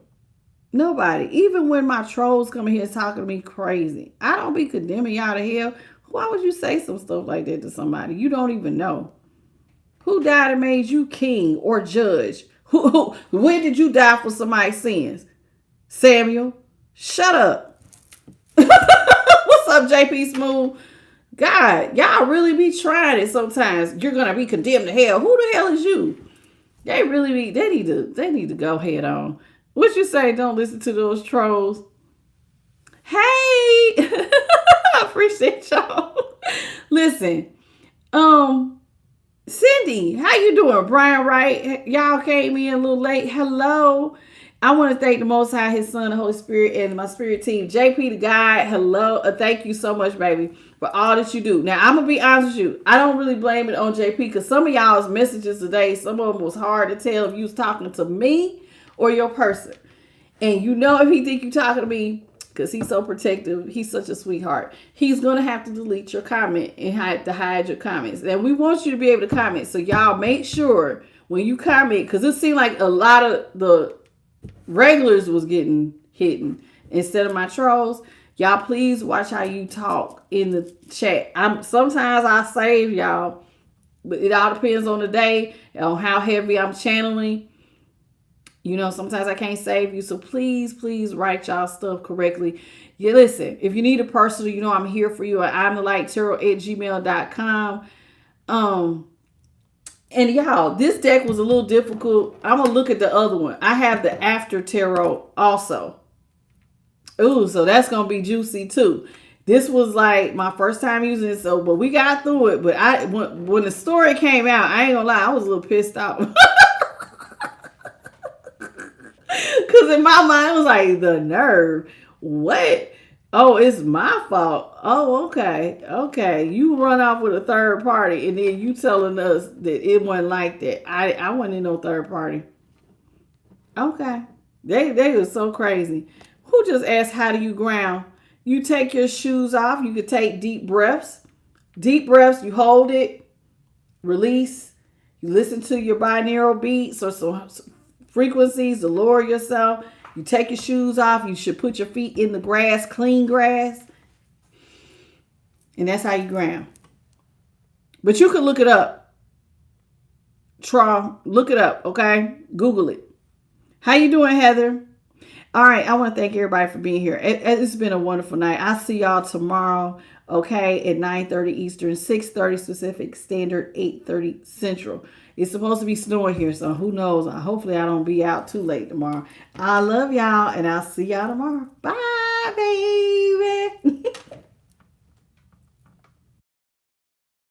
Nobody. Even when my trolls come in here talking to me crazy, I don't be condemning y'all to hell. Why would you say some stuff like that to somebody you don't even know? Who died and made you king or judge? When did you die for somebody's sins? Samuel, shut up. What's up, JP Smooth? God, y'all really be trying it sometimes. You're gonna be condemned to hell. Who the hell is you? They really be, they need to go head on. What you say? Don't listen to those trolls. Hey, I appreciate y'all. Listen, Cindy, how you doing? Brian Wright, y'all came in a little late. Hello. I want to thank the Most High, His Son, the Holy Spirit, and my spirit team. JP the God, hello. Thank you so much, baby, for all that you do. Now, I'm going to be honest with you. I don't really blame it on JP because some of y'all's messages today, some of them was hard to tell if you was talking to me or your person. And you know if he think you talking to me, because he's so protective, he's such a sweetheart, he's going to have to delete your comment and have to hide your comments. And we want you to be able to comment. So y'all make sure when you comment, because it seemed like a lot of the regulars was getting hidden instead of my trolls. Y'all please watch how you talk in the chat. Sometimes I save y'all, but it all depends on the day, on how heavy I'm channeling. You know, sometimes I can't save you. So please write y'all stuff correctly. Yeah, listen, if you need a personal, you know I'm here for you at imthelightttarot@gmail.com. And y'all, this deck was a little difficult. I'm going to look at the other one. I have the After Tarot also. Ooh, so that's going to be juicy too. This was like my first time using it, so but we got through it. But when the story came out, I ain't gonna lie, I was a little pissed off. Because in my mind, it was like, the nerve. What? Oh, it's my fault. Oh, okay. Okay. You run off with a third party and then you telling us that it wasn't like that. I wasn't in no third party. Okay. They were so crazy. Who just asked, how do you ground? You take your shoes off. You could take deep breaths. Deep breaths, you hold it, release. You listen to your binaural beats or some frequencies to lower yourself. You take your shoes off. You should put your feet in the grass, clean grass. And that's how you ground. But you can look it up. Look it up, okay? Google it. How you doing, Heather? All right, I want to thank everybody for being here. It's been a wonderful night. I'll see y'all tomorrow, okay, at 9:30 Eastern, 6:30 Pacific Standard, 8:30 Central. It's supposed to be snowing here, so who knows? Hopefully I don't be out too late tomorrow. I love y'all, and I'll see y'all tomorrow. Bye, babe.